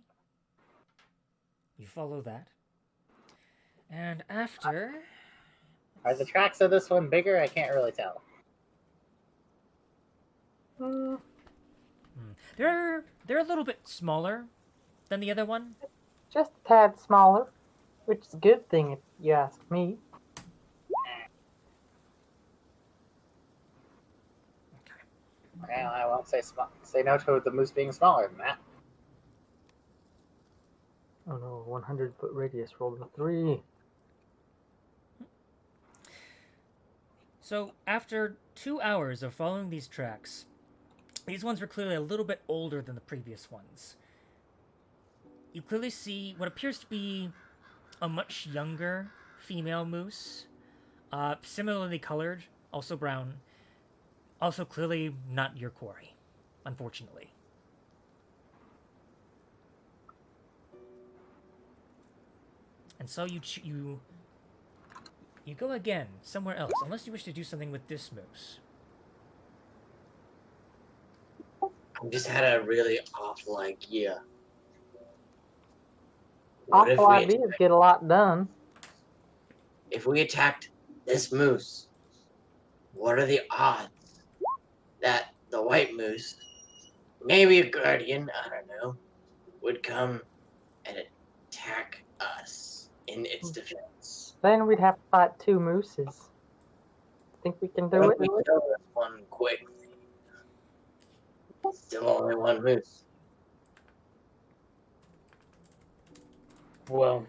You follow that. And after... Are the tracks of this one bigger? I can't really tell. They're a little bit smaller than the other one. Just a tad smaller, which is a good thing if you ask me. Well, I won't say no to the moose being smaller than that. Oh no, 100-foot radius rolled a 3. So after 2 hours of following these tracks, these ones were clearly a little bit older than the previous ones. You clearly see what appears to be a much younger female moose, similarly colored, also brown, also clearly not your quarry, unfortunately. And so you go again somewhere else, unless you wish to do something with this moose. I just had a really awful idea. What if Awful we ideas get a lot done. if we attacked this moose? What are the odds that the white moose, maybe a guardian, I don't know, would come and attack us? in its defense. Then we'd have to fight 2 mooses. Think we can do But it? we kill this one quickly. Still only one moose. Well,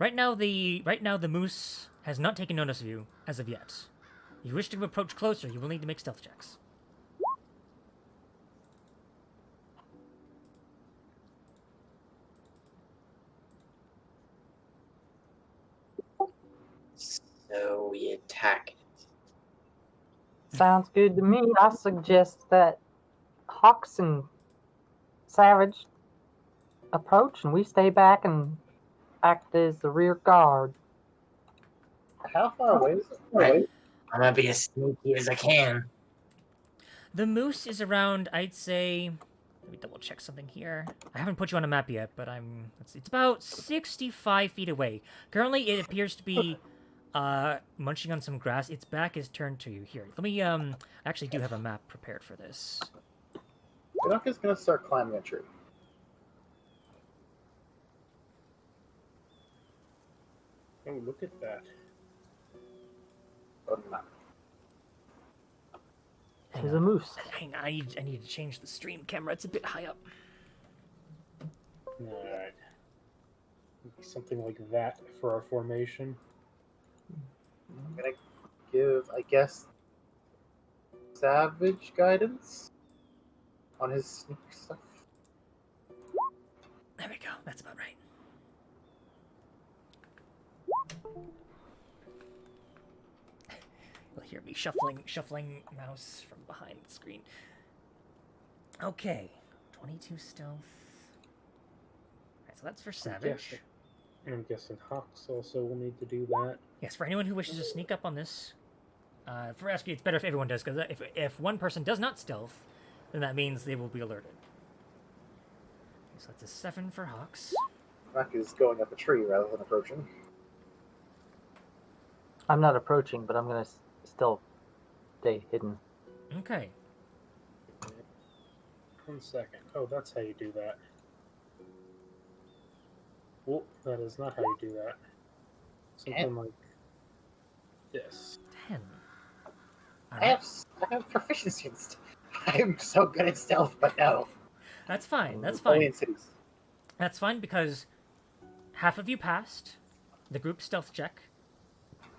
Right now, the moose has not taken notice of you as of yet. If you wish to approach closer, you will need to make stealth checks. So we attack. Sounds good to me. I suggest that Hawks and Savage approach and we stay back and act as the rear guard. How far away is it? Right. I'm gonna be as sneaky as I can. The moose is around, I'd say. Let me double check something here. I haven't put you on a map yet, but it's about 65 feet away. Currently, it appears to be munching on some grass. Its back is turned to you. Here, let me I actually do have a map prepared for this. The duck is gonna start climbing a tree. oh, look at that. Oh, no. He's a moose. Hang on, I need to change the stream camera. It's a bit high up. Alright. Something like that for our formation. I'm gonna give, I guess, Savage guidance on his sneak stuff. There we go. That's about right. You'll hear me shuffling mouse from behind the screen. Okay, 22 stealth. Alright, so that's for Savage. And I'm guessing Hawks also will need to do that. Yes, for anyone who wishes to sneak up on this, for rescue, it's better if everyone does, because if one person does not stealth, then that means they will be alerted. Okay, so that's a 7 for Hawks. Mac is going up a tree rather than approaching. I'm not approaching, but I'm gonna still stay hidden. Okay. 1 second. Oh, that's how you do that. Well, that is not how you do that. Something like this. 10. I have proficiency in I'm so good at stealth, but no. That's fine. That's Only fine. in cities. That's fine because half of you passed the group stealth check.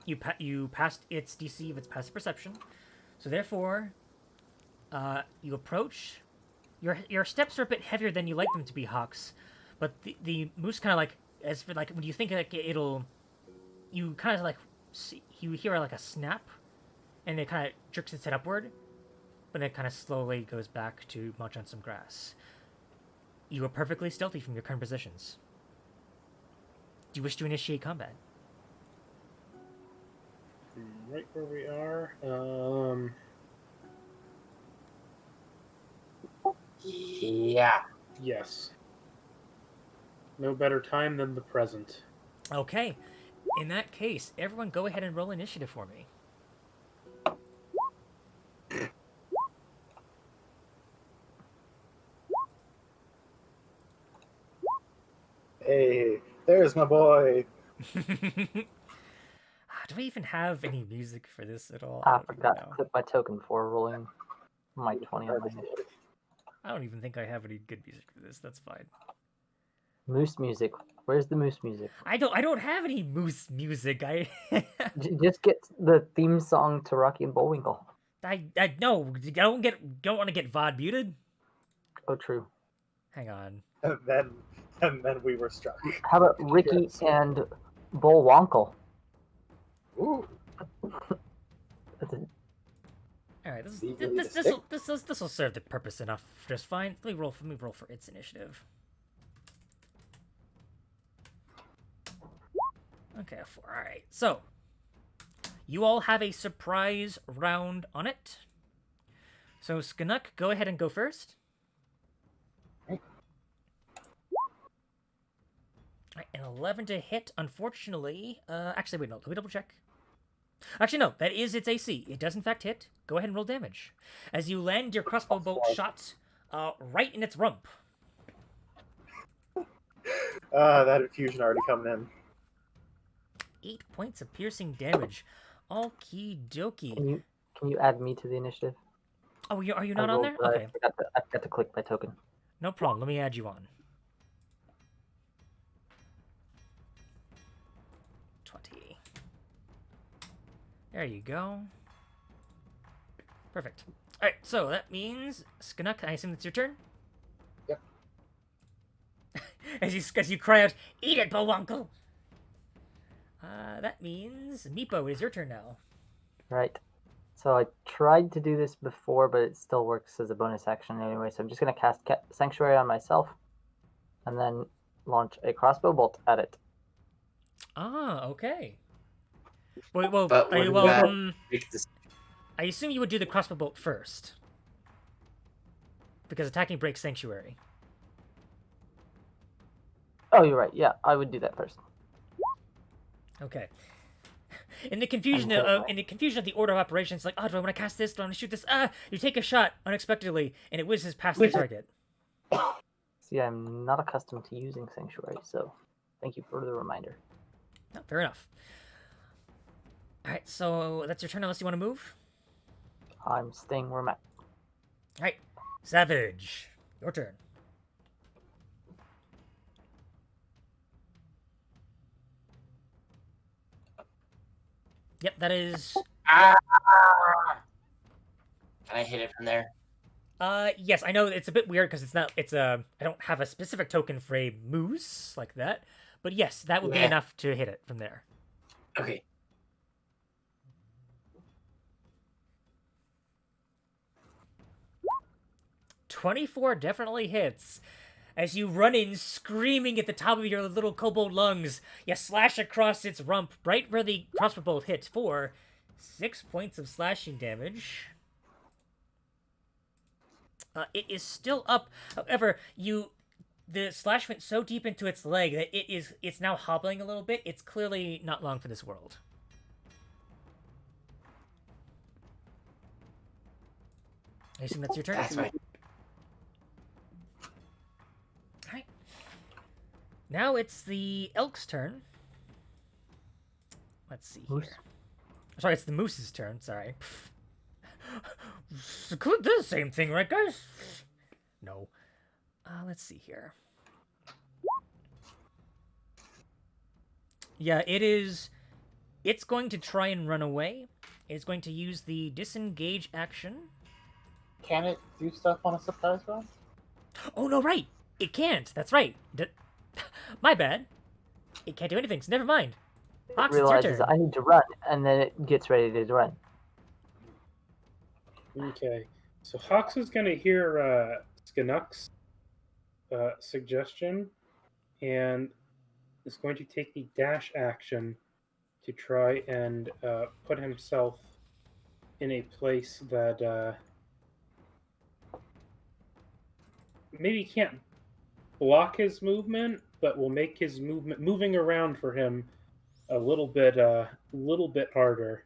You passed its DC of its passive perception, so therefore, you approach. Your steps are a bit heavier than you like them to be, Hawks, but the moose kind of like as for like when you think like it'll, you kind of like you hear like a snap, and it kind of jerks its head upward, but it kind of slowly goes back to munch on some grass. You are perfectly stealthy from your current positions. Do you wish to initiate combat? Right where we are. Yeah. Yes. No better time than the present. Okay. In that case, everyone go ahead and roll initiative for me. Hey, there's my boy. Do I even have any music for this at all? I don't even forgot to know. click my token for rolling my 20 on my initiative. I don't even think I have any good music for this. That's fine. Moose music. Where's the moose music? I don't have any moose music. I Just get the theme song to Rocky and Bullwinkle. I no. I don't want to get VOD muted. Oh, true. Hang on. And then we were struck. How about Ricky Yes. and Bullwonkle? Ooh, That's a- All right. This Legally this distinct. this will serve the purpose enough just fine. Let me roll for its initiative. Okay, a 4. All right. So you all have a surprise round on it. So Skanuk, go ahead and go first. Alright, an 11 to hit, unfortunately. Actually, wait, no, let me double check. Actually, no, that is its AC. It does in fact hit. Go ahead and roll damage. As you land your crossbow bolt shot right in its rump. That infusion already coming in. 8 points of piercing damage. Okie dokie. Can you add me to the initiative? Oh, are you I not on rolled, there? but Okay, I forgot to click my token. no problem. Let me add you on. 20. There you go. Perfect. All right, so that means Skanuk. I assume it's your turn. Yep. as you cry out, "Eat it, Bowuncle!" That means Meepo. It is your turn now. Right. So I tried to do this before, but it still works as a bonus action anyway. So I'm just going to cast Sanctuary on myself, and then launch a crossbow bolt at it. Ah, okay. Well, But wouldn't that make this? I assume you would do the crossbow bolt first, because attacking breaks Sanctuary. Oh, you're right. Yeah, I would do that first. Okay. In the confusion of the order of operations, like, oh, do I want to cast this? Do I want to shoot this? You take a shot unexpectedly, and it whizzes past the target. See, I'm not accustomed to using Sanctuary, so thank you for the reminder. No, fair enough. All right, so that's your turn unless you want to move. I'm staying where I'm at. All right, Savage, your turn. Yep, that is. Ah! Can I hit it from there? Yes, I know it's a bit weird because it's not. I don't have a specific token for a moose like that, but yes, that would be Yeah. enough to hit it from there. Okay. "24 definitely hits. As you run in screaming at the top of your little kobold lungs, you slash across its rump right where the crossbow bolt hit for 6 points of slashing damage. It is still up. However, the slash went so deep into its leg that it's now hobbling a little bit. It's clearly not long for this world. I assume that's your turn. That's right. Alright. Now it's the elk's turn. Let's see here. Moose. Sorry, it's the moose's turn. Sorry. This is the same thing, right, guys? No. Let's see here. Yeah, it is. It's going to try and run away. It's going to use the disengage action. Can it do stuff on a surprise round? Oh, no, right. It can't. That's right. My bad. It can't do anything, so never mind. It Fox, it's your realizes turn. I need to run, and then it gets ready to run. Okay, so Hawks is going to hear Skanuk's suggestion and is going to take the dash action to try and put himself in a place that maybe can't block his movement, but will make his moving around for him a little bit harder.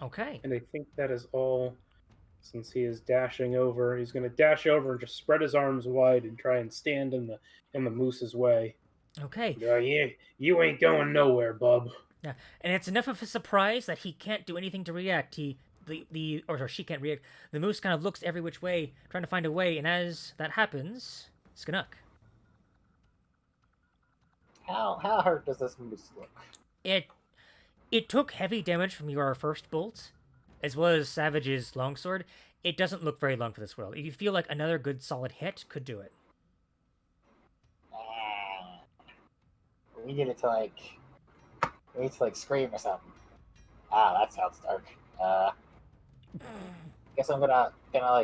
Okay. And I think that is all. Since he is dashing over, he's going to dash over and just spread his arms wide and try and stand in the moose's way. Okay. Yeah, you ain't going nowhere, bub. Yeah, and it's enough of a surprise that he can't do anything to react. She can't react. The moose kind of looks every which way, trying to find a way, and as that happens, Skanuk. How hurt does this moose look? It took heavy damage from your first bolt, as well as Savage's longsword. It doesn't look very long for this world. You feel like another good solid hit could do it. We need to scream or something. That sounds dark. Guess I'm gonna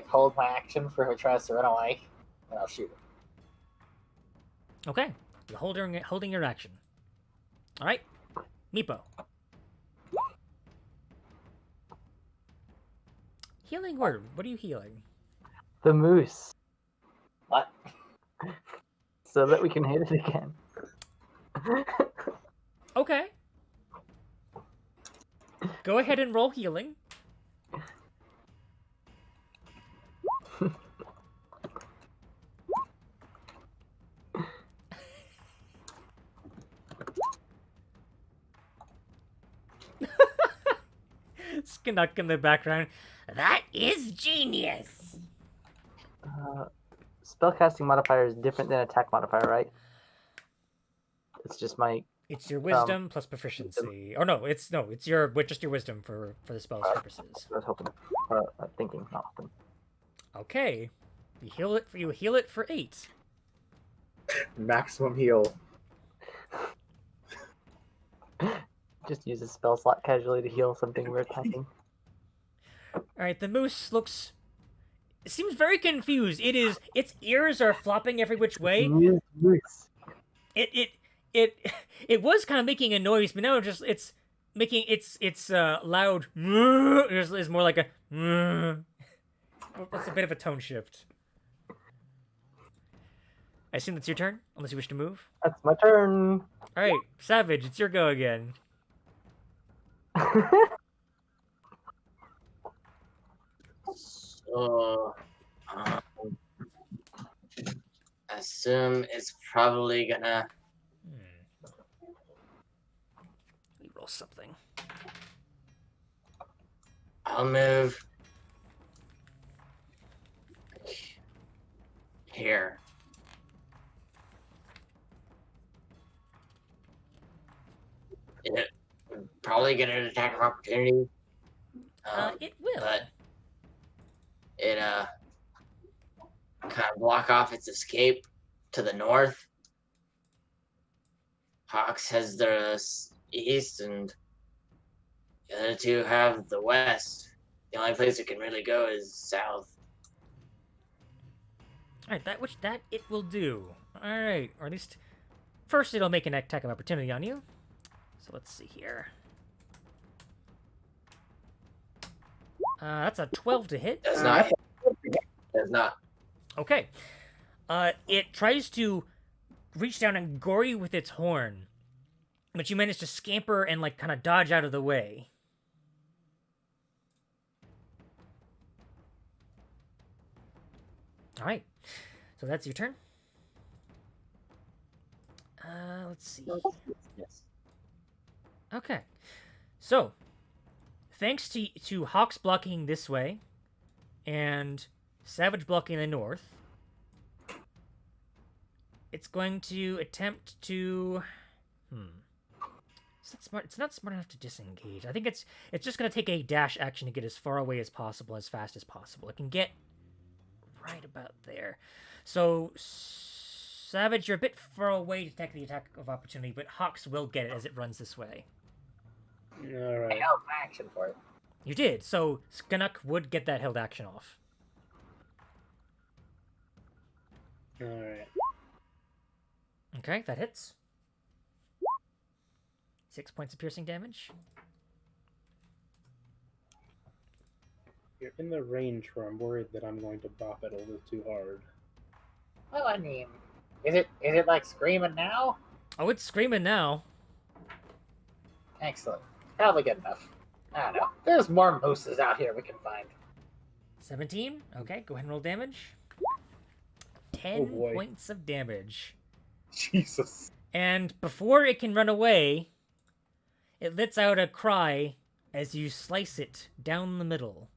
hold my action for if it tries to run away, and I'll shoot it. Okay, you're holding your action. All right, Meepo. Healing word. What are you healing? The moose, What? so that we can hit it again. Okay. Go ahead and roll healing. Skinnuck in the background. That is genius. Spellcasting modifier is different than attack modifier, right? It's just my. It's your wisdom plus proficiency. Or no, it's your just your wisdom for the spell's purposes. I was hoping, thinking, not hoping. Okay, you heal it for 8. Maximum heal. Just use a spell slot casually to heal something we're attacking. All right, the moose seems very confused. Its ears are flopping every which way. Moose. It was kind of making a noise, but now it's making its loud is more like a. That's a bit of a tone shift. I assume that's your turn, unless you wish to move. That's my turn. All right, Savage, it's your go again. So, assume it's probably gonna. Let me roll something. I'll move here. It probably get an attack of opportunity. It will. But it kind of block off its escape to the north. Hawks has the east, and the other two have the west. The only place it can really go is south. All right, that it will do. All right, or at least first it'll make an attack of opportunity on you. So let's see here. That's a 12 to hit. Does not. Does not. Okay. It tries to reach down and gore you with its horn, but you manage to scamper and like kind of dodge out of the way. All right. So that's your turn. Let's see. Yes. Okay. So, thanks to Hawks blocking this way and Savage blocking the north, it's going to attempt to It's not smart enough to disengage. I think it's just going to take a dash action to get as far away as possible, as fast as possible. It can get right about there. So, Savage, you're a bit far away to take the attack of opportunity, but Hawks will get it as it runs this way. All right. I held my action for it. You did, so Skunnock would get that held action off. All right. Okay, that hits. 6 points of piercing damage. You're in the range where I'm worried that I'm going to bop it a little too hard. Well, I mean, is it like screaming now? Oh, it's screaming now. Excellent. Probably good enough. I don't know. There's more mooses out here we can find. 17. Okay, go ahead and roll damage. 10 boy. points of damage. Jesus. And before it can run away, it lets out a cry as you slice it down the middle.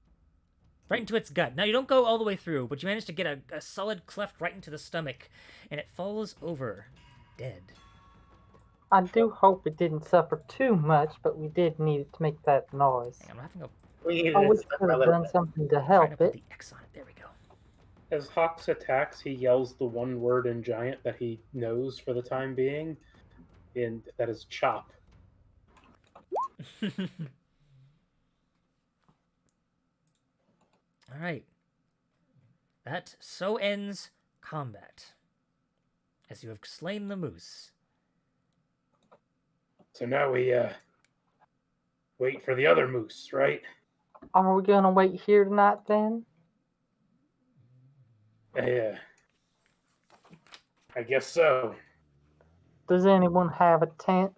Right into its gut. Now, you don't go all the way through, but you manage to get a solid cleft right into the stomach, and it falls over, dead. I do hope it didn't suffer too much, but we did need it to make that noise. Hang on, I'm having a... We needed Oh, we it could have done something to trying help to put it. the X on it. There we go. As Hawks attacks, he yells the one word in Giant that he knows for the time being, and that is chop. All right. That so ends combat. As you have slain the moose. So now we wait for the other moose, right? Are we gonna wait here tonight then? Yeah. I guess so. Does anyone have a tent?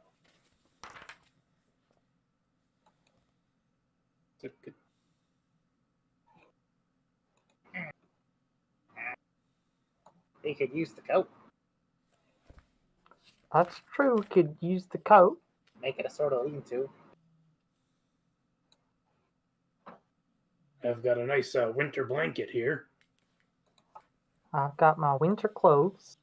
He could use the coat, That's true. Could use the coat. make it a sort of lean-to. I've got a nice winter blanket here. I've got my winter clothes.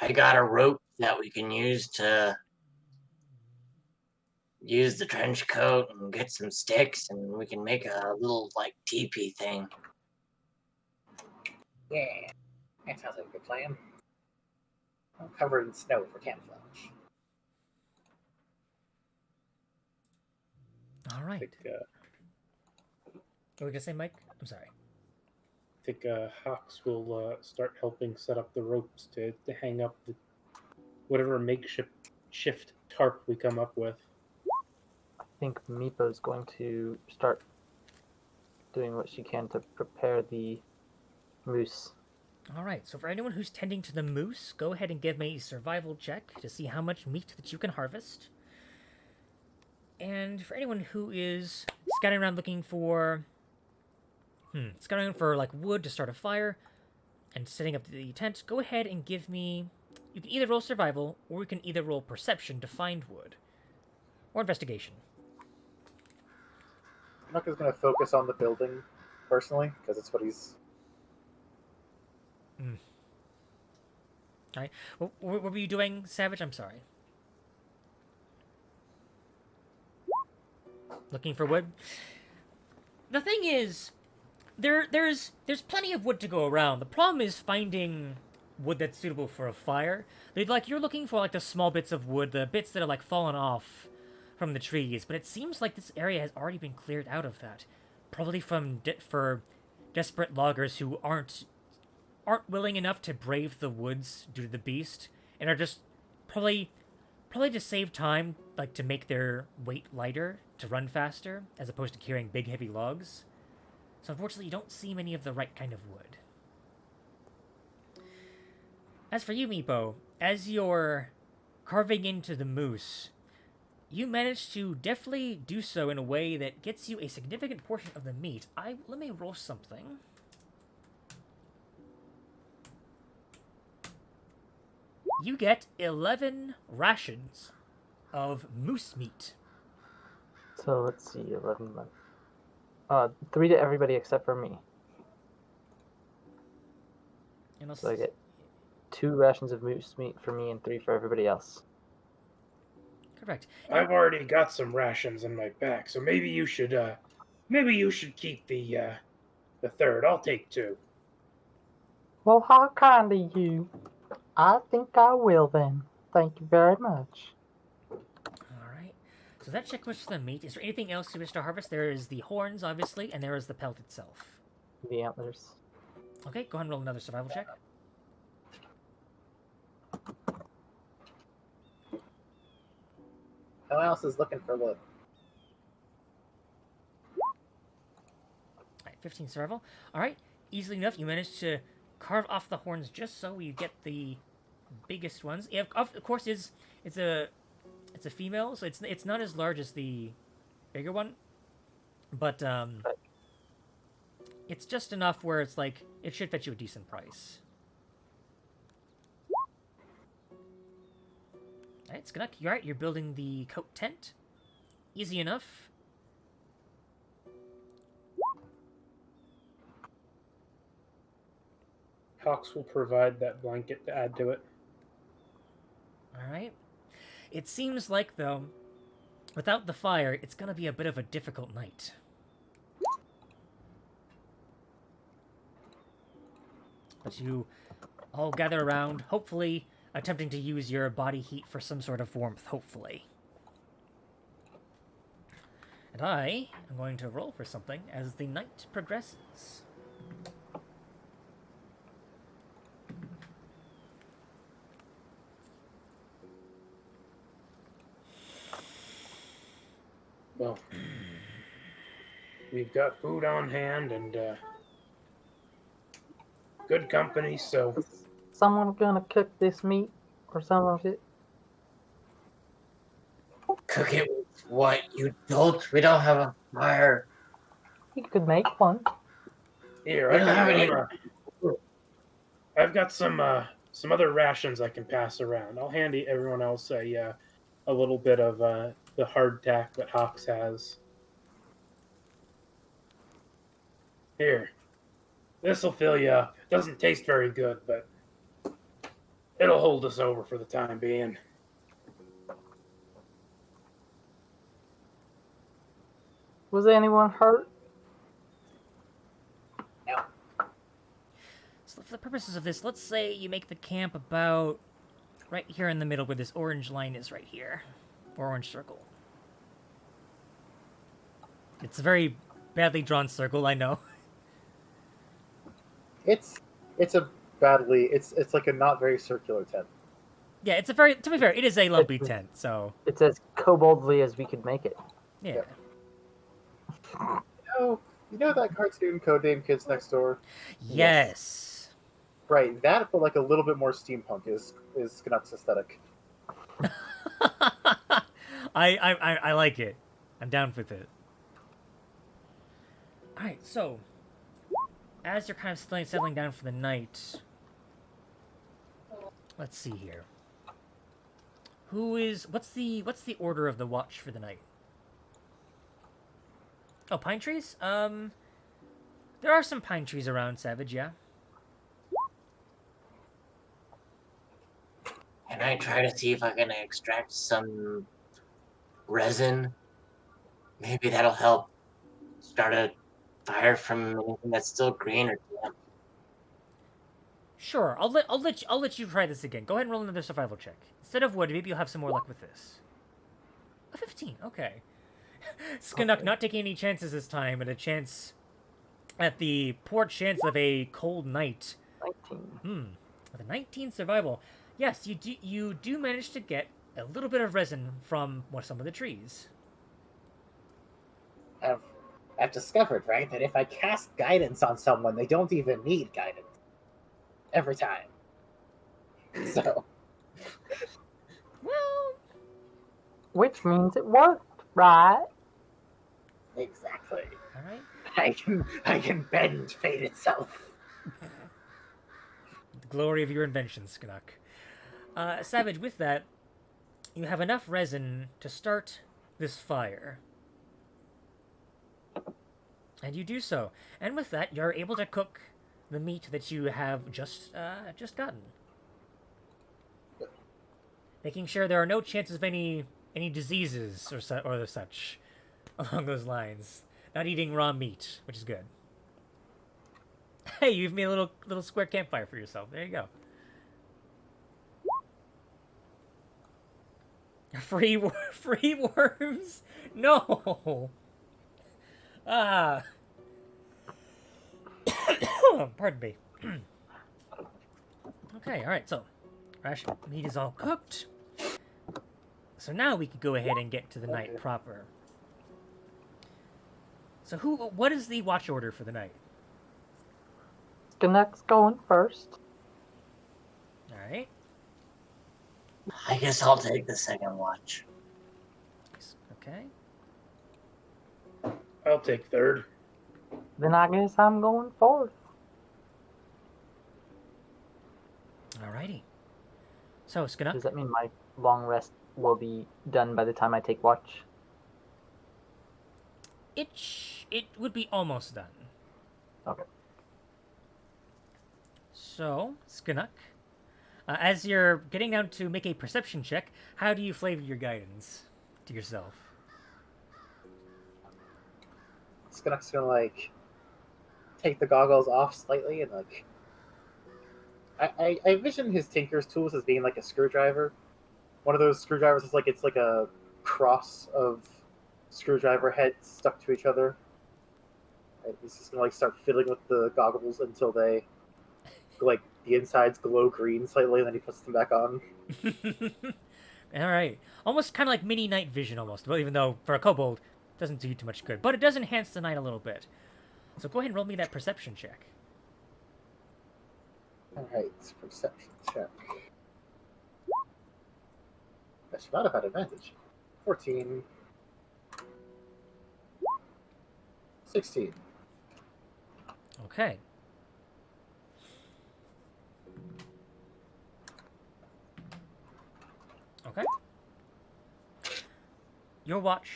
I got a rope that we can use to use the trench coat and get some sticks, and we can make a little like teepee thing. Yeah, that sounds like a good plan. I'm covered in snow for camouflage. All I right. think, What were you gonna say, Mike? I'm sorry. Hawks will start helping set up the ropes to hang up the whatever makeshift shift tarp we come up with. I think Meepo's going to start doing what she can to prepare the moose. All right. So for anyone who's tending to the moose, go ahead and give me a survival check to see how much meat that you can harvest. And for anyone who is scouting around looking for, scouting around for like wood to start a fire and setting up the tent, go ahead and give me. You can either roll survival or you can either roll perception to find wood, or investigation. Nook is going to focus on the building personally because it's what he's. All right. What were you doing, Savage? I'm sorry. Looking for wood. The thing is, there's plenty of wood to go around. The problem is finding wood that's suitable for a fire. You're looking for like the small bits of wood, the bits that are like fallen off from the trees. But it seems like this area has already been cleared out of that, probably for desperate loggers who aren't willing enough to brave the woods due to the beast and are just probably to save time, like to make their weight lighter to run faster as opposed to carrying big heavy logs. So unfortunately you don't see many of the right kind of wood. As for you, Meepo, as you're carving into the moose, you manage to definitely do so in a way that gets you a significant portion of the meat. Let me roll something. You get 11 rations of moose meat. So let's see, 11 left. 3 to everybody except for me. And So I get 2 rations of moose meat for me and 3 for everybody else. Correct. I've already got some rations in my pack, so maybe you should keep the third. I'll take 2. Well, how kind of you. I think I will then. Thank you very much. Alright. So that check was for the meat. Is there anything else you wish to harvest? There is the horns, obviously, and there is the pelt itself. The antlers. Okay, go ahead and roll another survival check. Who else is looking for wood? Alright, 15 survival. Alright, easily enough, you managed to carve off the horns just so you get the biggest ones. Yeah, of course, it's a female, so it's not as large as the bigger one, but it's just enough where it's like it should fetch you a decent price. Alright, Skanuk, you're right. You're building the coat tent. Easy enough. Hawks will provide that blanket to add to it. Alright. It seems like, though, without the fire, it's gonna be a bit of a difficult night. But you all gather around, hopefully attempting to use your body heat for some sort of warmth, hopefully. And I am going to roll for something as the night progresses. Well, we've got food on hand and good company, so Is someone gonna cook this meat or some of it? Cook it with What? You don't? We don't have a fire. You could make one. Here, We don't have any. I've got some other rations I can pass around. I'll hand everyone else a little bit of the hardtack that Hawks has. Here, this will fill you up. It doesn't taste very good, but it'll hold us over for the time being. Was anyone hurt? So for the purposes of this, let's say you make the camp about right here in the middle where this orange line is right here. Orange circle. It's a very badly drawn circle, I know. It's like a not very circular tent. Yeah, it's a very, to be fair, it is a lumpy tent, so It's as koboldly as we could make it. yeah. Yep. You know that cartoon Codename Kids Next Door? Yes. Right, that, but like a little bit more steampunk is Canucks aesthetic. I like it. I'm down with it. Alright, so as you're kind of settling down for the night, let's see here. What's the order of the watch for the night? Oh, pine trees? There are some pine trees around, Savage, yeah. Can I try to see if I can extract some resin? Maybe that'll help start a fire from anything that's still green or damp. Sure, I'll let you try this again. Go ahead and roll another survival check. Instead of wood, maybe you'll have some more luck with this. A 15, okay. Skinnock not taking any chances this time, and a chance at the poor chance of a cold night. 19. With a 19 survival, yes, you do manage to get a little bit of resin from some of the trees. I've discovered, right, that if I cast guidance on someone, they don't even need guidance. Every time. So. Well, Which means it worked, right? Exactly. all right. I can bend fate itself. The glory of your invention, Skinnock. Savage, with that, you have enough resin to start this fire. And you do so. And with that, you're able to cook the meat that you have just gotten. Making sure there are no chances of any diseases or such along those lines. Not eating raw meat, which is good. Hey, you've made a little square campfire for yourself. There you go. Free worms? No. Ah. Pardon me. Okay, all right. So, ration meat is all cooked. So now we can go ahead and get to the night proper. So what is the watch order for the night? Skinnock's going first. All right. I guess I'll take the second watch. Okay. I'll take third. Then I guess I'm going fourth. Alrighty. So, Skinnock. Does that mean my long rest will be done by the time I take watch? It would be almost done. Okay. So, Skinnock, as you're getting down to make a perception check, how do you flavor your guidance to yourself? Skinnock's gonna like take the goggles off slightly and like I envision his tinker's tools as being like a screwdriver. One of those screwdrivers is it's like a cross of screwdriver heads stuck to each other. And he's just gonna start fiddling with the goggles until they the insides glow green slightly, and then he puts them back on. All right. Almost kind of like mini night vision almost. Well, even though for a kobold, it doesn't do you too much good. But it does enhance the night a little bit. So go ahead and roll me that perception check. Alright, perception check. I should not have had advantage. 14. 16. Okay. Okay. Your watch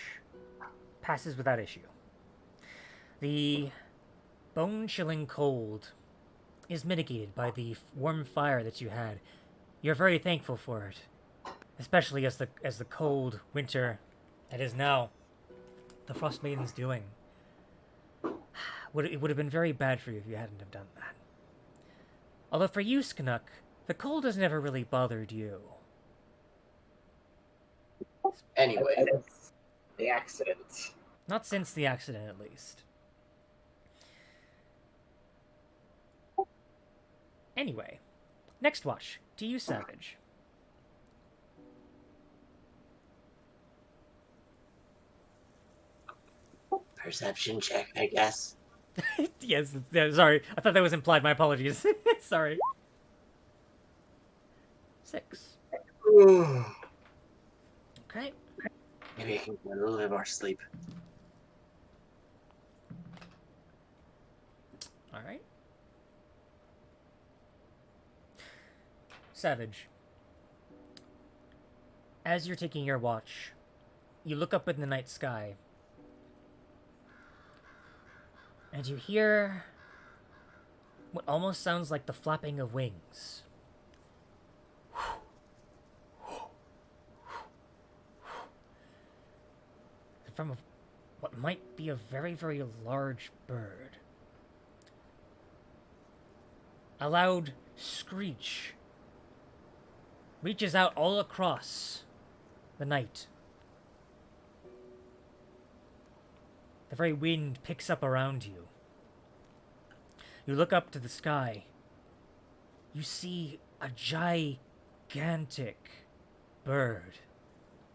passes without issue. The bone-chilling cold is mitigated by the warm fire that you had. You're very thankful for it, especially as the cold winter that is now the Frost Maiden's doing. It would have been very bad for you if you hadn't have done that. Although for you, Skanuk, the cold has never really bothered you. Anyway, It's the accident. Not since the accident, at least. Anyway, next watch. To you, Savage. perception check, I guess. Yes, sorry. I thought that was implied. My apologies. Sorry. 6. Ooh. Okay. Maybe I can get a little bit more sleep. All right. Savage. As you're taking your watch, you look up in the night sky, and you hear what almost sounds like the flapping of wings. From what might be a very, very large bird. A loud screech reaches out all across the night. The very wind picks up around you. You look up to the sky. You see a gigantic bird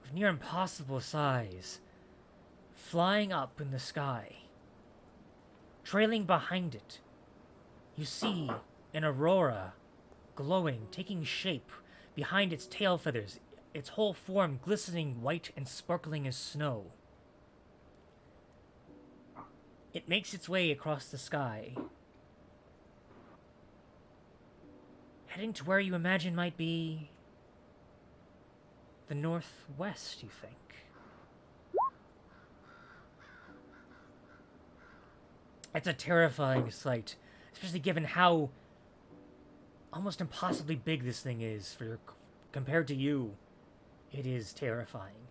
of near impossible size flying up in the sky. Trailing behind it, you see an aurora glowing, taking shape behind its tail feathers, its whole form glistening white and sparkling as snow. It makes its way across the sky, heading to where you imagine might be the northwest, you think. It's a terrifying sight, especially given how almost impossibly big this thing is compared to you. It is terrifying,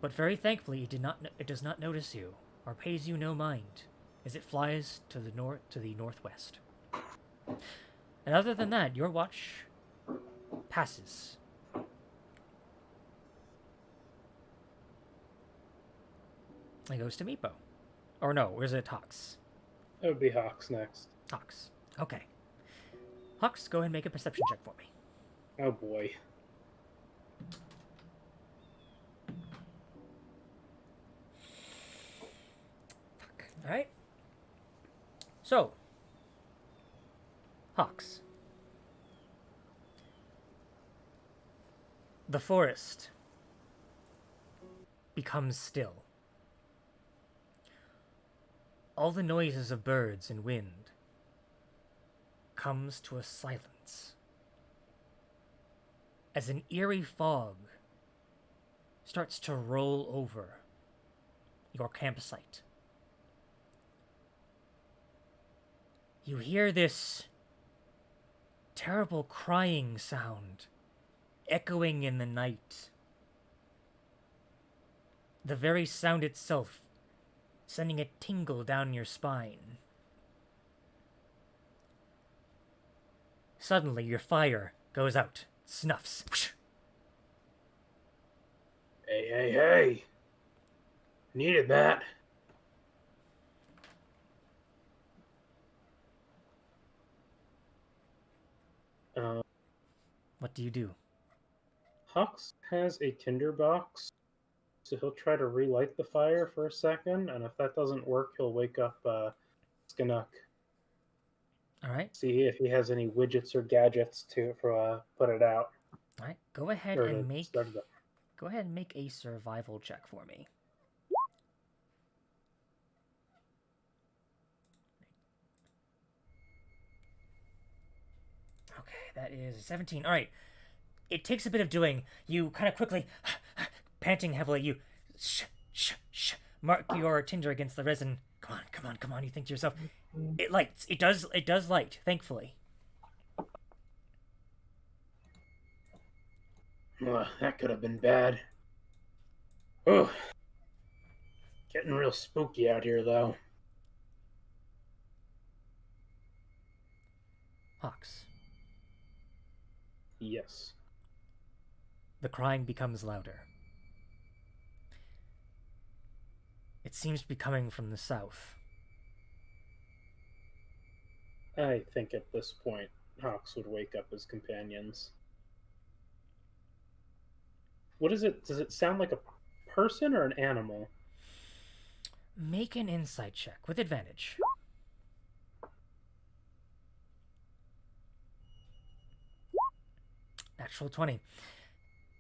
but very thankfully, it does not notice you or pays you no mind as it flies to the northwest. And other than that, your watch passes. It goes to Meepo. Or no, where's it? Hawks. That would be Hawks next. Hawks. Okay. Hawks, go ahead and make a perception check for me. Oh boy. Alright. So, Hawks. The forest becomes still. All the noises of birds and wind comes to a silence as an eerie fog starts to roll over your campsite. You hear this terrible crying sound echoing in the night. The very sound itself sending a tingle down your spine. Suddenly, your fire goes out, snuffs. Hey. Needed that. What do you do? Hux has a tinderbox, so he'll try to relight the fire for a second, and if that doesn't work, he'll wake up Skanuk. All right. See if he has any widgets or gadgets to put it out. All right. Go ahead Or and to make start it up. Go ahead and make a survival check for me. Okay, that is 17. All right. It takes a bit of doing. You kind of quickly, panting heavily, you mark your tinder against the resin. Come on, come on, come on. You think to yourself, it lights. It does light, thankfully. That could have been bad. Oh, getting real spooky out here, though. Hawks. Yes. The crying becomes louder. It seems to be coming from the south. I think at this point, Hawks would wake up his companions. What is it? Does it sound like a person or an animal? Make an insight check with advantage. Natural 20.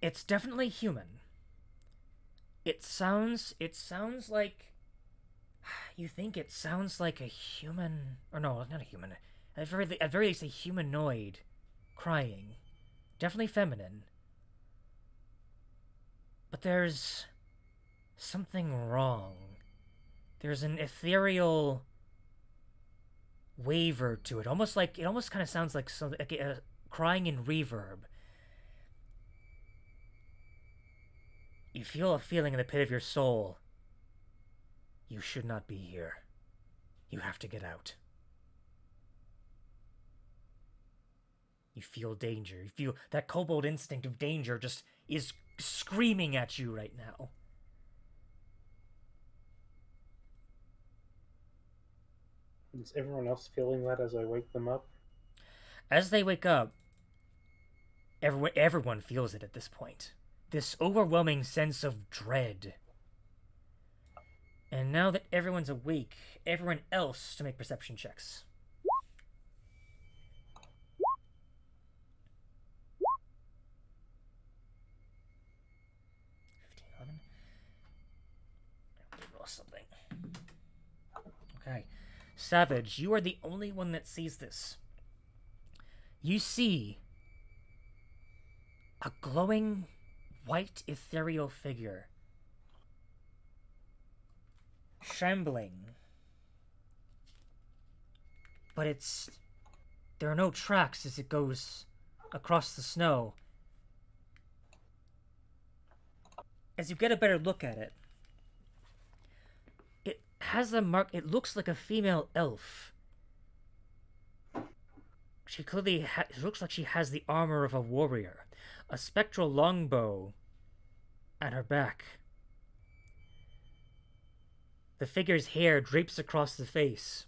It's definitely human. It sounds like you think it sounds like a human, or no, not a human. At very least a humanoid crying. Definitely feminine. But there's something wrong. There's an ethereal waver to it. Almost kind of sounds like crying in reverb. You feel a feeling in the pit of your soul. You should not be here. You have to get out. You feel danger. You feel that kobold instinct of danger just is screaming at you right now. Is everyone else feeling that as I wake them up? As they wake up, everyone feels it at this point. This overwhelming sense of dread. And now that everyone's awake, everyone else to make perception checks. 11. Roll something. Okay. Savage, you are the only one that sees this. You see a glowing white ethereal figure shambling, but there are no tracks as it goes across the snow. As you get a better look at it, it has a mark. It looks like a female elf. She clearly it looks like she has the armor of a warrior, a spectral longbow at her back. The figure's hair drapes across the face.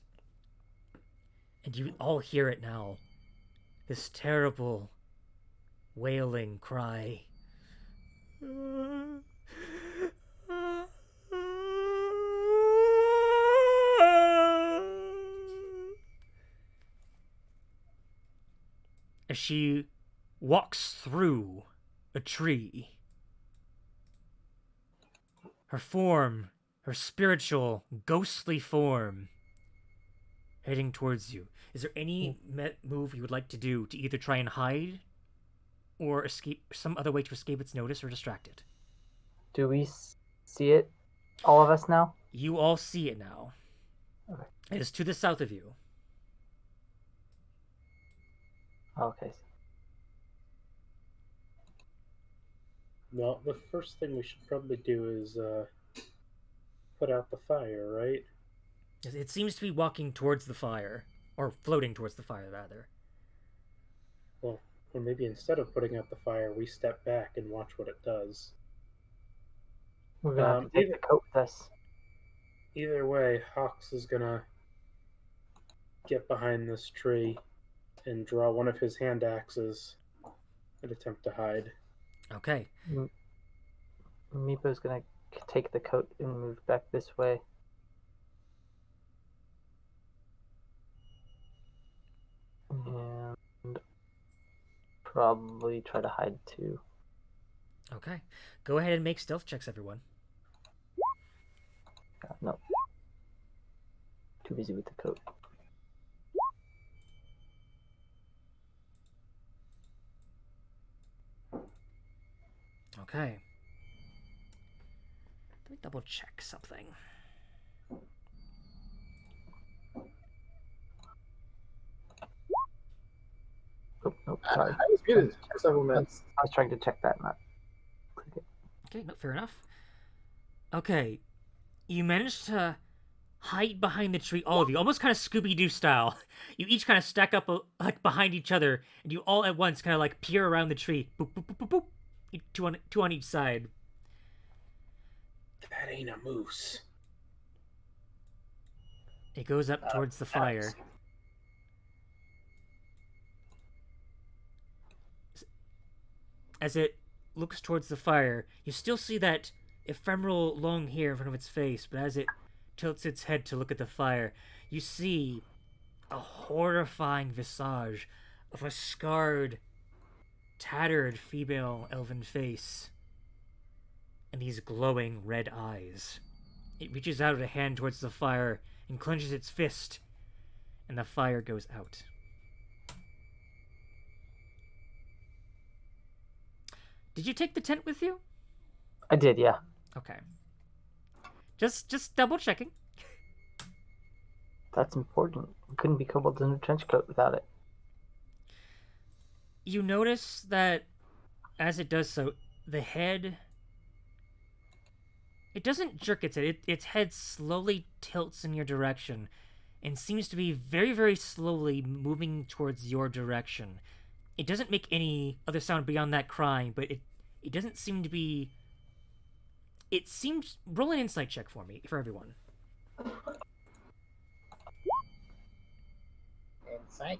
And you all hear it now. This terrible, wailing cry. As she walks through a tree. Her form, her spiritual, ghostly form, heading towards you. Is there any move you would like to do to either try and hide or escape, some other way to escape its notice or distract it? Do we see it? All of us now? You all see it now. Okay. It is to the south of you. Okay. Well, the first thing we should probably do is put out the fire, right? It seems to be walking towards the fire, or floating towards the fire, rather. Well, or maybe instead of putting out the fire, we step back and watch what it does. We're gonna have to take the coat with us. Either way, Hawks is gonna get behind this tree and draw one of his hand axes and attempt to hide. Okay. Meepo's gonna take the coat and move back this way. And probably try to hide too. Okay. Go ahead and make stealth checks, everyone. No. Too busy with the coat. Okay. Let me double check something. Nope, sorry. I was muted for several minutes. I was trying to check that, not click it. Okay, no, fair enough. Okay, you managed to hide behind the tree, all of you, almost kind of Scooby-Doo style. You each kind of stack up like behind each other, and you all at once kind of like peer around the tree. Boop, boop, boop, boop, boop. Two on each side. That ain't a moose. It goes up towards the fire. As it looks towards the fire, you still see that ephemeral long hair in front of its face, but as it tilts its head to look at the fire, you see a horrifying visage of a scarred, tattered female elven face and these glowing red eyes. It reaches out a hand towards the fire and clenches its fist, and the fire goes out. Did you take the tent with you? I did, yeah. Okay. Just double checking. That's important. We couldn't be kobolds in a trench coat without it. You notice that as it does so, the head... It doesn't jerk its head. Its head slowly tilts in your direction and seems to be very, very slowly moving towards your direction. It doesn't make any other sound beyond that crying, but it doesn't seem to be... It seems... Roll an insight check for me, for everyone. Insight.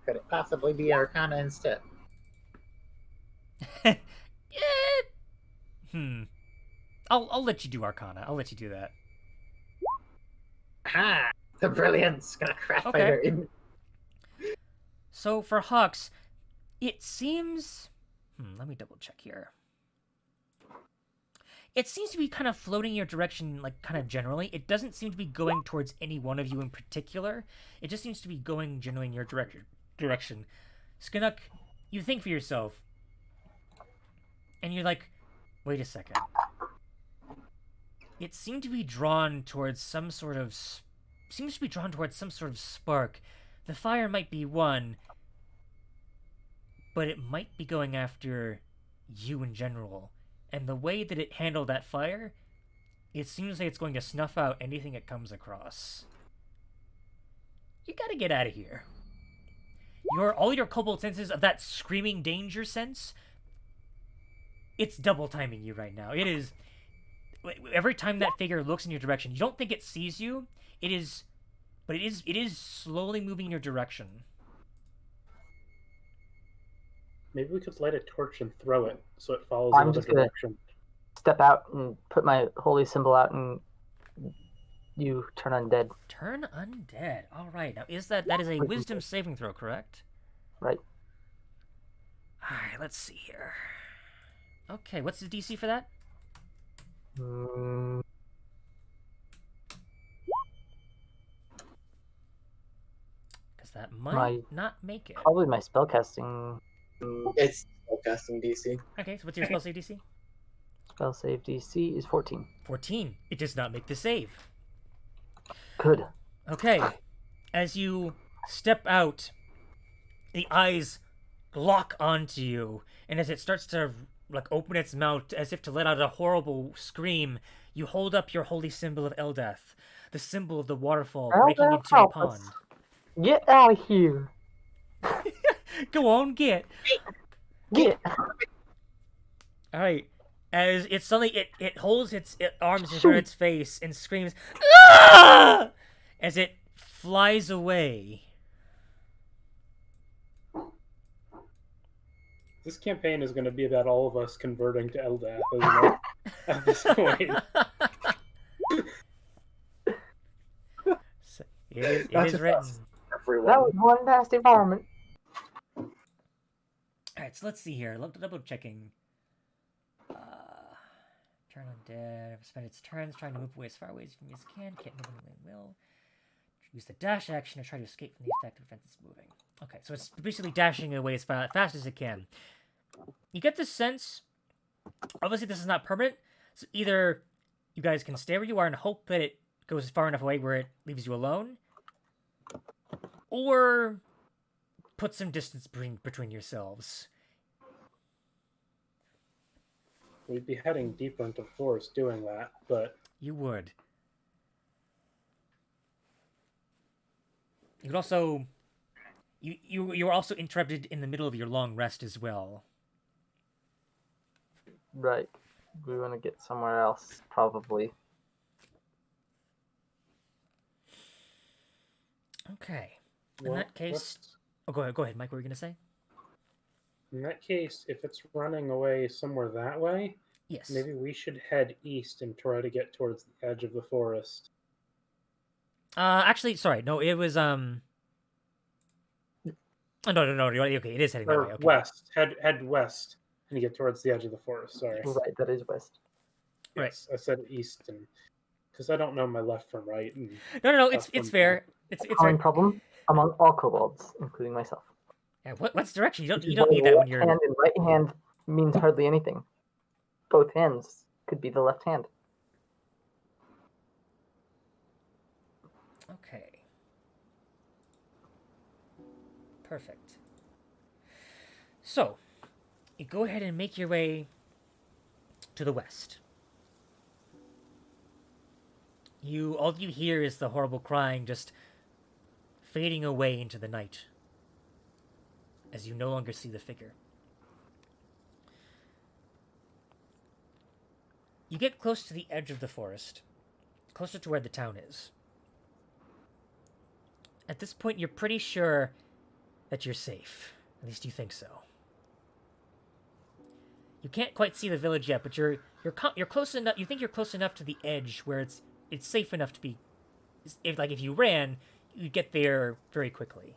Could it possibly be Arcana instead? Yeah. I'll let you do Arcana. I'll let you do that. Ha! The brilliance gonna crash Okay. fighter in. So for Hux, it seems... let me double check here. It seems to be kind of floating your direction, like, kind of generally. It doesn't seem to be going towards any one of you in particular. It just seems to be going generally in your direction. Skinnock, you think for yourself, and you're like, wait a second. It seemed to be drawn towards some sort of... Seems to be drawn towards some sort of spark. The fire might be one, but it might be going after you in general. And the way that it handled that fire, it seems like it's going to snuff out anything it comes across. You gotta get out of here. All your kobold senses of that screaming danger sense, it's double timing you right now. It is... Every time that figure looks in your direction, you don't think it sees you. It is slowly moving in your direction. Maybe we could light a torch and throw it so it follows I'm another just gonna- direction. Step out and put my holy symbol out, and you turn undead. Turn undead. All right. Now, that is a wisdom saving throw, correct? Right. All right. Let's see here. Okay. What's the DC for that? Because that might not make it. Probably my spellcasting. It's spellcasting DC. Okay. So what's your spell save DC? Spell save DC is 14. 14. It does not make the save. Good. Okay. As you step out, the eyes lock onto you, and as it starts to open its mouth as if to let out a horrible scream, you hold up your holy symbol of Eldath, the symbol of the waterfall breaking Eldath, into a help pond. us. Get out of here. Go on, get. Get. All right. As it suddenly it holds its arms in front of its face and screams, "Ah!" as it flies away. This campaign is going to be about all of us converting to Eldath, isn't it? At this point. So, it Not is just written. us. Everyone. That was one nasty varmint. All right, so let's see here. Double checking. Turn undead. Spend its turns trying to move away as far away from you as it can. Can't move anyway. Will use the dash action to try to escape from the effect to prevent its moving. Okay, so it's basically dashing away as fast as it can. You get the sense Obviously, this is not permanent, so either you guys can stay where you are and hope that it goes far enough away where it leaves you alone, or put some distance between yourselves. We'd be heading deeper into the forest doing that, but You would. You could also. You were also interrupted in the middle of your long rest as well. Right. We want to get somewhere else, probably. Okay. In well, that case, oh, go ahead, Mike. What were you gonna say? in that case, if it's running away somewhere that way, Yes. maybe we should head east and try to get towards the edge of the forest. Actually, sorry. No, it was Oh, no. Okay, it is heading that way. Or Okay. west. Head west and get towards the edge of the forest. Sorry. Right, that is west. Right. Yes, I said east, and because I don't know my left from right. And No. left It's from fair. back. It's Common fair. problem among all kobolds, including myself. Yeah, what's direction? You Which don't is why need that when left you're. hand and right hand means hardly anything. Both hands could be the left hand. Okay. Perfect. So, you go ahead and make your way to the west. All you hear is the horrible crying just fading away into the night as you no longer see the figure. You get close to the edge of the forest, closer to where the town is. At this point, you're pretty sure that you're safe. At least you think so. You can't quite see the village yet, but you're close enough. You think you're close enough to the edge where it's safe enough to be. If you ran, you'd get there very quickly.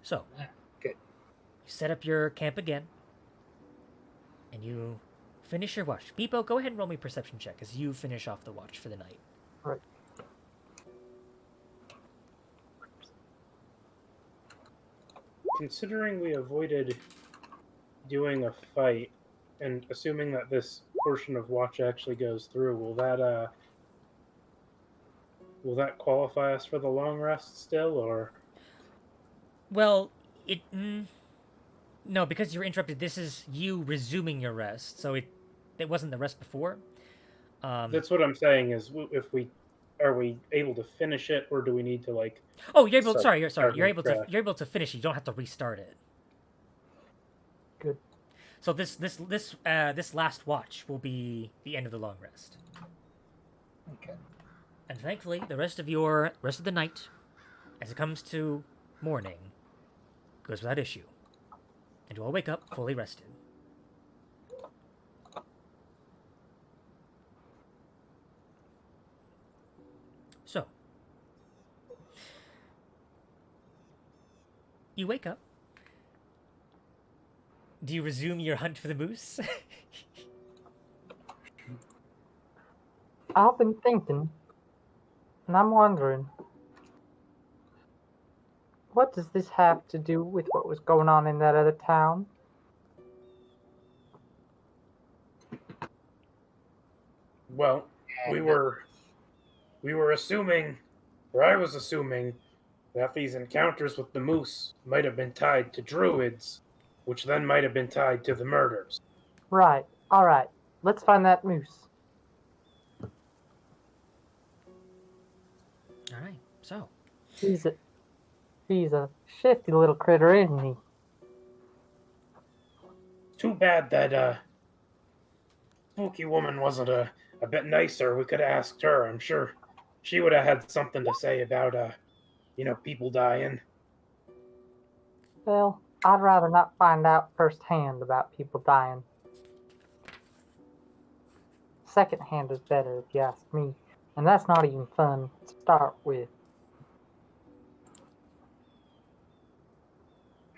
So, Good. you set up your camp again, and you finish your watch. Beepo, go ahead and roll me a perception check as you finish off the watch for the night. Right. Considering we avoided doing a fight, and assuming that this portion of watch actually goes through, will that qualify us for the long rest still, or? Well, no, because you were interrupted. This is you resuming your rest, so it wasn't the rest before. That's what I'm saying. Is if we are we able to finish it, or do we need to like? Oh, you're able. Start- Sorry, you're start You're from able to. scratch. You're able to finish it. You don't have to restart it. Good. So this last watch will be the end of the long rest. Okay. And thankfully, the rest of the night, as it comes to morning, goes without issue, and you all wake up fully rested. So, you wake up. Do you resume your hunt for the moose? I've been thinking, and I'm wondering, what does this have to do with what was going on in that other town? Well, we were assuming, or I was assuming, that these encounters with the moose might have been tied to druids, which then might have been tied to the murders. Right. All right. Let's find that moose. All right. So, He's a shifty little critter, isn't he? Too bad that spooky woman wasn't a bit nicer. We could have asked her. I'm sure she would have had something to say about people dying. Well, I'd rather not find out firsthand about people dying. Secondhand is better, if you ask me. And that's not even fun to start with.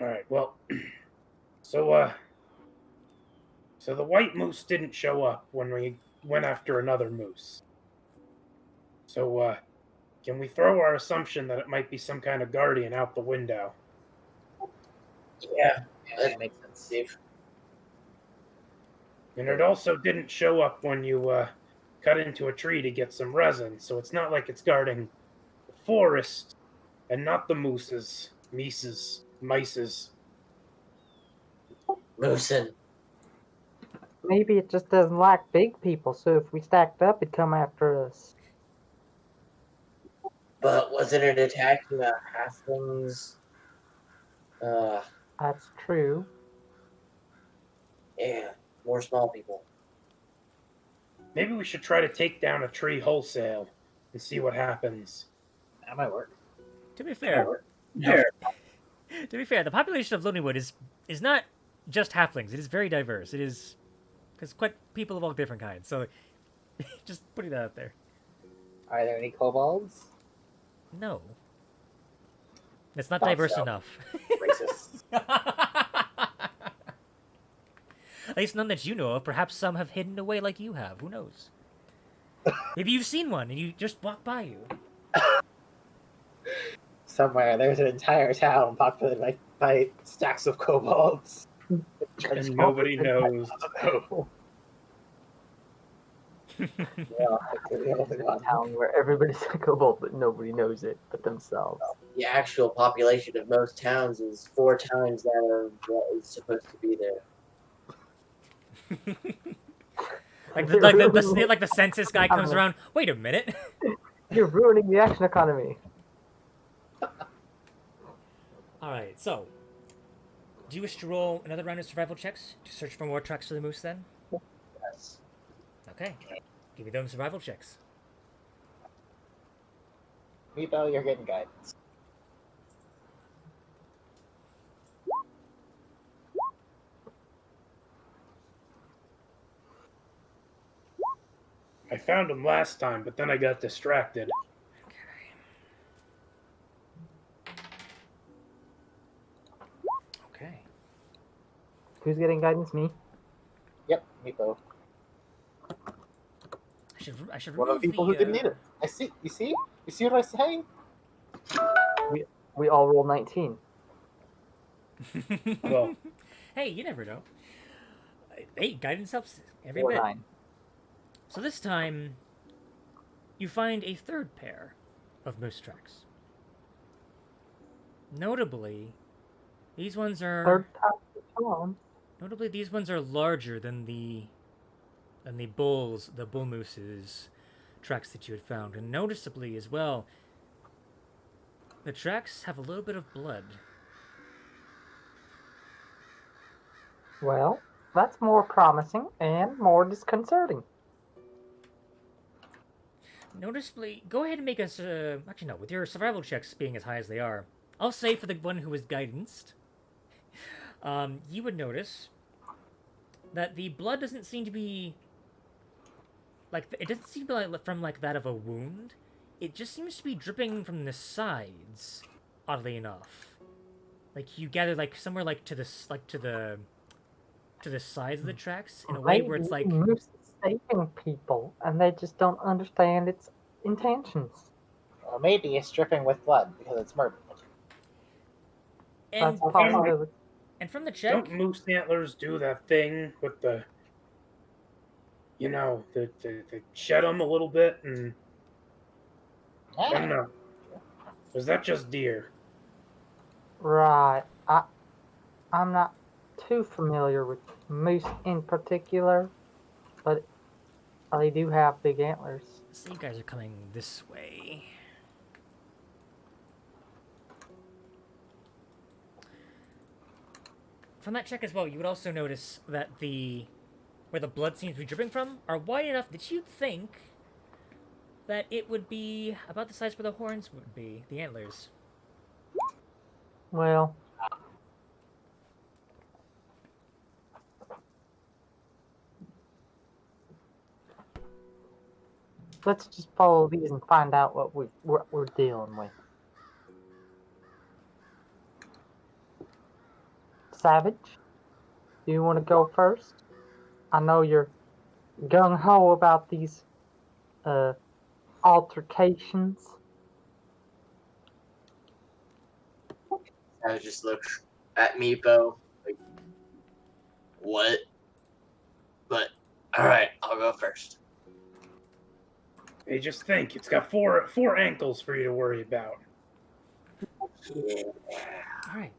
All right. Well, so the white moose didn't show up when we went after another moose. So Can we throw our assumption that it might be some kind of guardian out the window? Yeah, Yeah, that makes sense. safe. And it also didn't show up when you cut into a tree to get some resin, so it's not like it's guarding the forest and not the mices. Moosin. Maybe it just doesn't like big people, so if we stacked up, it'd come after us. But wasn't it attacking the halflings? That's true. Yeah, more small people. Maybe we should try to take down a tree wholesale and see what happens. That might work. To be fair, Yeah. to be fair, the population of Lonelywood is not just halflings. It is very diverse. It is because quite people of all different kinds. So just putting that out there. Are there any kobolds? No, it's not Thought diverse so. enough. Racist. At least none that you know of. Perhaps some have hidden away like you have. Who knows? Maybe you've seen one and you just walk by you. Somewhere there's an entire town populated by stacks of kobolds. And nobody knows. Yeah, the only A one. town where everybody's a kobold, but nobody knows it but themselves. The actual population of most towns is 4 times that of what is supposed to be there. like You're ruining the census guy comes around. Wait a minute. You're ruining the action economy. All right. So, do you wish to roll another round of survival checks to search for more tracks for the moose? Then. Yes. Okay. Give me those survival checks. Meepo, you're getting guidance. I found him last time, but then I got distracted. Okay. Who's getting guidance? Me? Yep, Meepo. I should One of remove the people who didn't need it. I see. You see? You see what I say? We all roll 19. Well, hey, you never know. Hey, guidance helps every Or bit. 9. So this time, you find a third pair of moose tracks. Notably, these ones are Third time to charm. notably these ones are larger than the bull moose's tracks that you had found, and noticeably as well, the tracks have a little bit of blood. Well, that's more promising and more disconcerting. Noticeably, go ahead and make us. Actually, no. With your survival checks being as high as they are, I'll say for the one who was guidanced, you would notice that the blood doesn't seem to be it doesn't seem to be from that of a wound. It just seems to be dripping from the sides, oddly enough. Like you gather somewhere to the sides of the tracks in a way where it's like. Moose is saving people, and they just don't understand its intentions. Or maybe it's dripping with blood because it's murder. And, That's a possibility. and from the check, don't moose antlers do that thing with the, they shed them a little bit and I don't know. Was that just deer? Right. I'm not too familiar with moose in particular, but they do have big antlers. so you guys are coming this way. From that check as well, you would also notice that where the blood seems to be dripping from are wide enough that you'd think that it would be about the size where the horns would be, the antlers. Well, let's just follow these and find out what we're dealing with. Savage, do you want to go first? I know you're gung ho about these altercations. I just look at Meepo, like, what? But, alright, I'll go first. Hey, just think, it's got four ankles for you to worry about. Yeah. All right.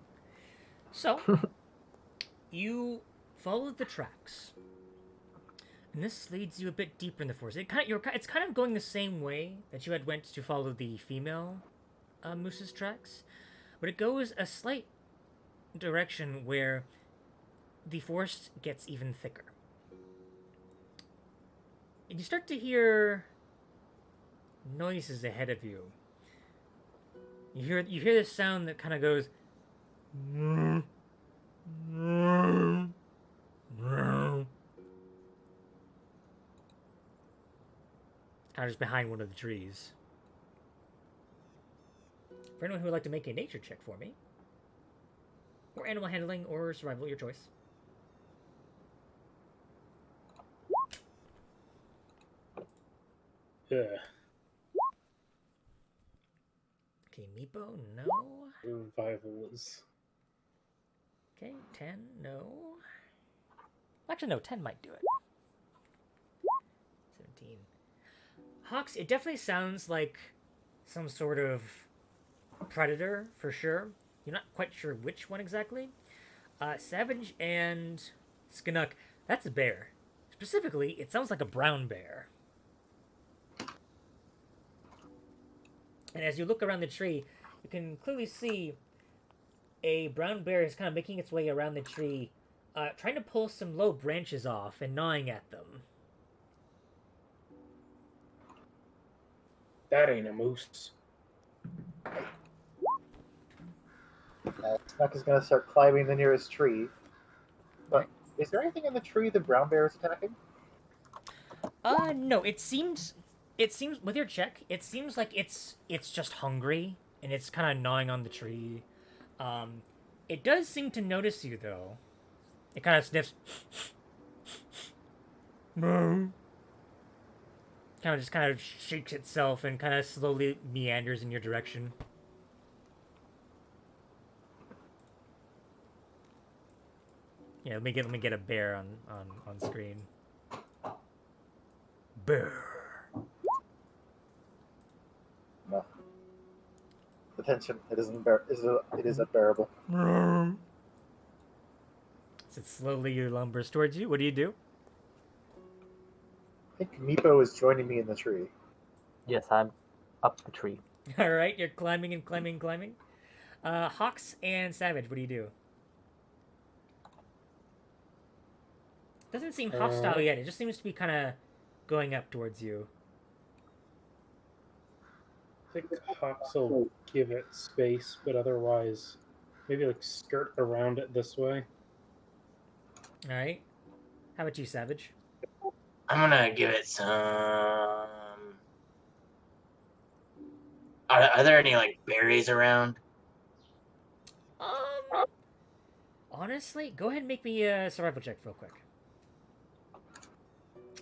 So you follow the tracks, and this leads you a bit deeper in the forest. It's kind of going the same way that you had went to follow the female moose's tracks, but it goes a slight direction where the forest gets even thicker. And you start to hear noises ahead of you. You hear this sound that kind of goes kind of just behind one of the trees. For anyone who would like to make a nature check for me, or animal handling, or survival, your choice. Yeah. Okay, Meepo, no. Survival is. Okay, 10, no. Actually, no, 10 might do it. 17. Hawks, it definitely sounds like some sort of predator, for sure. You're not quite sure which one exactly. Savage and Skinnock, that's a bear. Specifically, it sounds like a brown bear. And as you look around the tree, you can clearly see a brown bear is kind of making its way around the tree, trying to pull some low branches off and gnawing at them. That ain't a moose. Snuck is going to start climbing the nearest tree. But is there anything in the tree the brown bear is attacking? No, it seems with your check, it seems like it's just hungry and it's kind of gnawing on the tree. It does seem to notice you though. It kind of sniffs. Kind of shakes itself and kind of slowly meanders in your direction. Yeah, let me get a bear on screen. Bear. No. Attention, it isn't it is unbearable. As it slowly lumbers towards you, what do you do? I think Meepo is joining me in the tree. Yes, I'm up the tree. All right, you're climbing and climbing and climbing. Hawks and Savage, what do you do? Doesn't seem hostile yet. It just seems to be kind of going up towards you. I think Hawks will give it space, but otherwise, maybe like skirt around it this way. All right. How about you, Savage? I'm gonna give it some. Are there any like berries around? Honestly, go ahead and make me a survival check real quick.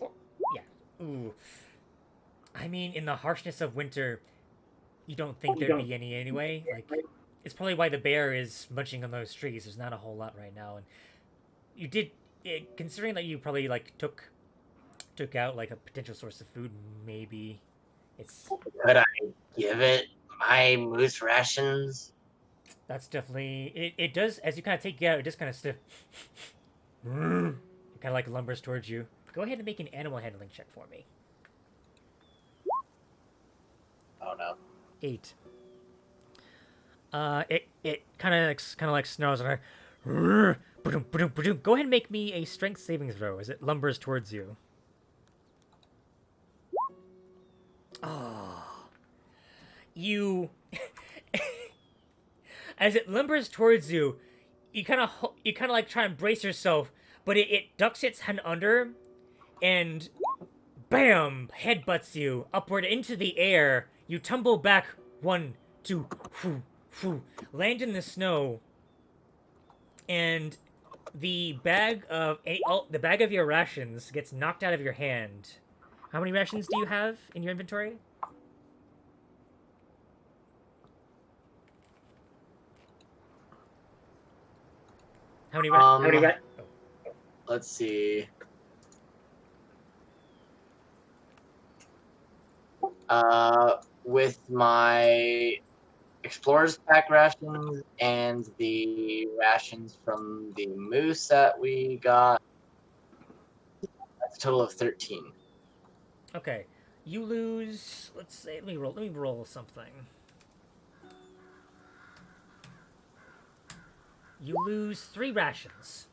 Or, yeah. Ooh. I mean, in the harshness of winter, you don't think there'd be any anyway. Like, it's probably why the bear is munching on those trees. There's not a whole lot right now, and you did, considering that you probably like took out like a potential source of food. Maybe it's Could I give it my moose rations? that's definitely it. Does as you kind of take it out, it just kind of stiff. It kind of like lumbers towards you. Go ahead and make an animal handling check for me. Oh no. 8. It kind of like snarls and go ahead and make me a strength saving throw as it lumbers towards you. Oh, you as it lumbers towards you, you kind of like try and brace yourself, but it ducks its head under, and bam, headbutts you upward into the air. You tumble back 1, 2, land in the snow, and the bag of your rations gets knocked out of your hand. How many rations do you have in your inventory? How many? Let's see. With my explorer's pack rations and the rations from the moose that we got, that's a total of 13. Okay, you lose. Let's say. Let me roll. Let me roll something. You lose 3 rations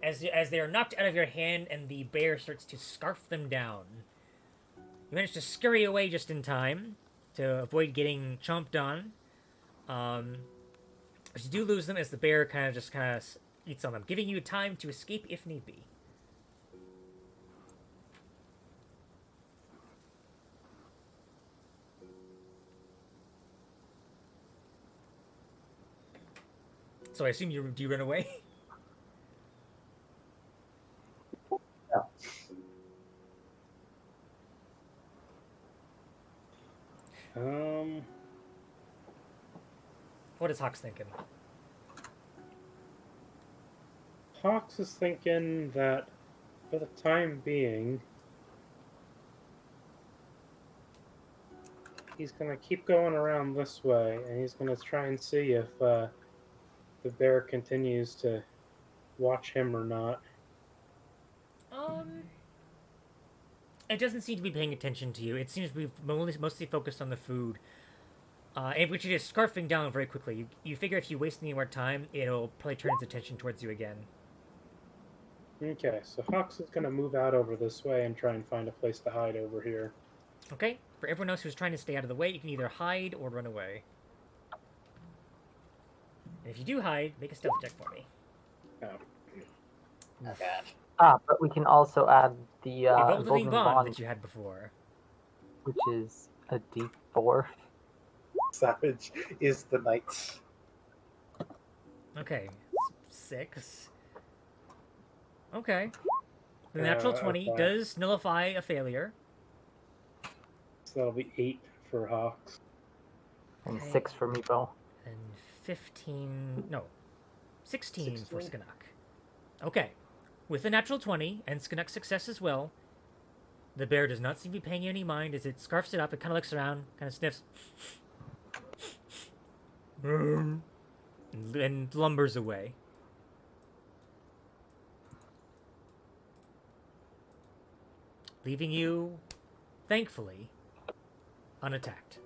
as they are knocked out of your hand, and the bear starts to scarf them down. You manage to scurry away just in time to avoid getting chomped on. But you do lose them as the bear kind of eats on them, giving you time to escape if need be. So I assume do you run away? What is Hawks thinking? Hawks is thinking that for the time being, he's gonna keep going around this way, and he's gonna try and see if the bear continues to watch him or not. It doesn't seem to be paying attention to you. It seems to be mostly focused on the food, and which it is scarfing down very quickly. You figure if you waste any more time, it'll probably turn its attention towards you again. Okay, so Hawks is gonna move out over this way and try and find a place to hide over here. Okay? For everyone else who's trying to stay out of the way, you can either hide or run away. And if you do hide, make a stealth check for me. Oh. Oh god. But we can also add the The Golden Emboldening Bond Bond, that you had before. which is a D4. Savage is the knight. Okay. 6. Okay. The natural 20 okay. does nullify a failure. So that'll be 8 for Hawks. And Okay. 6 for Meepo. And 15... No. 16 for 16? Skanuk. Okay. With a natural 20, and Skanuk's success as well, the bear does not seem to be paying you any mind as it scarfs it up. It kind of looks around, kind of sniffs, and lumbers away. Leaving you, thankfully, unattacked.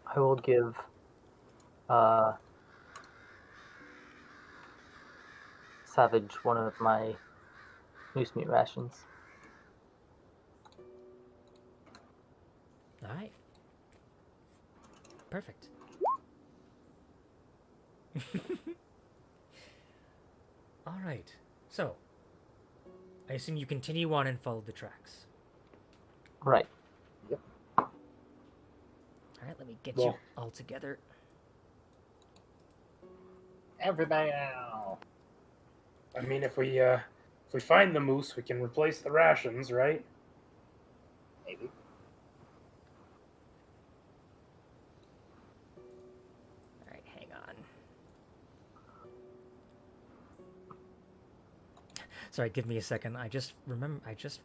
I will give Savage one of my moose meat rations. All right. Perfect. All right. So, I assume you continue on and follow the tracks. Right. All right, let me get you all together. Everybody now. I mean, if we find the moose, we can replace the rations, right? Maybe. All right, hang on. Sorry, give me a second. I just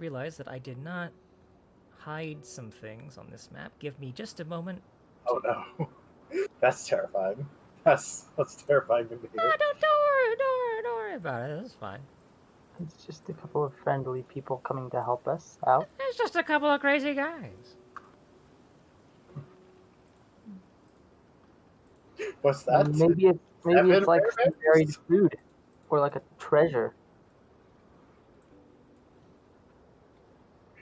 realized that I did not hide some things on this map. Give me just a moment. Oh no. That's terrifying. That's terrifying to me. Ah, don't worry about it. It's fine. It's just a couple of friendly people coming to help us out. It's just a couple of crazy guys. What's that? Maybe it's like some Seven buried food, or like a treasure.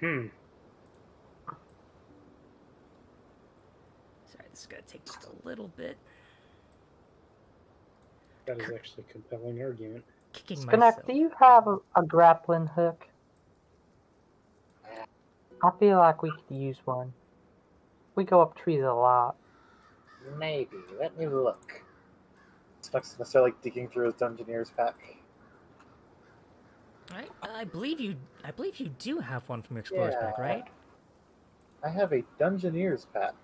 Hmm. Sorry, this is gonna take just a little bit. That is actually a compelling argument. Kicking Skanuk, myself. do you have a grappling hook? I feel like we could use one. We go up trees a lot. Maybe. Let me look. Snuck's gonna start like digging through his Dungeoneer's pack. Right? I believe you do have one from your Explorer's Pack, right? I have a Dungeoneer's pack.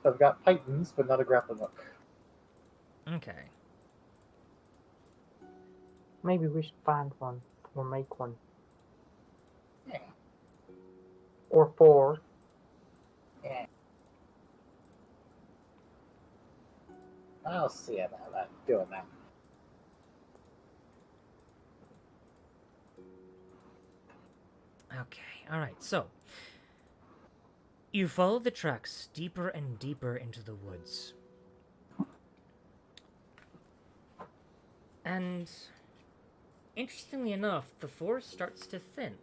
So I've got pythons, but not a grappling hook. Okay. Maybe we should find one or make one. Yeah. Or 4. Yeah. I'll see about that. Doing that. Okay, alright, so. You follow the tracks deeper and deeper into the woods. And interestingly enough, the forest starts to thin.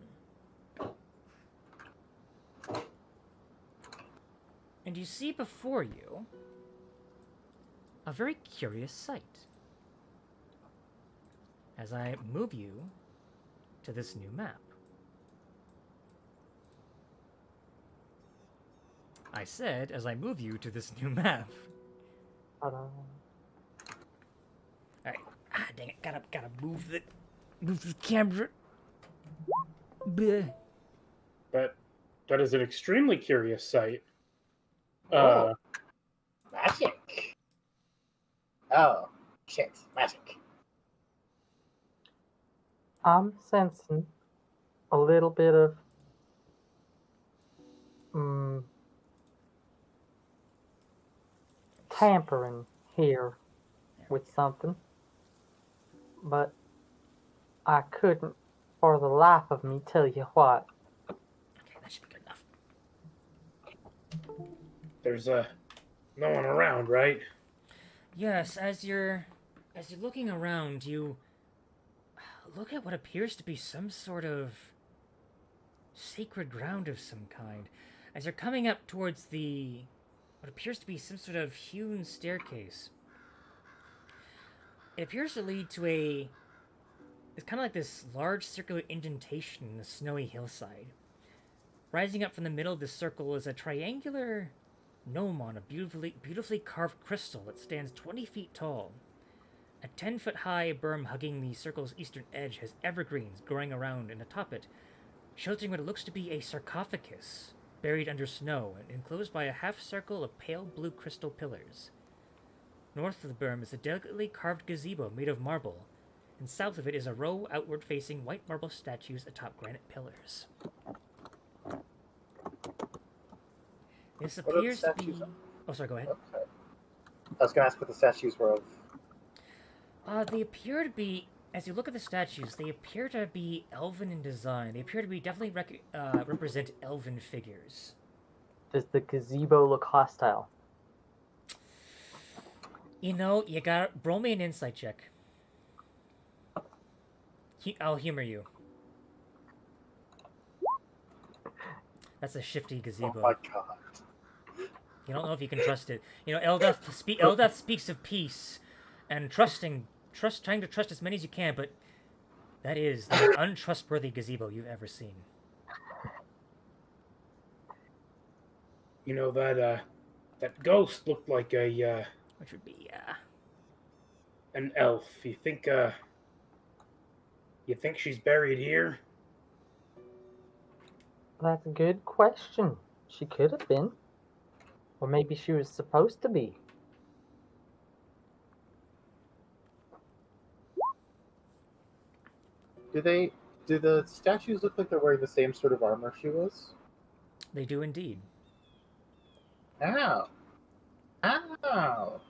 And you see before you a very curious sight. As I move you to this new map. I said, as I move you to this new map. Ta-da. Alright. Ah, dang it. Gotta move the camera. Bleh. That is an extremely curious sight. Oh. Magic. Oh, shit. Magic. I'm sensing a little bit of tampering here with something, but I couldn't, for the life of me, tell you what. Okay, that should be good enough. There's no one around, right? Yes, as you're looking around, you look at what appears to be some sort of sacred ground of some kind. As you're coming up towards what appears to be some sort of hewn staircase. It appears to lead to it's kind of like this large circular indentation in the snowy hillside. Rising up from the middle of this circle is a triangular gnomon of beautifully carved crystal that stands 20 feet tall. A 10-foot high berm hugging the circle's eastern edge has evergreens growing around and atop it, sheltering what looks to be a sarcophagus buried under snow and enclosed by a half circle of pale blue crystal pillars. North of the berm is a delicately carved gazebo made of marble, and south of it is a row outward-facing white marble statues atop granite pillars. This What are the appears to be... statues? Oh, sorry, go ahead. Okay. I was gonna ask what the statues were of. They appear to be... As you look at the statues, they appear to be elven in design. They appear to be definitely represent elven figures. Does the gazebo look hostile? You know, you gotta... Roll me an insight check. I'll humor you. That's a shifty gazebo. Oh my god. You don't know if you can trust it. You know, Eldeth speaks of peace and trying to trust as many as you can, but that is the most untrustworthy gazebo you've ever seen. You know that ghost looked like Which would be, an elf. You think she's buried here? That's a good question. She could have been. Or maybe she was supposed to be. Do the statues look like they're wearing the same sort of armor she was? They do indeed. Ow. Ow.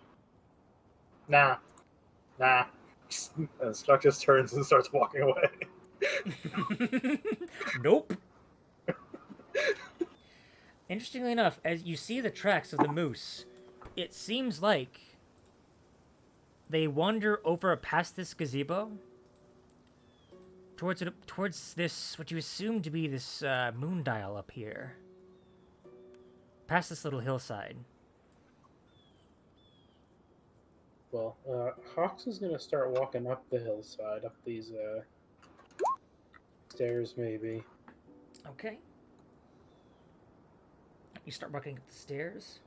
Nah. And Struck just turns and starts walking away. Nope. Interestingly enough, as you see the tracks of the moose, it seems like they wander over past this gazebo towards this, what you assume to be this moon dial up here. Past this little hillside. Well, Hawks is gonna start walking up the hillside, up these stairs, maybe. Okay. You start walking up the stairs.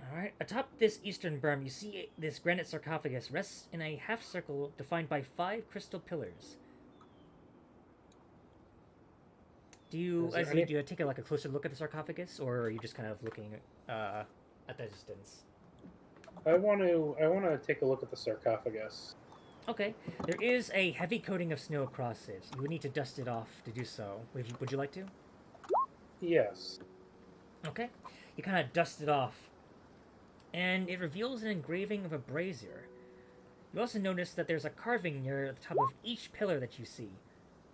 Alright, atop this eastern berm, you see this granite sarcophagus rests in a half circle defined by 5 crystal pillars. Do you take a closer look at the sarcophagus, or are you just kind of looking at the distance? I want to take a look at the sarcophagus. Okay, there is a heavy coating of snow across it. You would need to dust it off to do so. Would you like to? Yes. Okay. You kind of dust it off, and it reveals an engraving of a brazier. You also notice that there's a carving near the top of each pillar that you see.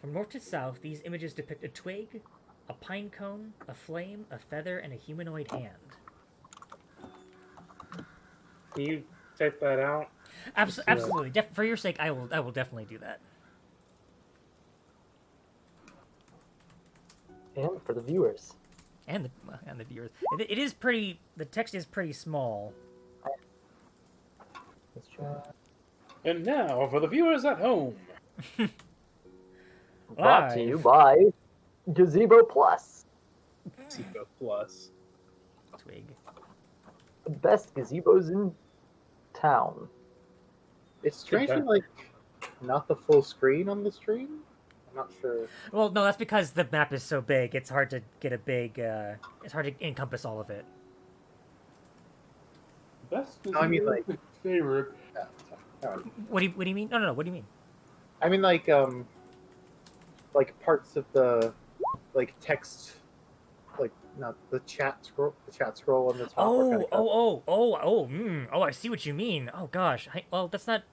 From north to south, these images depict a twig, a pine cone, a flame, a feather, and a humanoid hand. Can you type that out? Absolutely. For your sake, I will definitely do that. And for the viewers. And the viewers. It is pretty. The text is pretty small. Let's try. And now for the viewers at home. Brought to you Live. by Gazebo Plus. Gazebo Plus. Twig. The best gazebos in town. It's strangely like not the full screen on the stream. I'm not sure. Well, no, that's because the map is so big. It's hard to get a big. It's hard to encompass all of it. Best No, I mean, like- favorite. What do you mean? No. What do you mean? I mean, like parts of the text, like not the chat scroll. The chat scroll on the top. are kinda cut. Oh, I see what you mean. Oh gosh. Well, that's not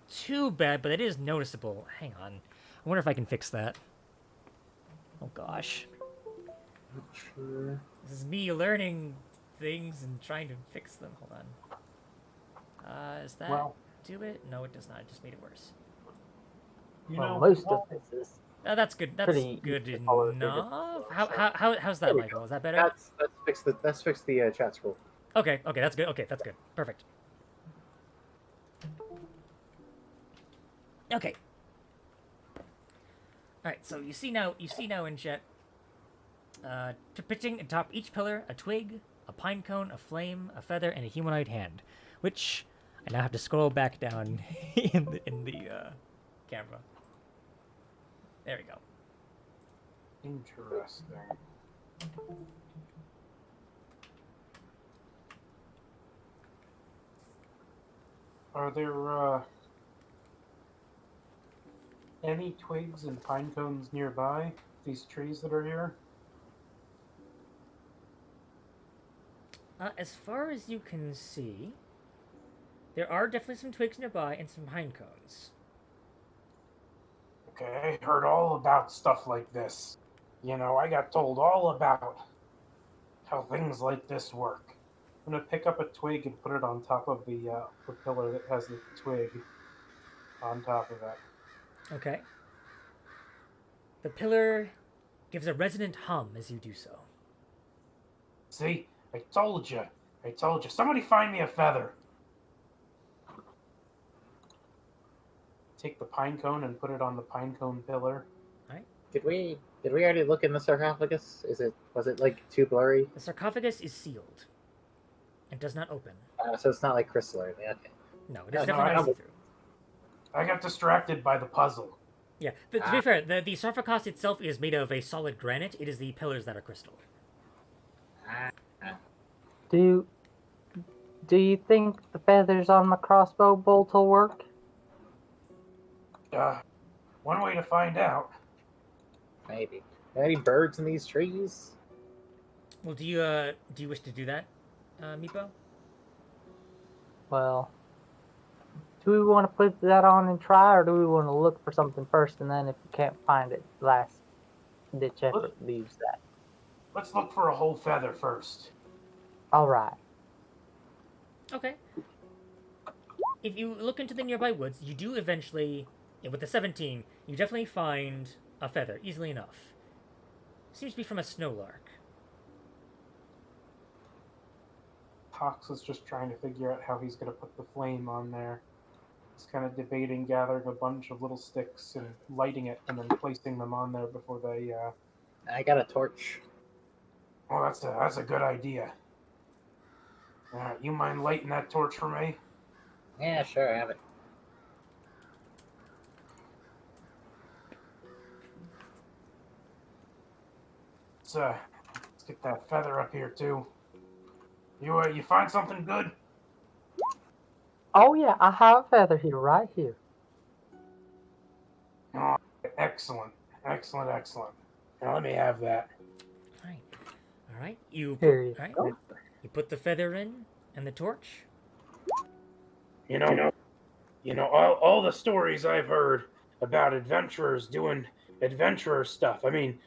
too bad, but it is noticeable. Hang on. I wonder if I can fix that. Oh gosh. Not sure. This is me learning things and trying to fix them. Hold on. Does that Well- do it? No, it does not. It just made it worse. Well, most of this is That's good. That's Pretty good easy to follow enough. the How's that, There we Michael? Is that better? Let's fix the chat scroll. Okay, that's good. Okay, that's good. Perfect. Okay. All right, so you see now in chat, depicting atop each pillar a twig, a pine cone, a flame, a feather, and a humanoid hand, which I now have to scroll back down in the camera. There we go. Interesting. Are there any twigs and pine cones nearby? These trees that are here? As far as you can see, there are definitely some twigs nearby and some pine cones. Okay, I heard all about stuff like this. You know, I got told all about how things like this work. I'm gonna pick up a twig and put it on top of the pillar that has the twig on top of it. Okay. The pillar gives a resonant hum as you do so. See, I told you. Somebody find me a feather. Take the pine cone and put it on the pine cone pillar. Did we already look in the sarcophagus? Was it like too blurry? The sarcophagus is sealed and does not open. So it's not like crystal or anything. Okay. No, it No, is no, definitely I not know. see-through. I got distracted by the puzzle. Yeah, to be fair, the sarcophagus itself is made of a solid granite. It is the pillars that are crystal. Do you think the feathers on my crossbow bolt will work? One way to find out. Maybe. Any birds in these trees? Well, do you wish to do that, Meepo? Well, do we want to put that on and try, or do we want to look for something first, and then if we can't find it, last ditch effort, leaves that? Let's look for a whole feather first. All right. Okay. If you look into the nearby woods, you do eventually, with the 17, you definitely find a feather, easily enough. Seems to be from a snowlark. Cox is just trying to figure out how he's going to put the flame on there. He's kind of debating gathering a bunch of little sticks and lighting it and then placing them on there before they... I got a torch. Oh, that's a good idea. Alright, you mind lighting that torch for me? Yeah, sure, I have it. Let's get that feather up here too. You find something good? Oh yeah, I have a feather here, right here. Excellent. Now let me have that. All right. You Here you all right. go. You put the feather in and the torch. You know, all the stories I've heard about adventurers doing adventurer stuff. I mean,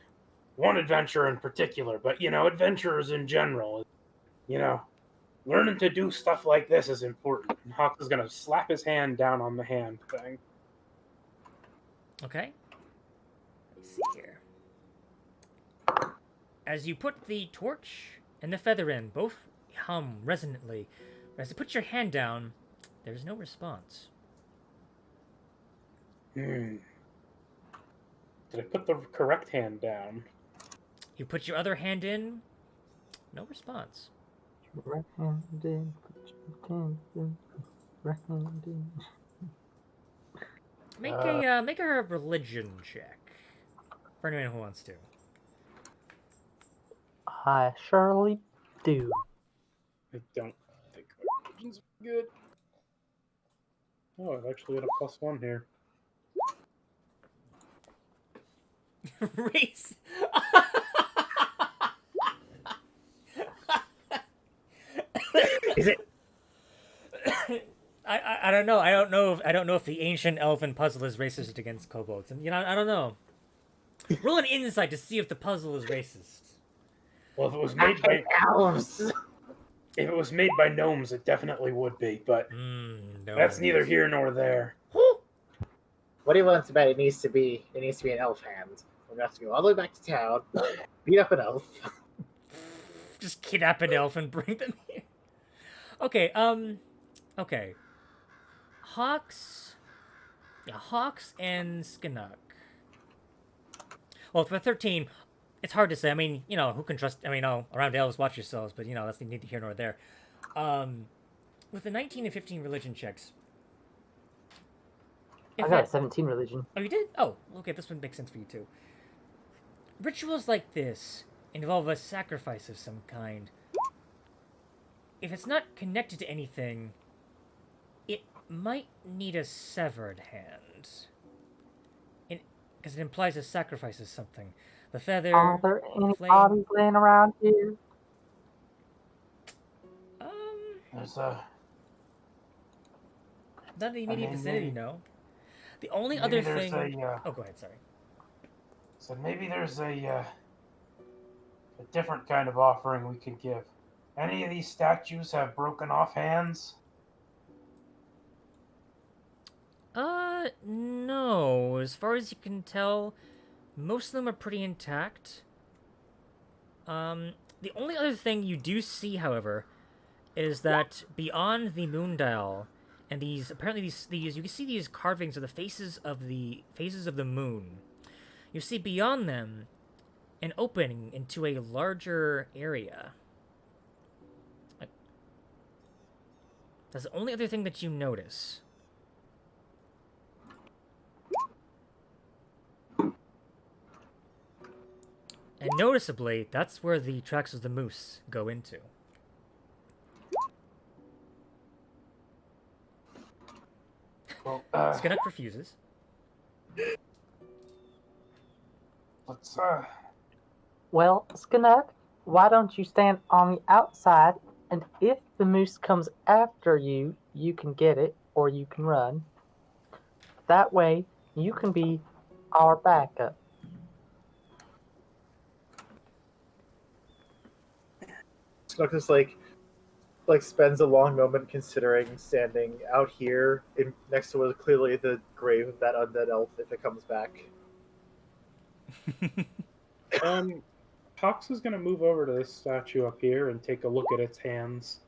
one adventurer in particular, but adventurers in general. Learning to do stuff like this is important. And Hawk is gonna slap his hand down on the hand thing. Okay. Let me see here. As you put the torch and the feather in, both hum resonantly. As you put your hand down, there's no response. Did I put the correct hand down? You put your other hand in, no response. Right hand in, put your hand in, right hand in. Make a religion check for anyone who wants to. I surely do. I don't think my religion's good. Oh, I've actually got a +1 here. Race. Is it? I don't know. I don't know if the ancient elven puzzle is racist against kobolds, and I don't know. Roll an insight to see if the puzzle is racist. Well, if it was made by Elves. if it was made by gnomes, it definitely would be. But No. that's neither here nor there. What do you want to bet? It needs to be an elf hand. We're gonna have to go all the way back to town, beat up an elf. Just kidnap an elf and bring them here. Okay. Okay. Hawks and Skinnock. Well, for 13, it's hard to say. I mean, who can trust? I mean, around elves, watch yourselves, but that's neither here nor there. With the 19 and 15 religion checks. I got a 17 religion. Oh, you did? Oh, okay, this would make sense for you too. Rituals like this involve a sacrifice of some kind. If it's not connected to anything, it might need a severed hand. Because it implies a sacrifice of something. The feather. Are there any flame. bodies laying around here? There's a Not in the immediate mean, vicinity, maybe- no. The only maybe other there's thing. a, Oh, go ahead. Sorry. so maybe there's a different kind of offering we could give. Any of these statues have broken off hands? No. As far as you can tell, most of them are pretty intact. The only other thing you do see, however, is that beyond the moon dial, and these you can see these carvings of the faces of the moon. You see beyond them an opening into a larger area. That's the only other thing that you notice. And noticeably, that's where the tracks of the moose go into. Well, Skinnock refuses. let's Well, Skinnock, why don't you stand on the outside, and if the moose comes after you, you can get it, or you can run. That way, you can be our backup. Snook is like spends a long moment considering standing out here next to what is clearly the grave of that undead elf if it comes back. Hawks is gonna move over to this statue up here and take a look at its hands.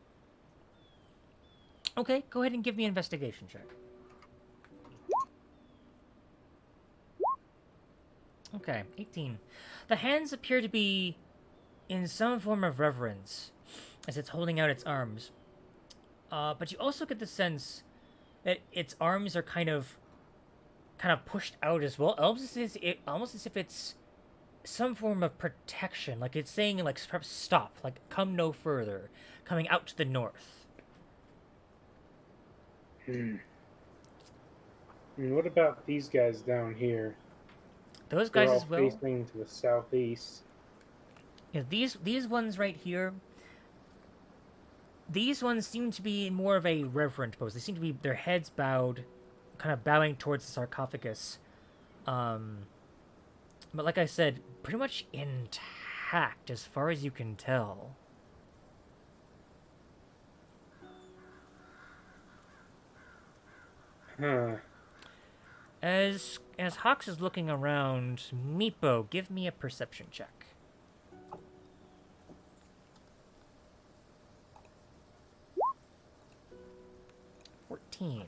Okay, go ahead and give me an investigation check. Okay, 18. The hands appear to be in some form of reverence as it's holding out its arms. But you also get the sense that its arms are kind of pushed out as well. Almost as if it's some form of protection, like it's saying, like, perhaps stop, like come no further, coming out to the north. And what about these guys down here? Those They're guys all as well. facing to the southeast. Yeah, these ones right here. These ones seem to be more of a reverent pose. They seem to be their heads bowed, kind of bowing towards the sarcophagus. But like I said, pretty much intact as far as you can tell. Huh. As Hawks is looking around, Meepo, give me a perception check. $14.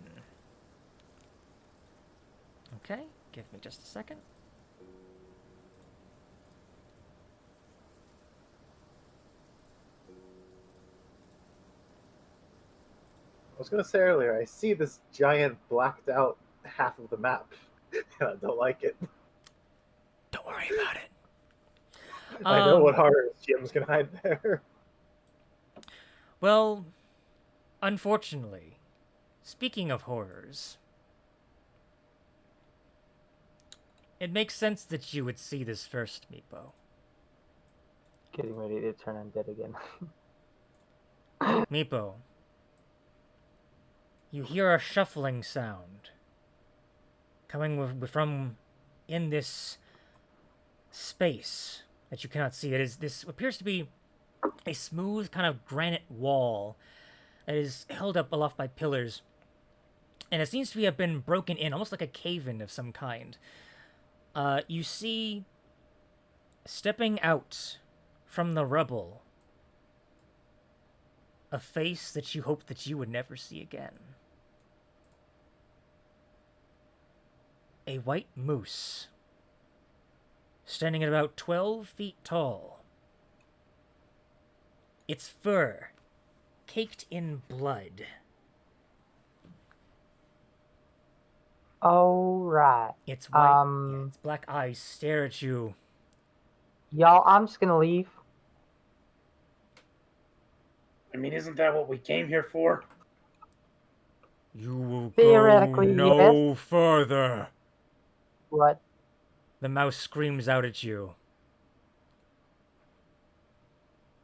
Okay, give me just a second. I was gonna say earlier, I see this giant blacked out half of the map, and I don't like it. Don't worry about it. I know what horror Jim's gonna hide there. Well, unfortunately, speaking of horrors, it makes sense that you would see this first, Meepo. Getting ready to turn undead again. Meepo, you hear a shuffling sound coming from in this space that you cannot see. It is this appears to be a smooth kind of granite wall that is held up aloft by pillars, and it seems to have been broken in, almost like a cave-in of some kind. You see, stepping out from the rubble, a face that you hoped that you would never see again. A white moose, standing at about 12 feet tall. Its fur caked in blood. Alright. Its white, its black eyes stare at you. Y'all, I'm just gonna leave. I mean, isn't that what we came here for? You will Theoretically, go no further. What? The mouse screams out at you.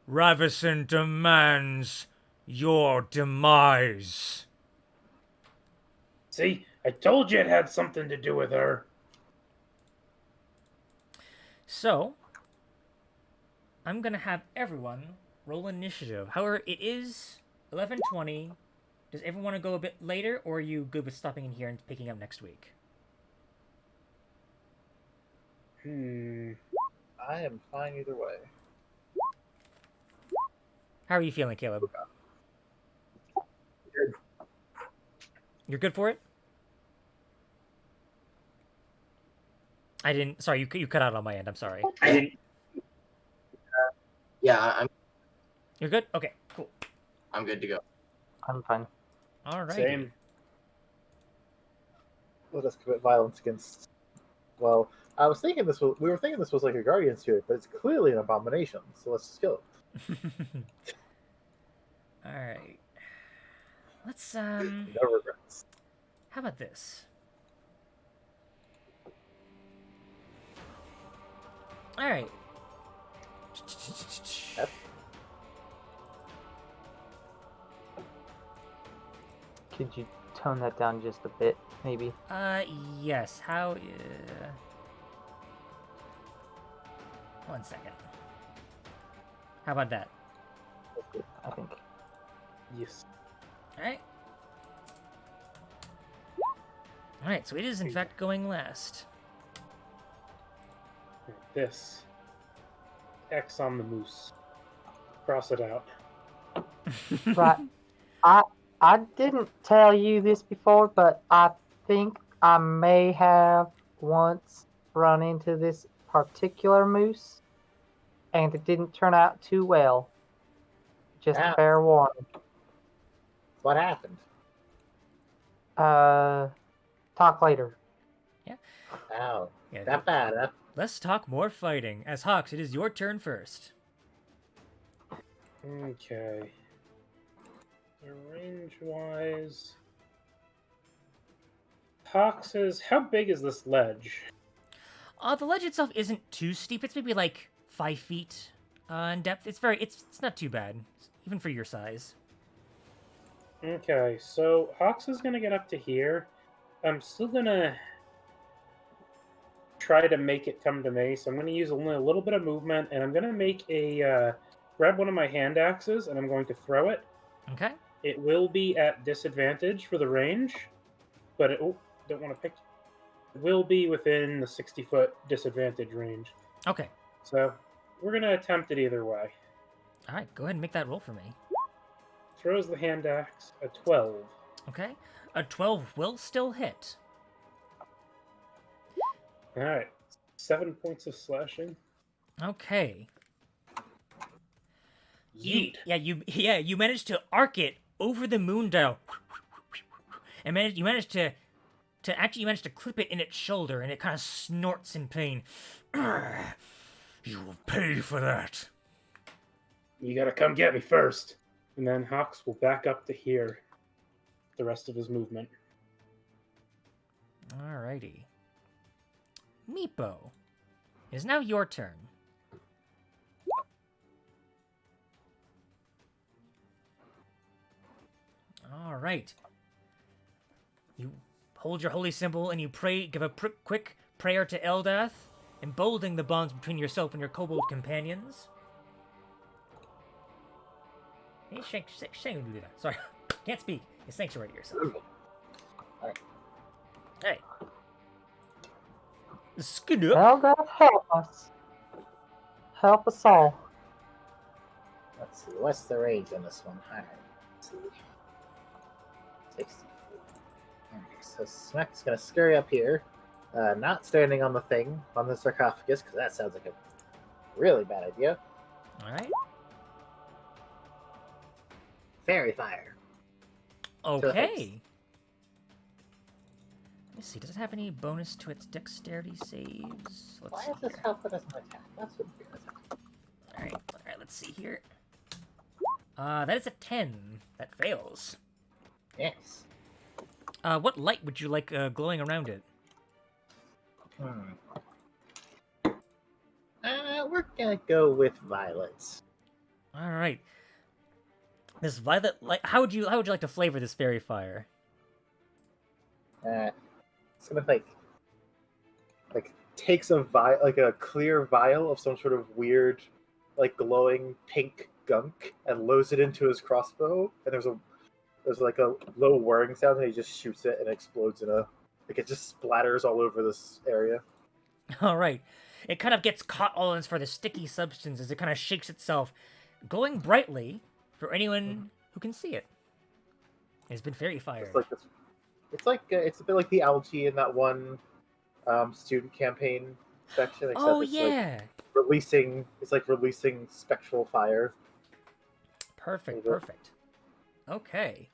Ravison demands your demise. See, I told you it had something to do with her. So, I'm gonna have everyone roll initiative. However, it is 11:20. Does everyone want to go a bit later, or are you good with stopping in here and picking up next week? I am fine either way. How are you feeling, Caleb? Good. You're good for it? I didn't. Sorry, you cut out on my end. I'm sorry. I didn't. Yeah, You're good? Okay, cool. I'm good to go. I'm fine. All right. Same. Let us commit violence against. Well, I was thinking this was. We were thinking this was like a guardian spirit, but it's clearly an abomination. So let's just kill it. All right. Let's No regrets. How about this? All right. Yep. Could you tone that down just a bit, maybe? Yes. How? One second. How about that? That's good, I think. Yes. All right. All right. So it is in fact going last. This. X on the moose. Cross it out. Right. I didn't tell you this before, but I think I may have once run into this particular moose, and it didn't turn out too well. Just a Ah. fair warning. What happened? Talk later. Ow. Yeah. That bad, huh? Let's talk more fighting. As Hawks, it is your turn first. Okay. Range-wise... Hawk says, how big is this ledge? The ledge itself isn't too steep. It's maybe like 5 feet in depth. It's not too bad, even for your size. Okay, so Hawks is gonna get up to here. I'm still gonna try to make it come to me, so I'm gonna use only a little bit of movement, and I'm gonna make a grab one of my hand axes, and I'm going to throw it. Okay. It will be at disadvantage for the range, but don't want to pick. It will be within the 60-foot disadvantage range. Okay. So we're gonna attempt it either way. All right. Go ahead and make that roll for me. Throws the hand axe, a 12. Okay. A 12 will still hit. All right, 7 points of slashing. Okay. Yeet. You managed to arc it over the moon dial, and you managed to clip it in its shoulder, and it kind of snorts in pain. You will pay for that. You gotta come get me first. And then Hawks will back up to here. The rest of his movement. Alrighty. Meepo, it is now your turn. Alright. You hold your holy symbol and you pray, give a quick prayer to Eldath, emboldening the bonds between yourself and your kobold companions. Hey, sorry, can't speak. It's sanctuary yourself. Hey. Skin up. Well, God help us. Help us all. Let's see, what's the range on this one? Alright, let's see. 60 feet. Okay, so Smack's gonna scurry up here. Not standing on the thing, on the sarcophagus, because that sounds like a really bad idea. Alright. Fairy fire. Okay. Let's see, does it have any bonus to its dexterity saves? Let's Why see is this here. help it doesn't attack? That's what weird attack. Alright, let's see here. That is a 10. That fails. Yes. What light would you like glowing around it? We're gonna go with violets. Alright. This violet light, how would you like to flavor this fairy fire? It's gonna like takes a like a clear vial of some sort of weird, like glowing pink gunk and loads it into his crossbow. And there's like a low whirring sound, and he just shoots it and it explodes it just splatters all over this area. Alright. It kind of gets caught all in for the sticky substance as it kind of shakes itself, glowing brightly for anyone who can see it. It's been fairy fire. It's like this. It's a bit like the algae in that one student campaign section. Except Oh it's yeah. like releasing spectral fire. Perfect, perfect. Okay.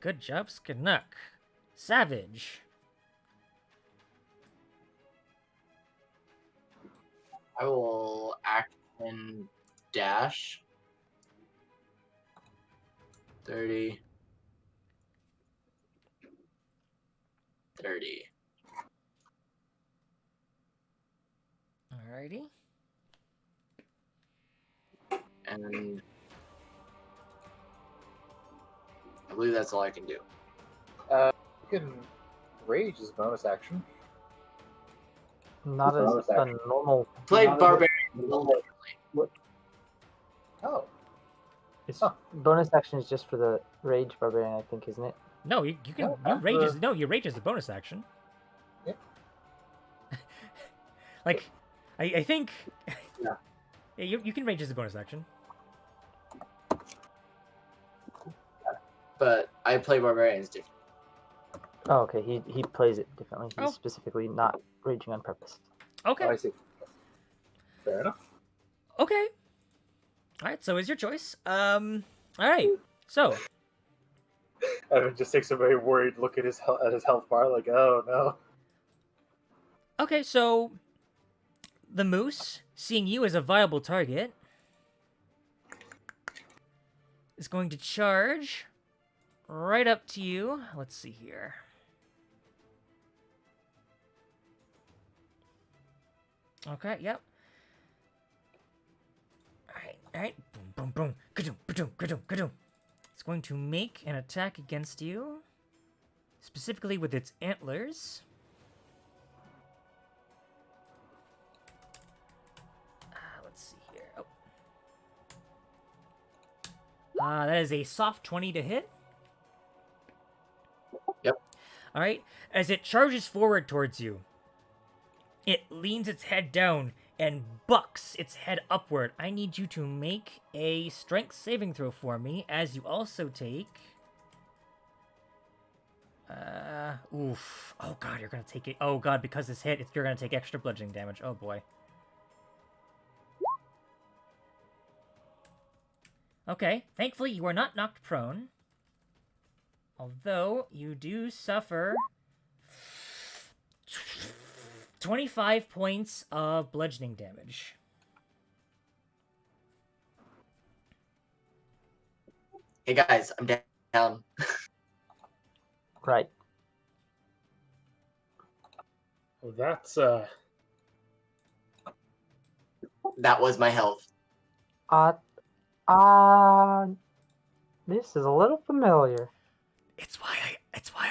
Good job, Skanuk. Savage. I will act and dash. 30. 30. Alrighty. And I believe that's all I can do. You can rage as bonus action. Not as a normal. Played Not barbarian. Oh, It's bonus action is just for the rage barbarian, I think, isn't it? No, you can your rage is a bonus action. Yep. Like, I think. Yeah. Yeah, you can rage as a bonus action. But I play barbarians different. Oh, okay. He plays it differently. He's Oh. specifically not raging on purpose. Okay. oh, I see. Fair enough. Okay. All right. So is your choice. All right. So Evan just takes a very worried look at his health bar, like, oh no. okay. So the moose, seeing you as a viable target, is going to charge right up to you. Let's see here. Okay, yep. Alright. Boom, boom, boom. Ka-doom, ka-doom, ka-doom, ka-doom. It's going to make an attack against you. Specifically with its antlers. Let's see here. Oh. That is a soft 20 to hit. Yep. Alright. As it charges forward towards you, it leans its head down and bucks its head upward. I need you to make a strength saving throw for me, as you also take... oof. Oh god, you're gonna take it. Oh god, because this hit, you're gonna take extra bludgeoning damage. Oh boy. Okay, thankfully you are not knocked prone. Although, you do suffer 25 points of bludgeoning damage. Hey guys, I'm down. Right. Well, that's That was my health. This is a little familiar. It's why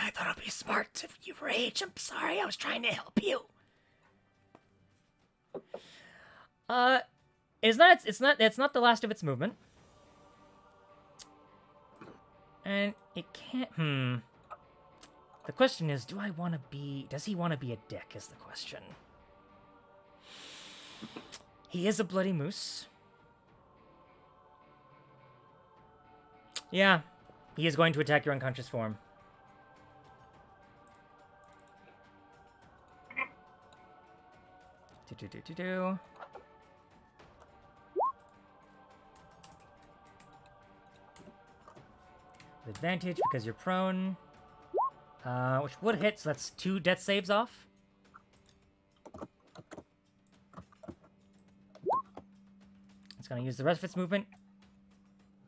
I thought it'd be smart to you rage. I'm sorry, I was trying to help you. It's not the last of its movement. And it can't The question is, does he want to be a dick is the question. He is a bloody moose. Yeah, he is going to attack your unconscious form. Do. With advantage because you're prone. Which would hit, so that's 2 death saves off. It's gonna use the rest of its movement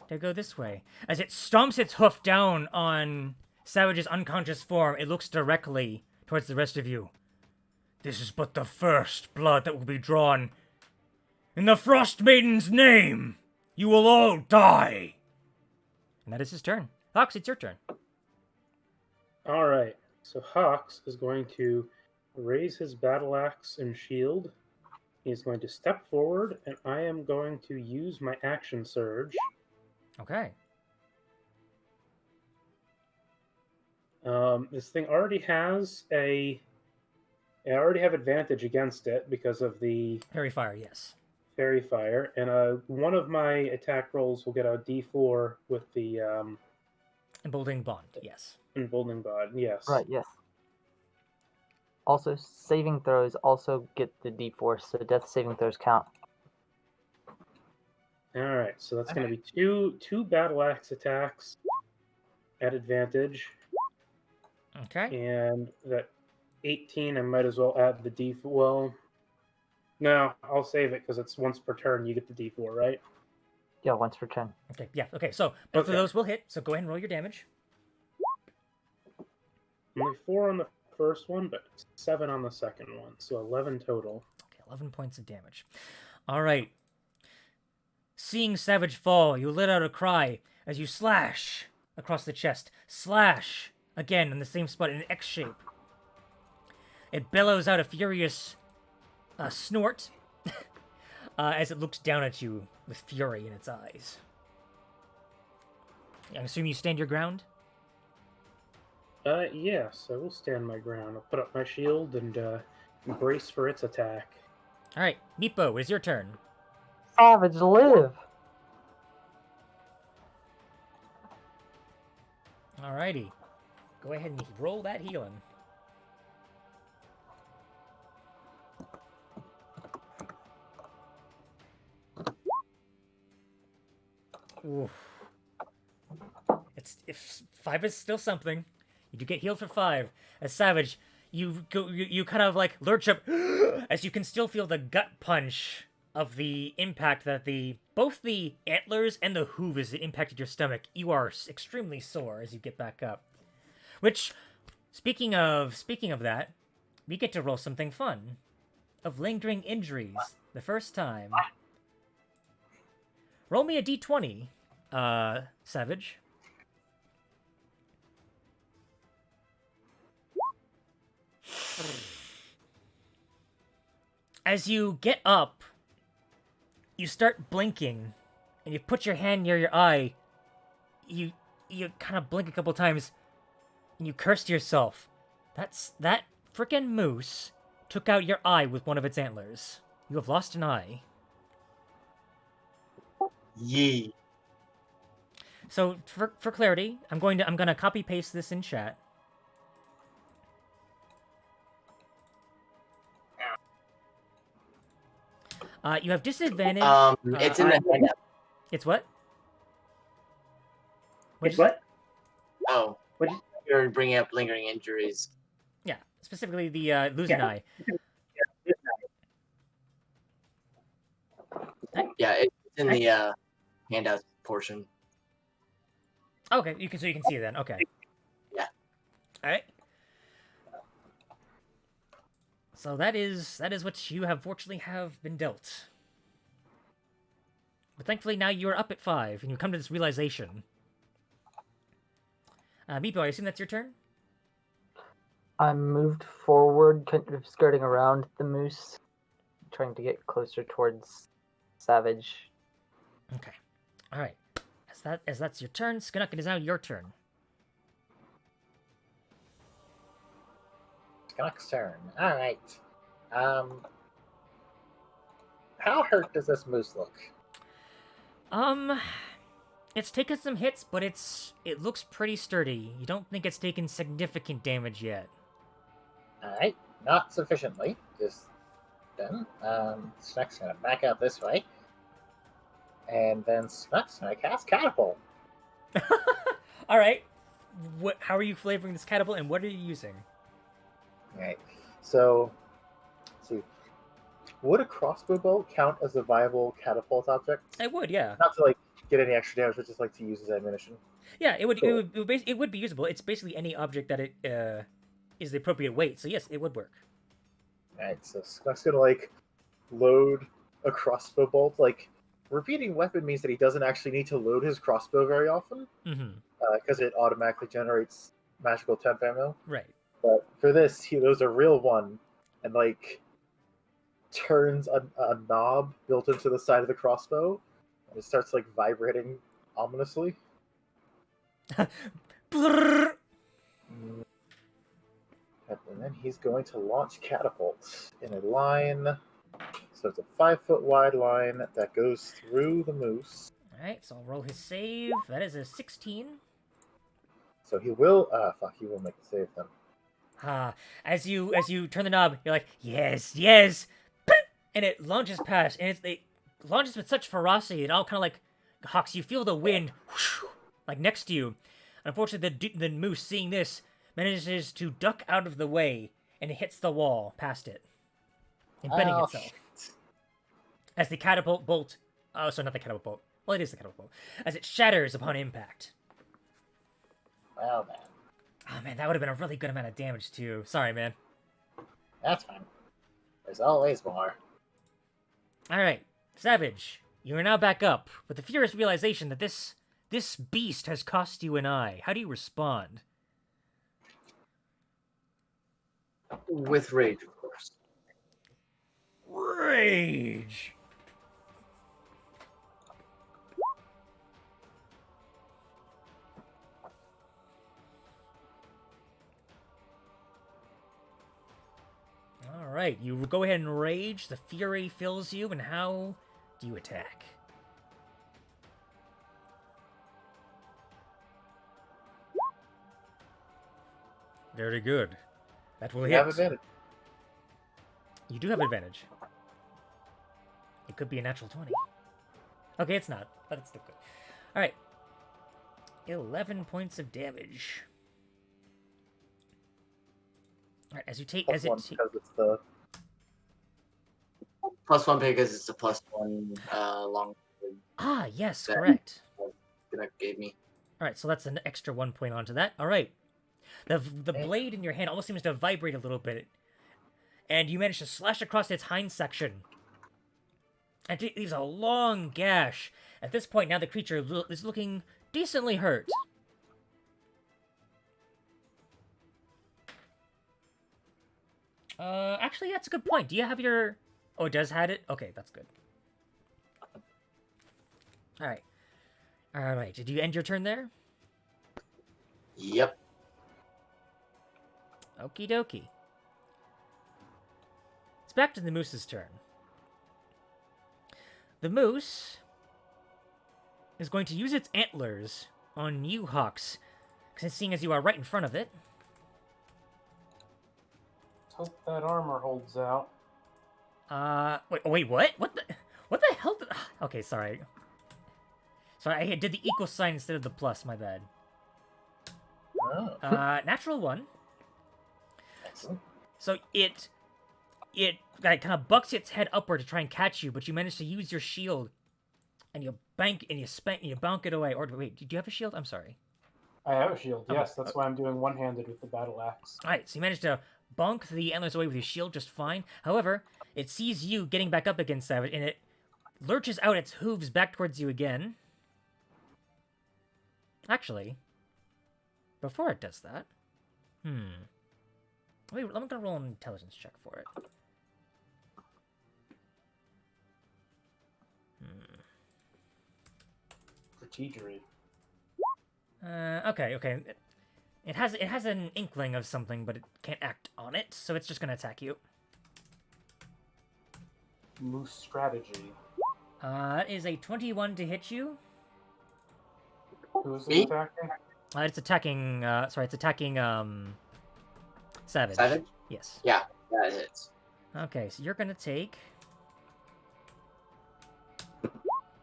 to go this way. As it stomps its hoof down on Savage's unconscious form, it looks directly towards the rest of you. This is but the first blood that will be drawn. In the Frost Maiden's name, you will all die. And that is his turn. Fox, it's your turn. all right. So Hawks is going to raise his battle axe and shield. He's going to step forward, and I am going to use my action surge. Okay. This thing already has I already have advantage against it because of the Fairy Fire, yes. fairy fire, and one of my attack rolls will get a D4 with the Emboldening Bond, yes. emboldening bod. Yes. Right, yes. Also, saving throws also get the D4, so death saving throws count. All right. So that's going to be two battle axe attacks at advantage, Okay. and that 18. I might as well add the D4. Well, no, I'll save it because it's once per turn. You get the D4, right? Yeah, once per turn. Okay, yeah, okay, so both Okay. of those will hit, so go ahead and roll your damage. Only 4 on the first one, but 7 on the second one. So 11 total. Okay, 11 points of damage. All right. Seeing Savage fall, you let out a cry as you slash across the chest. Slash again in the same spot in an X shape. It bellows out a furious snort as it looks down at you with fury in its eyes. I assume you stand your ground? Yes, I will stand my ground. I'll put up my shield and brace for its attack. All right, Meepo, it is your turn. Savage, live! Alrighty. Go ahead and roll that healing. Oof. If 5 is still something, you do get healed for 5. As Savage, you kind of like lurch up as you can still feel the gut punch of the impact that both the antlers and the hooves that impacted your stomach. You are extremely sore as you get back up. Which, speaking of that, we get to roll something fun. of lingering injuries the first time. Roll me a d20, Savage. As you get up, you start blinking, and you put your hand near your eye. You kind of blink a couple times, and you curse to yourself. That frickin' moose took out your eye with one of its antlers. You have lost an eye. Yee. So for clarity, I'm gonna copy paste this in chat. You have disadvantage. It's in the handout. It's what? It's what? Oh, What did you're bringing up lingering injuries. Yeah, specifically the losing Yeah. eye. Yeah, it's in the handout portion. Okay, you can see it then. Okay. Yeah. All right. So that is what you have fortunately have been dealt. But thankfully now you are up at 5, and you come to this realization. Meepo, I assume that's your turn? I'm moved forward, kind of skirting around the moose, trying to get closer towards Savage. Okay. All right. As that's your turn, Skunnock, it is now your turn. Skunnock's turn. All right. How hurt does this moose look? It's taken some hits, but it looks pretty sturdy. You don't think it's taken significant damage yet. All right, not sufficiently. Just then. Skunnock's gonna back out this way, and then Skunnock's gonna cast catapult. All right. How are you flavoring this catapult, and what are you using? All right. So, let's see. Would a crossbow bolt count as a viable catapult object? It would, yeah. Not to like get any extra damage, but just like to use as ammunition. Yeah, it would. Cool. It would be usable. It's basically any object that it is the appropriate weight. So yes, it would work. All right. So Skunnock's gonna like load a crossbow bolt. Like repeating weapon means that he doesn't actually need to load his crossbow very often Mm-hmm. because it automatically generates magical temp ammo. Right. But for this, he loads a real one and like turns a knob built into the side of the crossbow, and it starts like vibrating ominously. Brrr. And then he's going to launch catapults in a line. So it's a 5-foot wide line that goes through the moose. All right. So I'll roll his save. That is a 16. So he will. He will make the save then. As you turn the knob, you're like, yes, yes, and it launches past, and it launches with such ferocity, it all kind of like, Hawks, you feel the wind, whoosh, like next to you. Unfortunately, the moose, seeing this, manages to duck out of the way, and it hits the wall past it, embedding Oh, itself. As the catapult bolt, oh, sorry, not the catapult bolt. Well, it is the catapult bolt. As it shatters upon impact. Well then, Oh man, that would have been a really good amount of damage too. Sorry, man. that's fine. There's always more. All right, Savage, you are now back up with the furious realization that this beast has cost you an eye. How do you respond? With rage, of course. Rage. All right, you go ahead and rage. The fury fills you, and how do you attack? Very good. That will You hit. have advantage. You do have advantage. It could be a natural 20. Okay, it's not, but it's still good. All right. 11 points of damage. All right, as you take, Plus one because it's the +1 because it's a +1 long Ah, yes, That- correct. that gave me. All right, so that's an extra 1 point onto that. All right. The blade in your hand almost seems to vibrate a little bit. and you manage to slash across its hind section. And it leaves a long gash. At this point, now the creature is looking decently hurt. Actually, that's a good point. Do you have your... Oh, it does have it? Okay, that's good. Alright. Alright, did you end your turn there? Yep. Okie dokie. It's back to the moose's turn. The moose is going to use its antlers on you, Hawks, seeing as you are right in front of it. Let's hope that armor holds out. Wait, what? What the hell did... Okay, sorry. Sorry, I did the equal sign instead of the plus, my bad. Oh, Natural 1. excellent. So it like, kind of bucks its head upward to try and catch you, but you manage to use your shield, and you bonk it away. Or wait, do you have a shield? I'm sorry. I have a shield, Okay. yes. That's why I'm doing one-handed with the battle axe. All right, so you managed to bonk the antlers away with your shield just fine. However, it sees you getting back up against Savage, and it lurches out its hooves back towards you again. Actually, before it does that, I'm gonna roll an intelligence check for it. Strategery. Okay. It has an inkling of something, but it can't act on it, so it's just gonna attack you. Moose strategy. It is a 21 to hit you. Who is Me? it attacking? It's attacking. It's attacking. Savage. Savage? Yes. Yeah, that hits. Okay, so you're gonna take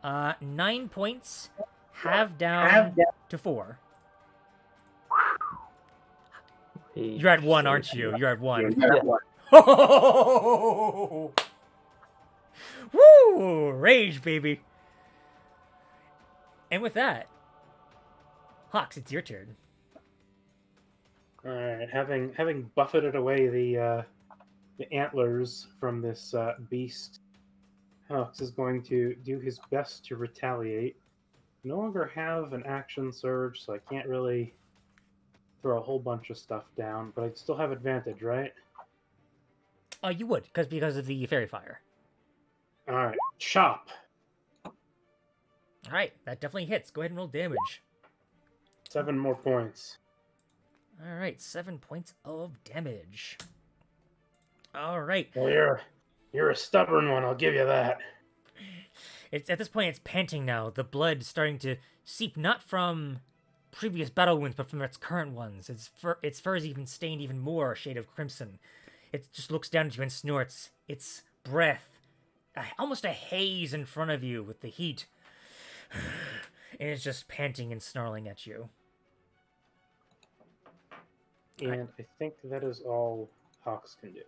9 points, half down to 4. You're at 1, aren't you? You're at 1. Woo! Rage, baby. And with that, Hawks, it's your turn. All right, having buffeted away the antlers from this beast, Hux is going to do his best to retaliate. No longer have an action surge, so I can't really throw a whole bunch of stuff down, but I'd still have advantage, right? You would, because of the fairy fire. All right, chop. All right, that definitely hits. Go ahead and roll damage. 7 more points. All right, 7 points of damage. All right. Well, you're a stubborn one. I'll give you that. It's at this point it's panting now. The blood starting to seep not from previous battle wounds, but from its current ones. Its fur is even stained even more a shade of crimson. It just looks down at you and snorts. Its breath, almost a haze in front of you with the heat, and it's just panting and snarling at you. And I think that is all Hawks can do.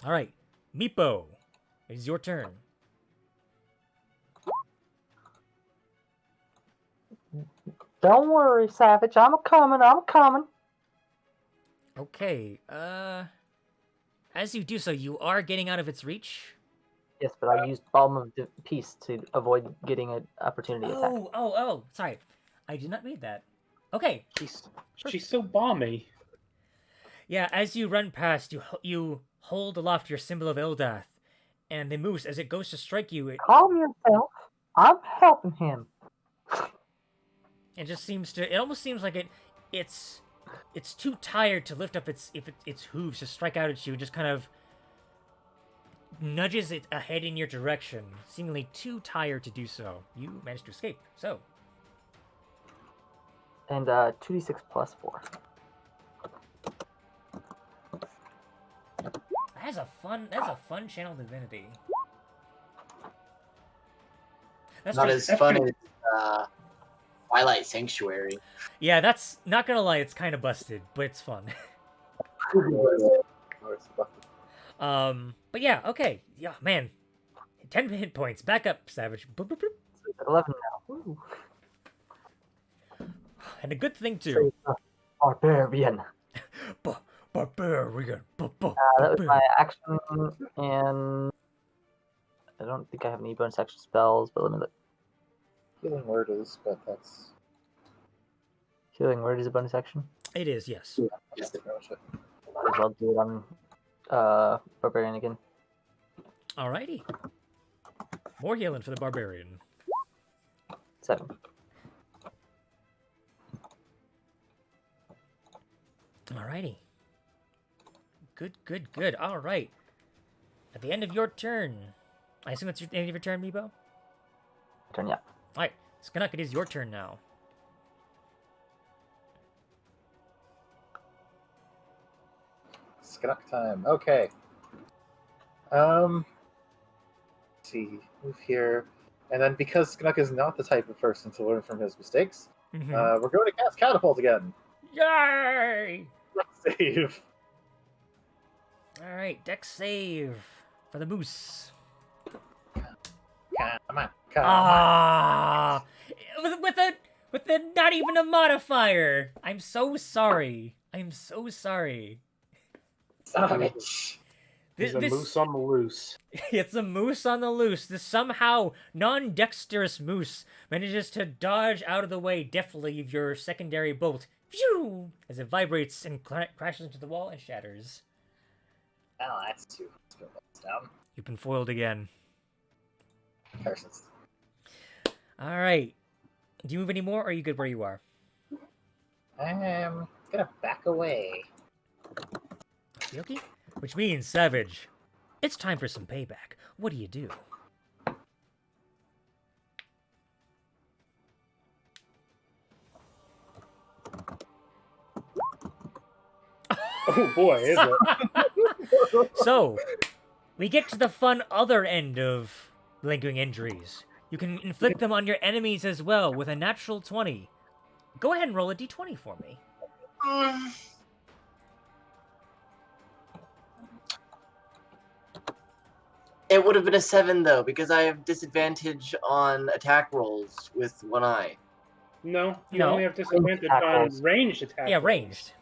All right, Meepo, it is your turn. Don't worry, Savage. I'm coming. Okay, as you do so, you are getting out of its reach. Yes, but I used Balm of Peace to avoid getting an opportunity attack. Oh, sorry. I did not read that. Okay. She's so balmy. Yeah, as you run past, you hold aloft your symbol of Eldath, and the moose, as it goes to strike you, Calm yourself. I'm helping him. it just seems to. It almost seems like it's too tired to lift up its hooves to strike out at you. Just kind of nudges it ahead in your direction, seemingly too tired to do so. You managed to escape. So. And 2d6 plus 4. That's a fun channel divinity. That's Not just- as fun as Twilight Sanctuary. Yeah, that's not gonna lie, it's kind of busted, but it's fun. But yeah, okay, yeah, man, 10 hit points. Back up, Savage. Boop, boop, boop. So it's at 11 now. Ooh. And a good thing too. Barbarian. Barbarian. That was my action, and I don't think I have any bonus action spells, but let me look. Healing word is, but that's Healing word is a bonus action. It is, yes. Yes. pretty much it. Might as well do it on Barbarian again. Alrighty. More healing for the barbarian. 7. Alrighty. Good. Alright. At the end of your turn. I assume that's the end of your turn, Meebo? Turn, yeah. Alright. Skanuk, it is your turn now. Skunk time. Okay. Let's see. Move here. And then because Skunk is not the type of person to learn from his mistakes, Mm-hmm. we're going to cast Catapult again. Yay! Save. Alright, dex save for the moose. Come on. Come on. Ah! With the not even a modifier! I'm so sorry. I'm so sorry. Son of a bitch. There's a moose on the loose. It's a moose on the loose. This somehow non-dexterous moose manages to dodge out of the way deftly of your secondary bolt. Phew! As it vibrates and crashes into the wall and shatters. Oh, that's 2 skillballs down. You've been foiled again. Parsons. Alright. Do you move any more, or are you good where you are? I'm gonna back away. Okay? Which means, Savage, it's time for some payback. What do you do? Oh boy, is it? So, we get to the fun other end of lingering injuries. You can inflict them on your enemies as well with a natural 20. Go ahead and roll a d20 for me. It would have been a 7 though, because I have disadvantage on attack rolls with one eye. No, you No. only have disadvantage Attack on rolls. ranged attack. Yeah, rolls. ranged.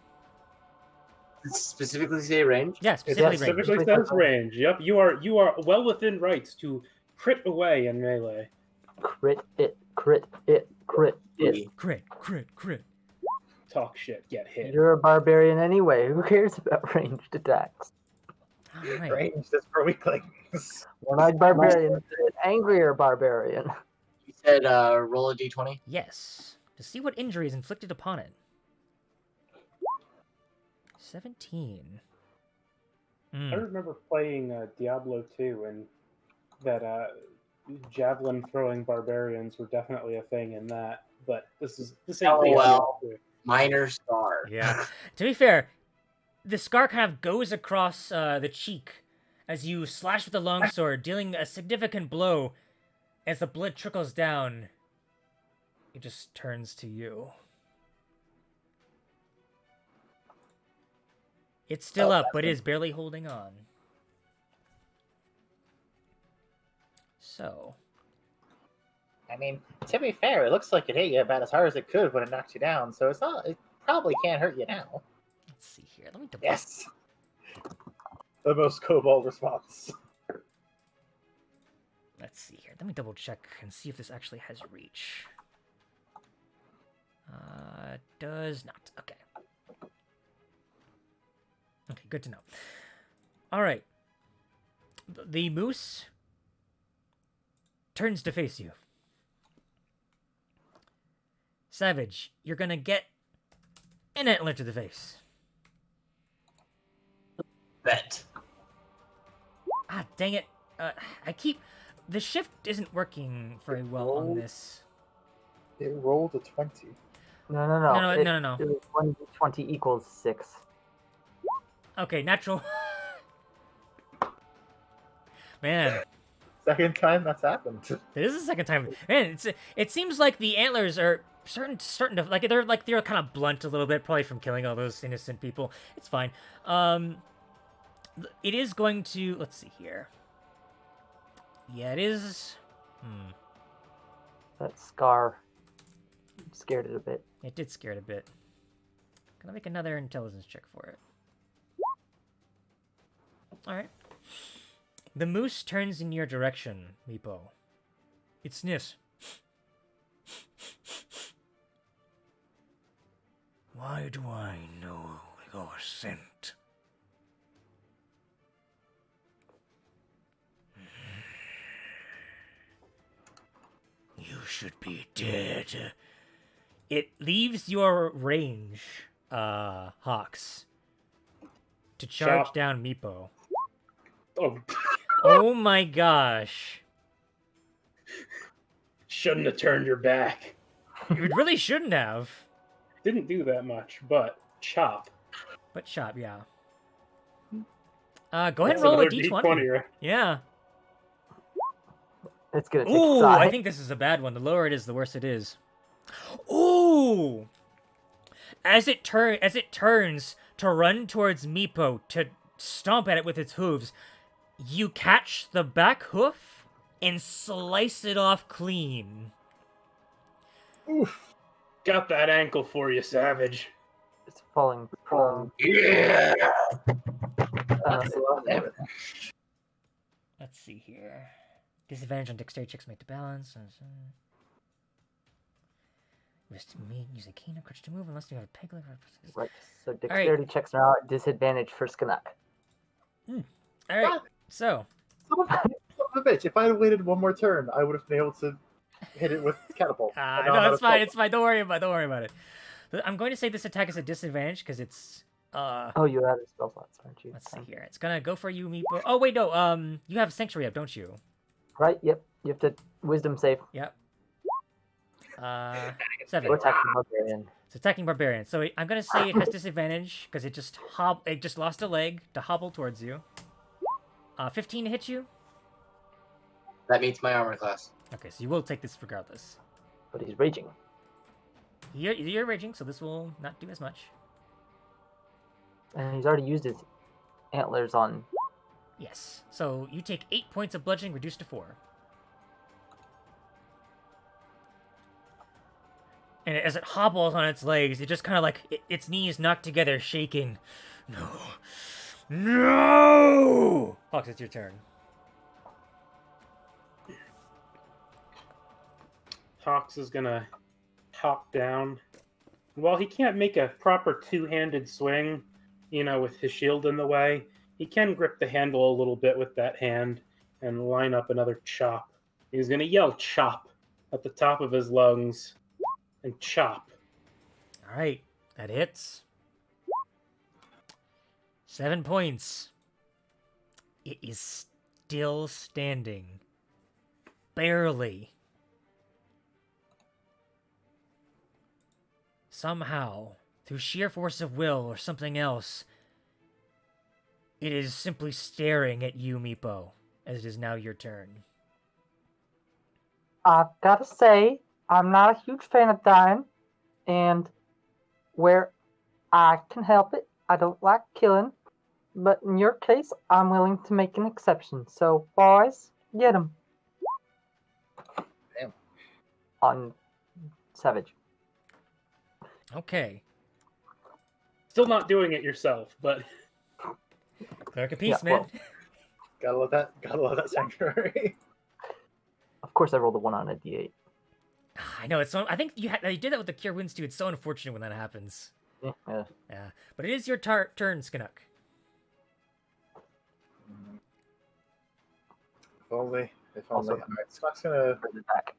Does it specifically say range? Yeah, It specifically ranged. specifically says range. Yep, you are well within rights to crit away in melee. Crit it, crit it, crit it. Crit. Talk shit, get hit. You're a barbarian anyway. Who cares about ranged attacks? Alright. Range is for weaklings. One-eyed barbarian, an angrier barbarian. You said roll a d20? Yes. To see what injury is inflicted upon it. 17. I remember playing Diablo 2, and that javelin throwing barbarians were definitely a thing in that. But this ain't Oh, Diablo well. 2. Minor scar. Yeah. To be fair, the scar kind of goes across the cheek as you slash with the longsword, dealing a significant blow. As the blood trickles down, it just turns to you. It's still up, but it is barely holding on. So, I mean, to be fair, it looks like it hit you about as hard as it could when it knocked you down, so it's not. It probably can't hurt you now. let's see here. Let me double. Yes. The most kobold response. Let's see here. Let me double check and see if this actually has reach. Does not. Okay. Okay, good to know. All right. The moose turns to face you. Savage, you're gonna get an antler to the face. Bet. Ah, dang it. The shift isn't working very well on this. It rolled a 20. No. No. It was 1d20 equals 6. Okay, natural. Man, Second time that's happened. it is the second time. Man, it seems like the antlers are starting to they're kind of blunt a little bit, probably from killing all those innocent people. It's fine. It is going to, let's see here. Yeah, it is. That scar scared it a bit. It did scare it a bit. Can I make another intelligence check for it? All right. The moose turns in your direction, Meepo. It sniffs. Why do I know your scent? You should be dead. It leaves your range, Hawks, to charge Chop. down Meepo. Oh, Oh my gosh. shouldn't have turned your back. You really shouldn't have. Didn't do that much, but chop. But chop, yeah. Go ahead and That's roll a another d20. right? Yeah. It's gonna take Ooh, side. I think this is a bad one. The lower it is, the worse it is. Ooh! As it turns to run towards Meepo to stomp at it with its hooves, you catch the back hoof and slice it off clean. Oof. Got that ankle for you, savage. It's falling prone. Yeah. Damn it. Let's see here. Disadvantage on dexterity checks make the balance. Use a cane or crutch to move unless you have a peg leg. Right. So dexterity checks are at disadvantage for Skanak. Alright, so. Son of a bitch. If I had waited one more turn, I would have been able to hit it with catapult. No, it's fine, it's fine. Don't worry about it. I'm going to say this attack is a disadvantage because it's Oh, you have spell slots, aren't you? let's see here. It's gonna go for you, Meepo. Oh wait, no, you have Sanctuary up, don't you? Right, yep. You have to wisdom save. Yep. 7. Or attacking barbarian. It's attacking barbarian. So I'm gonna say it has disadvantage because it just lost a leg to hobble towards you. 15 to hit you. That meets my armor class. Okay, so you will take this regardless. But he's raging. You're raging, so this will not do as much. And he's already used his antlers on. Yes. So you take 8 points of bludgeoning, reduced to 4. And as it hobbles on its legs, it just kind of like its knees knocked together, shaking. No! Hawks, it's your turn. Hawks is gonna hop down. While he can't make a proper two-handed swing, with his shield in the way, he can grip the handle a little bit with that hand and line up another chop. He's gonna yell chop at the top of his lungs and chop. Alright, that hits. 7 points. It is still standing. Barely. Somehow, through sheer force of will or something else, it is simply staring at you, Meepo, as it is now your turn. I've gotta say, I'm not a huge fan of dying, and where I can help it, I don't like killing. But in your case, I'm willing to make an exception. So, boys, get him. Damn. On Savage. Okay. Still not doing it yourself, but Cleric of Peace, Yeah, man. well- Gotta love that sanctuary. Of course, I rolled a 1 on a d8. I know, it's so... I think you did that with the Cure Wounds, too. It's so unfortunate when that happens. Yeah. Yeah. But it is your turn, Skinnock. If only. Also- Alright, Scott's gonna Bring it back.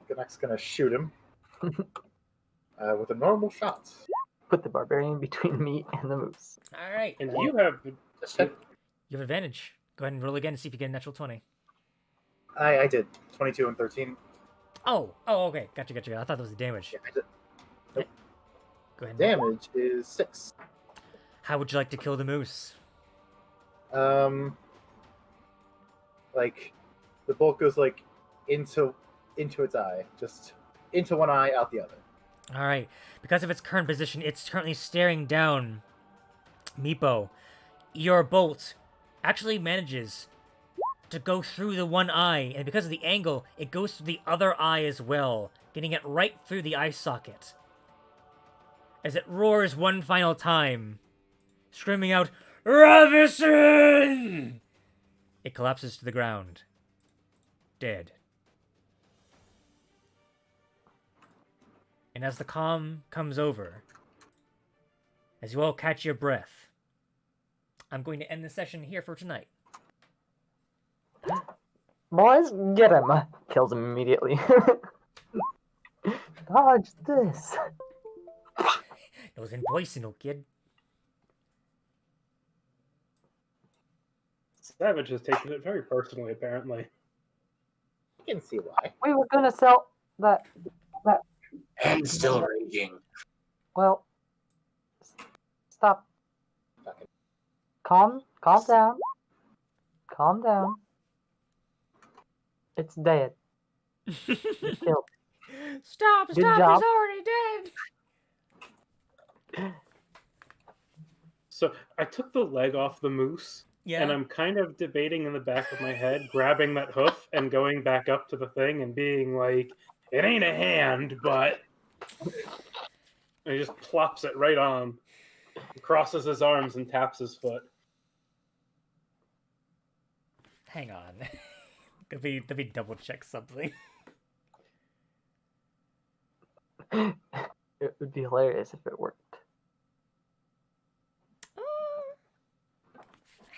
Ganek's gonna shoot him with a normal shot. Put the barbarian between me and the moose. Alright. and you have Just hit. You have advantage. Go ahead and roll again and see if you get a natural 20. I did 22 and 13. Oh, okay. Gotcha. I thought that was the damage. Yeah, I did. Go ahead. And roll. Damage is 6. How would you like to kill the moose? Like the bolt goes like into its eye, just into one eye, out the other. Alright. Because of its current position, it's currently staring down Meepo. Your bolt actually manages to go through the one eye, and because of the angle, it goes through the other eye as well, getting it right through the eye socket. As it roars one final time, screaming out, Ravison! It collapses to the ground. Dead. And as the calm comes over, as you all catch your breath, I'm going to end the session here for tonight. Boys, get him. Kills him immediately. Dodge this. It was invoicing, kid. Savage has taken it very personally, apparently. I can see why. We were gonna sell that. And still raging. Well, stop. Fucking Calm down. Calm down. It's dead. Killed. Stop! Good Stop! job. He's already dead! So I took the leg off the moose, Yeah. and I'm kind of debating in the back of my head, grabbing that hoof and going back up to the thing and being like, it ain't a hand, but... And he just plops it right on. He crosses his arms and taps his foot. Hang on. Let me double check something. It would be hilarious if it worked.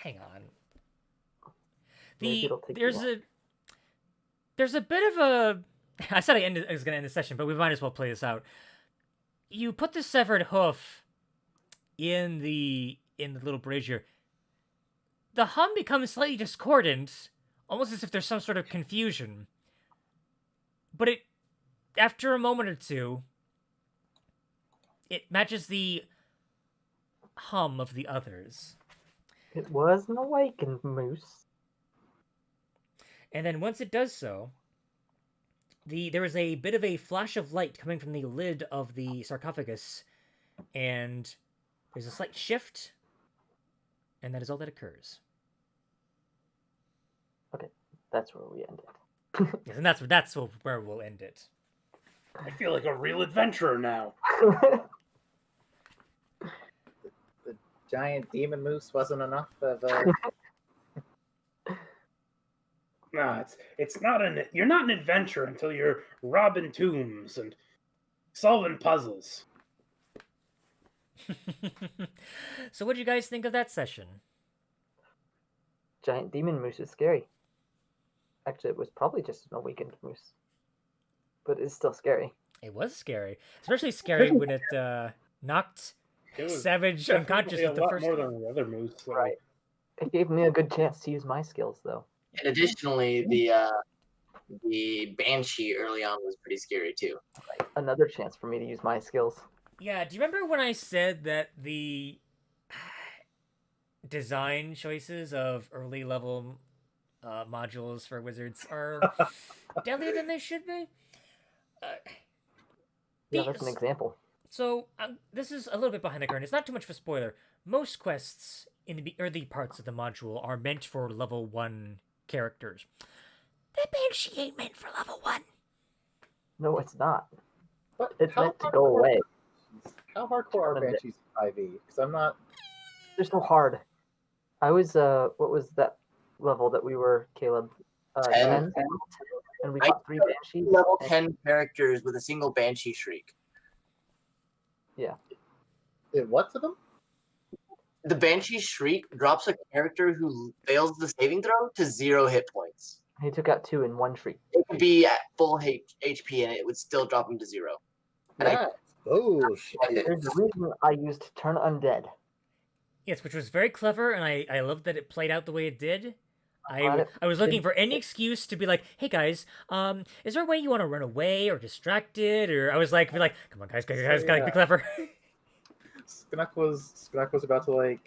Hang on. Maybe it'll take you There's a bit of a. I said I was gonna end the session, but we might as well play this out. You put the severed hoof in the little brazier. The hum becomes slightly discordant, almost as if there's some sort of confusion. But after a moment or two, it matches the hum of the others. It was an awakened moose. And then once it does so, there is a bit of a flash of light coming from the lid of the sarcophagus, and there's a slight shift, and that is all that occurs. Okay, that's where we end it. Yes, and that's where we'll end it. I feel like a real adventurer now. The giant demon moose wasn't enough of Nah, it's not you're not an adventurer until you're robbing tombs and solving puzzles. So what do you guys think of that session? Giant demon moose is scary. Actually, it was probably just an awakened moose. But it's still scary. It was scary. Especially scary when it knocked It was Savage unconscious a with the lot first more than the other moose. So. Right. It gave me a good chance to use my skills, though. And additionally, the banshee early on was pretty scary too. Another chance for me to use my skills. Yeah, do you remember when I said that the design choices of early level modules for wizards are deadlier than they should be? Yeah, that's an example. So, this is a little bit behind the curtain. It's not too much of a spoiler. Most quests in the early parts of the module are meant for level 1 characters. The Banshee ain't meant for level 1. No, it's not. But It's how meant to go hardcore- away. How hardcore are And it- banshees in 5e? Because I'm not. They're so hard. I was, what was that level that we were, Caleb? 10. 10? And we I got 3 banshees. Level and- 10 characters with a single banshee shriek. What to them? The banshee shriek drops a character who fails the saving throw to 0 hit points. He took out 2 in one shriek. It could be at full HP and it would still drop him to 0. And Yeah. Oh shit! There's a reason I used Turn Undead. Yes, which was very clever, and I love that it played out the way it did. glad it I was looking did. for any excuse to be like, hey guys, is there a way you want to run away or distracted? Or I was like, come on guys, gotta be Yeah. clever. Sknuck was about to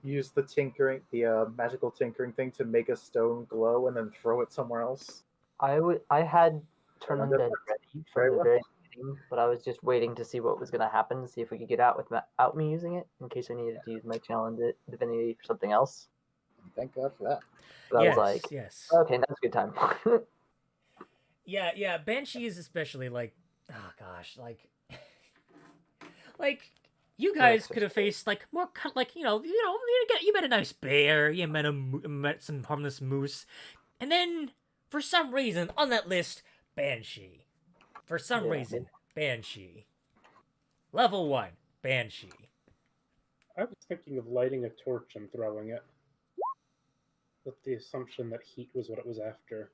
use the magical tinkering thing to make a stone glow and then throw it somewhere else. I had Turn Yeah, Undead that's ready very from the well. very beginning, but I was just waiting to see what was going to happen, see if we could get out without me using it, in case I needed to use my challenge divinity for something else. Thank God for that. But Yes, I was like, yes. okay, that's a good time. Yeah, Banshee is especially like, oh gosh, like You guys could have faced like more like you met a nice bear, you met some harmless moose, and then for some reason on that list, Banshee. For some reason, Banshee. Level 1, Banshee. I was thinking of lighting a torch and throwing it, with the assumption that heat was what it was after.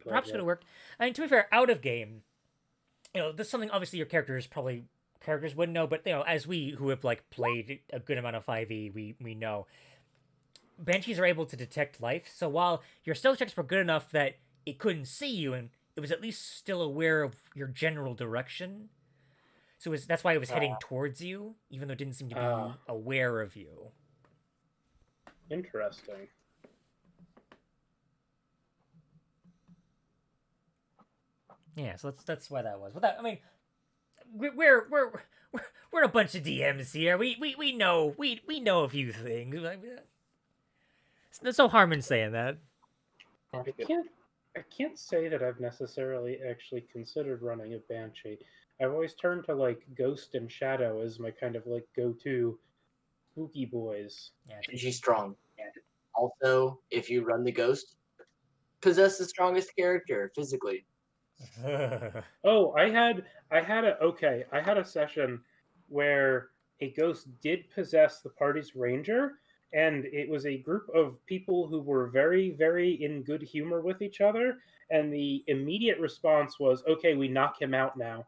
Perhaps could have worked. I mean, to be fair, out of game, this is something obviously your characters wouldn't know, but as we who have like played a good amount of 5e, we know Banshees are able to detect life. So while your stealth checks were good enough that it couldn't see you, and it was at least still aware of your general direction. So that's why it was heading towards you, even though it didn't seem to be aware of you. Interesting. Yeah, so that's why that was. But I mean, we're a bunch of DMs here. We know a few things. There's no harm in saying that. I can't say that I've necessarily actually considered running a Banshee. I've always turned to like Ghost and Shadow as my kind of like go-to spooky boys. Yeah, she's strong. Also, if you run the Ghost, possess the strongest character physically. Oh, I had a session where a Ghost did possess the party's ranger, and it was a group of people who were very, very in good humor with each other, and the immediate response was, okay, we knock him out now.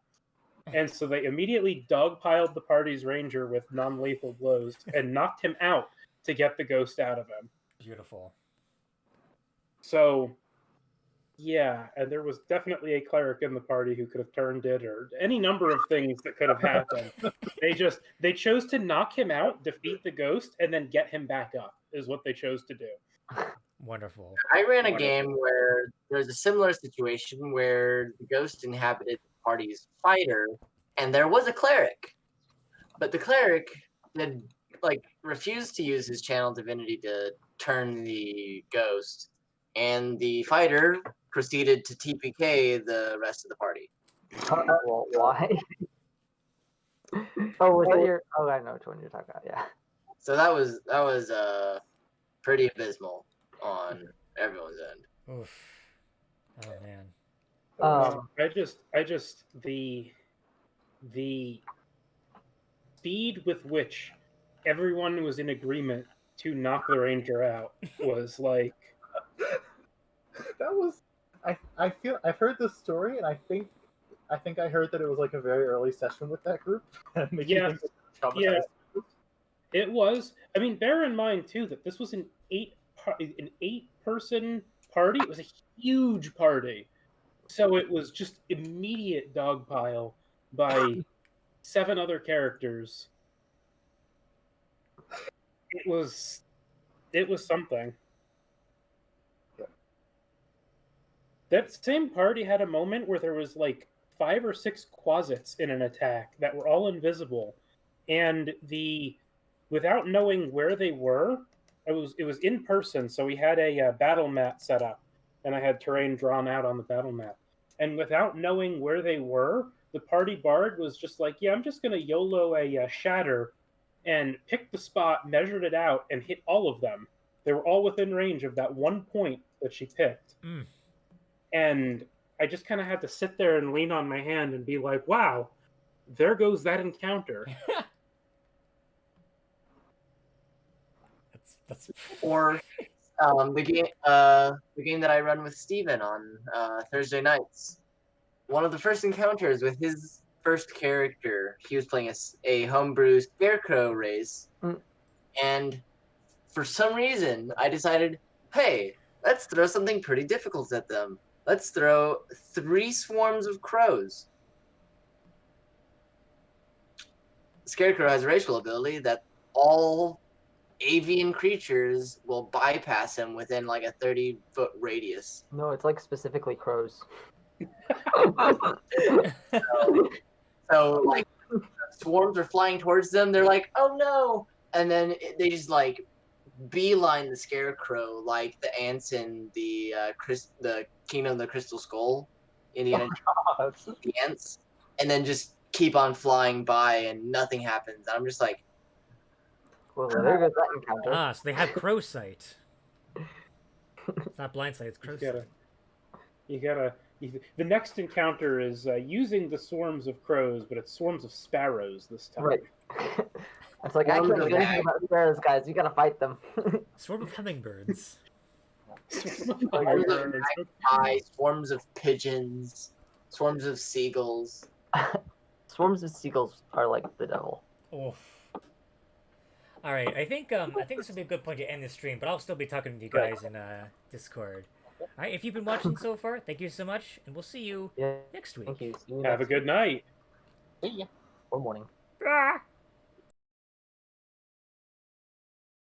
And so they immediately dogpiled the party's ranger with non-lethal blows and knocked him out to get the Ghost out of him. Beautiful. So, yeah, and there was definitely a cleric in the party who could have turned it, or any number of things that could have happened. They chose to knock him out, defeat the Ghost, and then get him back up, is what they chose to do. Wonderful. I ran a game where there's a similar situation where the Ghost inhabited the party's fighter, and there was a cleric. But the cleric did refused to use his channel divinity to turn the Ghost, and the fighter proceeded to TPK the rest of the party. Well, why? Oh, was that your? Oh, I know which one you're talking about. Yeah. So that was pretty abysmal on everyone's end. Oof. Oh man. I just the speed with which everyone was in agreement to knock the ranger out was like that was I feel I've heard this story, and I think I heard that it was like a very early session with that group. Yeah. It was. I mean, bear in mind too that this was an 8-person party. It was a huge party, so it was just immediate dogpile by 7 other characters. It was something. Yeah. That same party had a moment where there was like 5 or 6 quasits in an attack that were all invisible, and without knowing where they were, it was in person, so we had a battle mat set up, and I had terrain drawn out on the battle mat. And without knowing where they were, the party bard was just like, yeah, I'm just going to YOLO a shatter, and picked the spot, measured it out, and hit all of them. They were all within range of that one point that she picked. Mm. And I just kind of had to sit there and lean on my hand and be like, wow, there goes that encounter. That's Or the game that I run with Steven on Thursday nights. One of the first encounters with his first character, he was playing a homebrew scarecrow race, and for some reason I decided, hey, let's throw something pretty difficult at them. Let's throw 3 swarms of crows. Scarecrow has a racial ability that all avian creatures will bypass him within like a 30-foot radius. No, it's like specifically crows. So like swarms are flying towards them. They're like, oh no! And then they just like beeline the Scarecrow like the ants in the Kingdom of the Crystal Skull, Indiana Jones, the ants. and then just keep on flying by and nothing happens. And I'm just like, Well, there goes that encounter. Ah, so they have crow sight. It's not blind sight, it's crow You sight. the next encounter is using the swarms of crows, but it's swarms of sparrows this time. Right. It's like, I Swarms can't of do anything about sparrows, guys. You gotta fight them. Swarm of hummingbirds. Swarms of swarms of hummingbirds. magpies, swarms of pigeons, swarms of seagulls. Swarms of seagulls are like the devil. Oof. All right, I think this would be a good point to end the stream, but I'll still be talking to you Right. guys in Discord. All right, if you've been watching so far, thank you so much, and we'll see you Yeah. next week. Thank you. See you Have a next good night. week. See ya. Or morning. Ah!